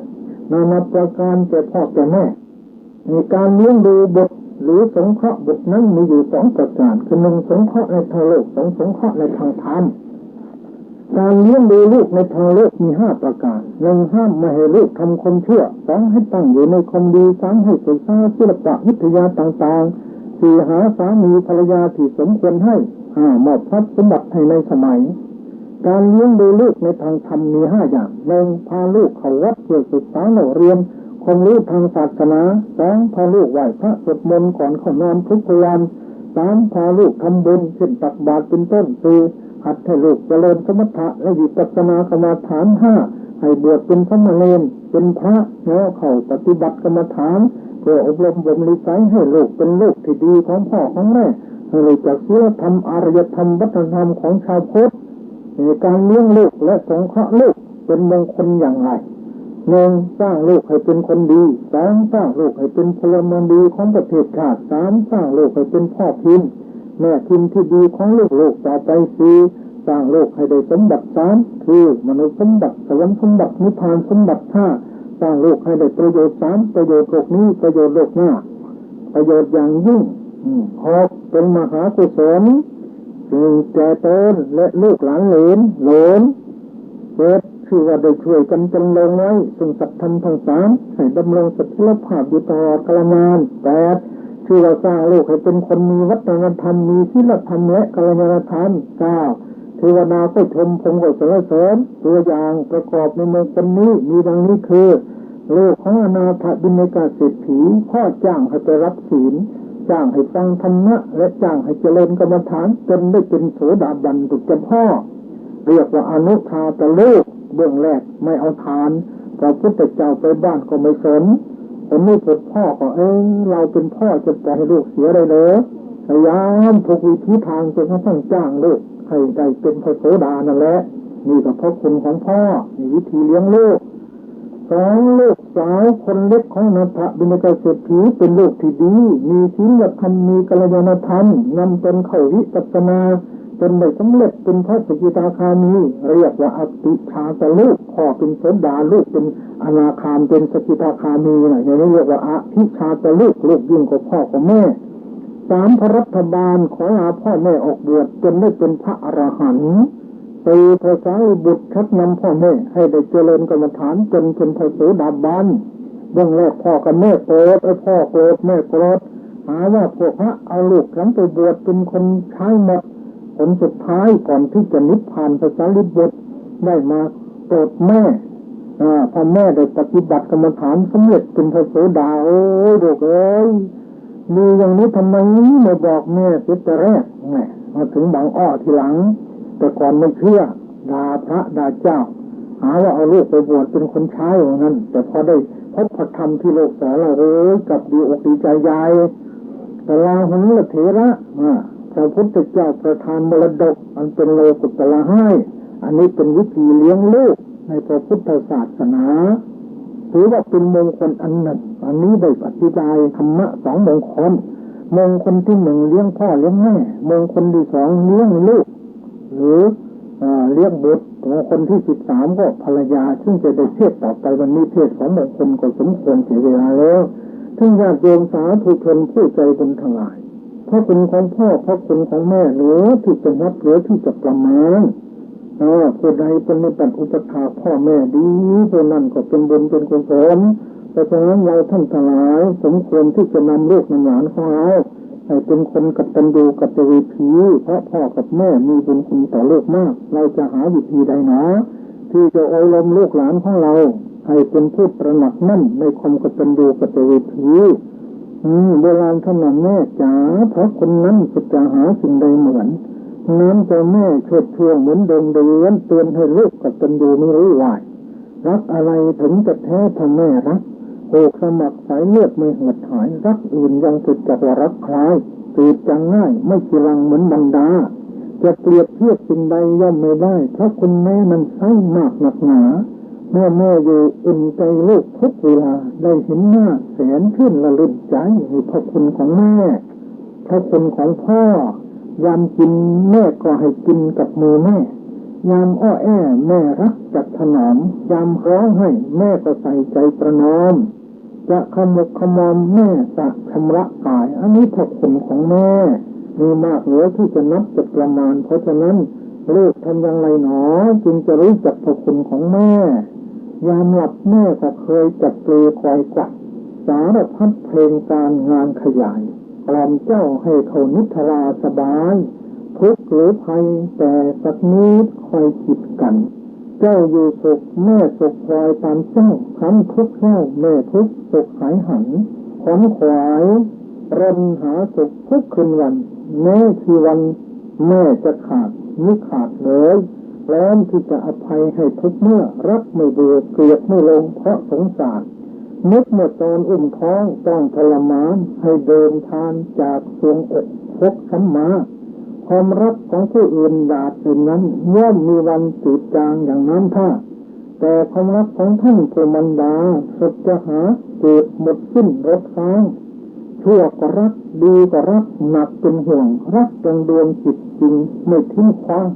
นานาประการแก่พ่อแก่แม่ในการเลี้ยงดูบุตรหรือสงเคราะห์บุตรนั้นมีอยู่สองประการคือหนึ่งสงเคราะห์ในทางโลกสองสงเคราะห์ในทางธรรมการเลี้ยงดูลูกในทางโลกมีห้าประการหนึ่งห้ามไม่ให้ลูกทำความชั่วสองให้ตั้งอยู่ในความดีสามให้ศึกษาศิลปะวิทยาต่างๆสี่หาสามีภรรยาที่สมควรให้ห้ามอบทรัพย์สมบัติให้ในสมัยการเลี้ยงดูลูกในทางธรรมมีห้าอย่างหนึ่งพาลูกเข้าวัดเพื่อศึกษาเรียนความรู้ทางศาสนาสองพาลูกไหว้พระสวดมนต์ก่อนเข้านอนทุกวันสามพาลูกทำบุญเช่นตักบาตรเป็นต้นสี่หัดให้ลูกเจริญสมถะและวิปัสสนากรรมฐานห้าให้บวชเป็นสมณเณรเป็นพระแล้วเข้าปฏิบัติกรรมฐานเพื่ออบรมบ่มนิสัยให้ลูกเป็นลูกที่ดีของพ่อของแม่ให้รู้จักศีลธรรมอารยธรรมวัฒนธรรมของชาวพุทธในการเลี้ยงลูกและสงเคราะห์ลูกเป็นมงคลอย่างไรหนึ่งสร้างลูกให้เป็นคนดีสองสร้างลูกให้เป็นพลเมืองดีของประเทศชาติสามสร้างลูกให้เป็นพ่อพิมพ์แม่พิมพ์ที่ดีของลูกต่อไปสี่ สร้างโลกให้ได้สมบัติสามคือมนุษย์สมบัติสวรรค์สมบัตินิพพานสมบัติห้าสร้างโลกให้ได้ประโยชน์สามประโยชน์โลกนี้ประโยชน์โลกหน้าประโยชน์อย่างยิ่งหกเป็นมหากุศลจึงแก่ตนและลูกหลานเหลนเกิดชื่อว่าได้ช่วยกันจำลองไว้ซึ่งสัตว์ธรรมทั้งสามให้ดำรงสถิตภาพอยู่ตลอดกาลนานแปดชื่อว่าสร้างโลกให้เป็นคนมีวัฒนธรรมมีศีลธรรมและกัลยาณธรรมเก้าเทวดาก็ชมพงศ์ก็สรรเสริญตัวอย่างประกอบในมงคลนี้มีดังนี้คือโลกของอนาถบิณฑิกาเศรษฐีพ่อจ้างให้ไปรับศีลจ้างให้ฟังธรรมะและจ้างให้เจริญกรรมฐานจนได้เป็นโสดาบันถูกเจ้าพ่อเรียกว่าอนุทาตโลกเบื้องแรกไม่เอาทานพระพุทธเจ้าไปบ้านก็ไม่สนคนนี้เป็นพ่อก็เราเป็นพ่อจะปล่อยให้ลูกเสียได้เลยพยายามทุกวิธีทางจนกระทั่งจ้างลูกให้ได้เป็นพระโสดานั่นแหละนี่ก็เพราะคุณของพ่อมีวิธีเลี้ยงลูกสองลูกสาวคนเล็กของอนาถบิณฑิกาเศรษฐีเป็นลูกที่ดีมีศีลธรรมมีกัลยาณธรรมนำตนเข้าวิปัสสนาจนได้สำเร็จเป็นพระสกิทาคามีเรียกว่าอติชาตลูกพ่อเป็นโสดาลูกเป็นอนาคามเป็นสกิทาคามีอย่างนี้เรียกว่าอภิชาตลูกยิ่งกว่าพ่อกับแม่สามพระรัฐบาลขอลาพ่อแม่ออกบวชจนได้เป็นพระอรหันต์สี่พระสารีบุตรชักนำพ่อแม่ให้ได้เจริญกรรมฐานจนเป็นพระโสดาบันเบื้องแรกพ่อกับแม่โกรธพ่อโกรธแม่โกรธหาว่าพวกพระเอาลูกหลังไปบวชเป็นคนใช้หมดผลสุดท้ายก่อนที่จะนิพพานพระสารีบุตรได้มาโปรดแม่พอแม่ได้ปฏิบัติกรรมฐานสำเร็จเป็นพระโสดาโอ้ยลูกเอ้ยมีอย่างนี้ทำไมไม่บอกแม่แต่แรกแม่มาถึงบางอ้อทีหลังแต่ก่อนไม่เชื่อด่าพระด่าเจ้าหาว่าเอาลูกไปบวชเป็นคนใช้อย่างนั้นแต่พอได้พบพระธรรมที่โลกสอนเราโอ้ยกับดีอกดีใจใหญ่แต่ลาหุนละเถระพระพุทธเจ้าประทานมรดกอันเป็นโลกุตละให้อันนี้เป็นวิธีเลี้ยงลูกในพระพุทธศาสนาถือว่าเป็นมงคลอันหนึ่งอันนี้ได้อธิบายธรรมะสองมงคลมงคลที่หนึ่งเลี้ยงพ่อเลี้ยงแม่มงคลที่สองเลี้ยงลูกหรือเลี้ยงบุตรมงคลที่13ก็ภรรยาซึ่งจะได้เทศต่อไปวันนี้เทศของมงคลก็สมควรเสียเวลาแล้วท่านญาติโยมสาธุชนผู้ใจบุญทั้งหลายพระคุณของพ่อพระคุณของแม่เหลือที่จะนับเหลือที่จะประมาณผู้ใดปฏิบัติอุปถากพ่อแม่ดีผู้นั้นก็เป็นบุญเป็นกุศลเพราะฉะนั้นเราท่านทั้งหลายสมควรที่จะนำลูกนำหลานของเราให้เป็นคนกตัญญูกตเวทีเพราะพ่อกับแม่มีบุญคุณต่อลูกมากเราจะหาวิธีใดหนาที่จะอบรมลูกหลานของเราให้เป็นผู้ตระหนักมั่นในความกตัญญูกตเวทีโบราณท่านว่าแม่จ๋าเพราะคนนั้นจะหาสิ่งใดเหมือนน้ำใจแม่เชิดช่วงเหมือนเดินเดือนเตือนให้ลูกกตัญญูไม่รู้วายรักอะไรถึงจะแท้ถ้าแม่รักโอกสมัครสายเลือดไม่เหือดหายรักอื่นยังติดจากว่ารักใครติดจังง่ายไม่กีรังเหมือนบรรดาจะเปรียบเทียบสิ่งใดย่อมไม่ได้เพราะคุณแม่มันใช้มากหนักหนาเมื่อแม่อยู่อุ่นใจลูกทุกเวลาได้เห็นหน้าแสนชื่นละลื่นใจให้พระคุณของแม่พระคุณของพ่อยามกินแม่ก็ให้กินกับมือแม่ยามอ้อแอแม่รักจัดถนอมยามร้องให้แม่ก็ใส่ใจประนอมจะขมุกขมอมแม่จะชำระกายอันนี้พระคุณของแม่มีมากเหลือที่จะนับจะประมาณเพราะฉะนั้นลูกทำอย่างไรหนอจึงจะรู้จักพระคุณของแม่ยามหลับแม่ก็เคยจัดเปลคอยกวัดสารพัดเพลงการงานขยายกล่อมเจ้าให้เขานิทราสบายทุกข์หรือภัยแต่สักนิดคอยคิดกันเจ้าอยู่สุขแม่สุขคอยตามเจ้าคำทุกข์เจ้าแม่ทุกข์สุขหายหันขวัญขวายรันหาสุขทุกคืนวันแม้ที่วันแม่จะขาดไม่ขาดเลยแล้วที่จะอภัยให้ทุกเมื่อรักไม่เบื่อเกลียดไม่ลงเพราะสงสารนึกเมื่อตอนอุ้มท้องต้องทรมานให้เดินทานจากทรวงอกพกช้ำมาความรักของผู้อื่นดาดอื่นนั้นย่อมมีวันจืดจางอย่างน้ำท่าแต่ความรักของท่านผู้มันดาสุดจะหาเกิดหมดสิ้นรสค้างชั่วก็รักดีก็รักหนักเป็นห่วงรักจนดวงจิตจริงไม่ทิ้งคว้าง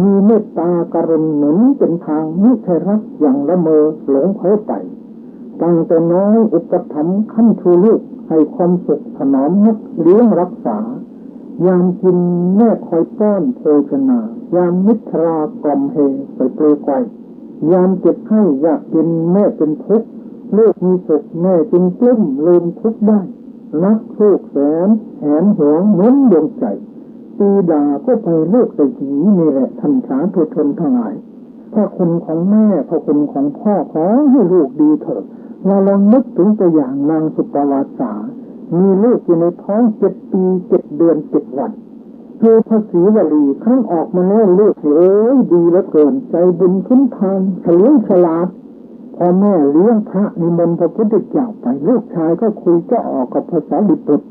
มีเมตตากรุณาหนุนเป็นทางมิใช่รักอย่างละเมอหลงเพ้อไปตั้งแต่น้อยอุปถัมภ์ขั้นชูลูกให้ความสุขถนอมนักเลี้ยงรักษายามกินแม่คอยป้อนโภชนายามมิตรากล่อมเฮไปเปลือยไกวยามเจ็บไข้อยากกินแม่เป็นทุกข์ลูกมีสุขแม่จึงปลื้มลืมทุกข์ได้รักลูกแสนแหนหวงเหมือนดวงใจตีด่าก็ไปลูกใส่หีนี่แหละท่านสาธุชนทั้งหลายพระคุณของแม่พระคุณของพ่อขอให้ลูกดีเถิดเราลองนึกถึงตัวอย่างนางสุปวาสามีลูกอยู่ในท้อง7 ปี 7 เดือน 7 วันคือพระศรีวลีครั้งออกมาแล้วลูกโอ้ยดีเหลือเกินใจบุญขึ้นทานเฉลียวฉลาดพอแม่เลี้ยงพระนิมนต์พระพุทธเจ้าไปลูกชายก็คุยเจ้าออกกับภาษาลิบุตร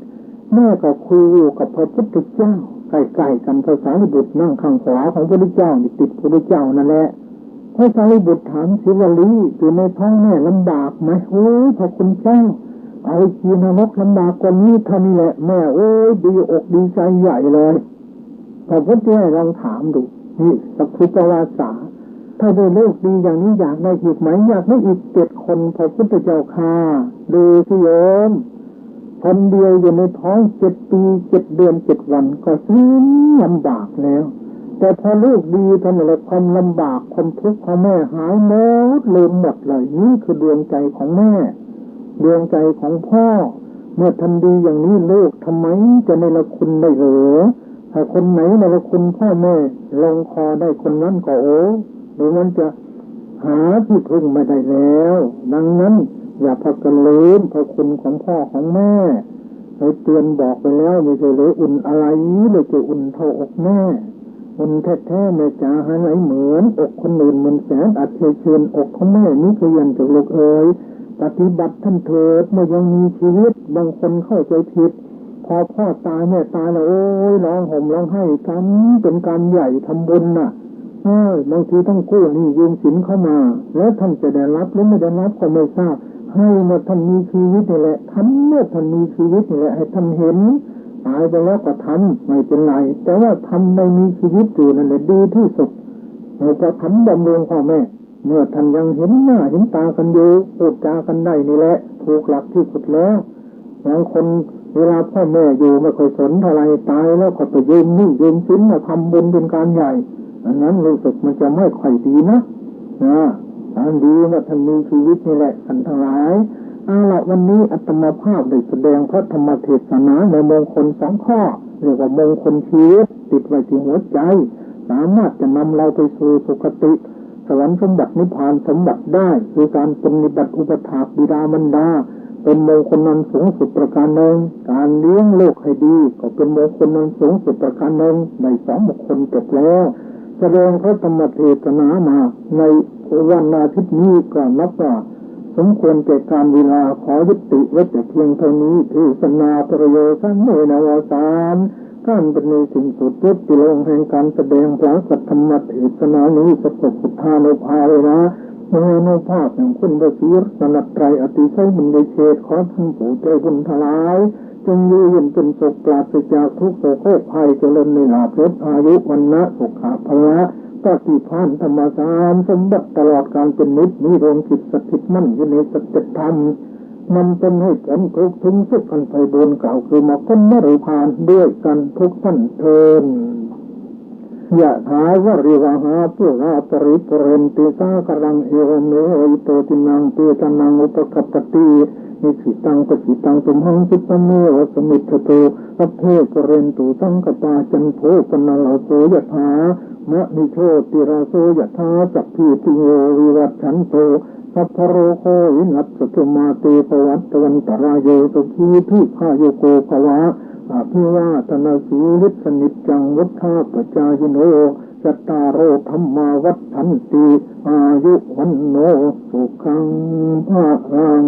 แม่ก็คุยอยู่กับพระพุทธเจ้าใกล้ๆกันภาษาลิบุตรนั่งข้างขวาของพระพุทธเจ้านี่ติดพระพุทธเจ้านั่นแหละพระสารีบุตรถามศรีวลีอยู่ในท้องแม่ลำบากไหมโอ้ยพระคุณเจ้าเอาจีนรกลำบากกว่านี้เท่านี้แหละแม่โอ้ยดีอกดีใจใหญ่เลยพระพุทธเจ้าลองถามดูนี่สักพุทธวาสาถ้าได้ลูกดีอย่างนี้อยากได้อีกไหมอยากได้อีก7 คนพระพุทธเจ้าค่ะดูสิโยมคนเดียวอยู่ในท้อง7 ปี 7 เดือน 7 วันก็สิ้นลำบากแล้วแต่พอลูกดีทำอะไรความลำบากความทุกข์ของแม่หายหมดลืมหมดเลยนี่คือดวงใจของแม่ดวงใจของพ่อเมื่อทำดีอย่างนี้ลูกทำไมจะในละคุณได้เหรอถ้าคนไหนในละคุณพ่อแม่ลงคอได้คนนั้นก็โอ้หรือมันจะหาที่พึ่งไม่ได้แล้วดังนั้นอย่าพักกันลืมพระคุณของพ่อของแม่เคยเตือนบอกไปแล้วไม่ใช่เลยอุ่นอะไรเลยจะอุ่นเท่าอกแม่อุ่นแท้ๆแม่จ๋าหาไหนเหมือนอกคนอื่นเหมือนแสนอัดเชิญอกของแม่นี้ก็ยันจากลูกเอ๋ยปฏิบัติท่านเถิดเมื่อยังมีชีวิตบางคนเข้าใจผิดพอพ่อตายแม่ตายแล้วโอ้ยร้องห่มร้องไห้ทำเป็นการใหญ่ทำบุญน่ะบางทีต้องกู้หนี้ยืมสินเข้ามาแล้วท่านจะได้รับหรือไม่ได้รับก็ไม่ทราบให้เมื่อท่านมีชีวิตนี่แหละทำเมื่อท่านมีชีวิตนี่แหละให้ท่านเห็นตายไปแล้วก็ทำไม่เป็นไรแต่ว่าทำในมีชีวิตอยู่นั่นแหละดีที่สุดเราจะทำบำรุงพ่อแม่เมื่อท่านยังเห็นหน้าเห็นตากันอยู่พูดจากันได้นี่แหละถูกหลักที่สุดแล้วบางคนเวลาพ่อแม่อยู่ไม่ค่อยสนเท่าไรตายแล้วก็ไปยืมหนี้ยืมสินมาทำบุญเป็นการใหญ่อันนั้นรู้สึกมันจะไม่ค่อยดีนะอันดีว่าท่านมีชีวิตนี่แหละท่านทั้งหลายเอาละวันนี้อาตมาภาพได้แสดงพระธรรมเทศนาในมงคล2 ข้อเรียกว่ามงคลชีวิตติดไว้ที่หัวใจสามารถจะนำเราไปสู่สุคติสวรรค์สมบัตินิพพานสมบัติได้คือการปฏิบัติอุปถากบิดามารดาเป็นมงคลนั้นสูงสุดประการหนึ่งการเลี้ยงลูกให้ดีก็เป็นมงคลนั้นสูงสุดประการหนึ่งใน2 มงคลจบแล้วแสดงพระธรรมเทศนามาในวันอาทิตย์นี้ก็นับว่าสมควรแก่การเวลาขอยุติไว้แต่เพียงเท่านี้ที่สนาประโยชน์ทั้งในนวสานการเป็นในสิ่งสุดยอดที่ลงแห่งการแสดงพระสัทธรรมเทศนานี้สกพุทธานุภาเวนะโมโนภาพแห่งคุณพระศรีรัตนตรัยอติชัยบุญในเขตขอท่านผู้ใจบุญทลายจงอยู่เย็นเป็นสุขปราศจากทุกโศกโรคภัยเจริญในลาภอายุวันนะสุขภาละปฏิภาณธรรมสารสมบัติตลอดการเป็นนิจนิโรธจิตสถิตมั่นอยู่ในสัจธรรมมันเป็นให้ผลทุกถึงสุขอันไพบูรณ์กล่าวคือมาพ้นมรพานด้วยกันทุกท่านเทินยะถาวะริวหาปุราปริปุเรนติสากรังเอวเมหิโตตินังเปตานังอุปกัปปตินิสิตังปสิตังตุมหังจิตเมวะสมิทธโตสัพเพปุเรนตุสังกปาจันโทปนะลาโสยะถามะนิโชติราโสยะถาสัพพิติโยวิวัชชันโตสัพพโรโควินัสสตุมาเตปวัตตวันตรายโยสุขีพิฆาโยโกภวะอภิวาทนาสีลิสนิจจังวัฏฐาปจายโนจัตตารโอธรรมาวัฏฐันติอายุวันโนสุขังภะลัง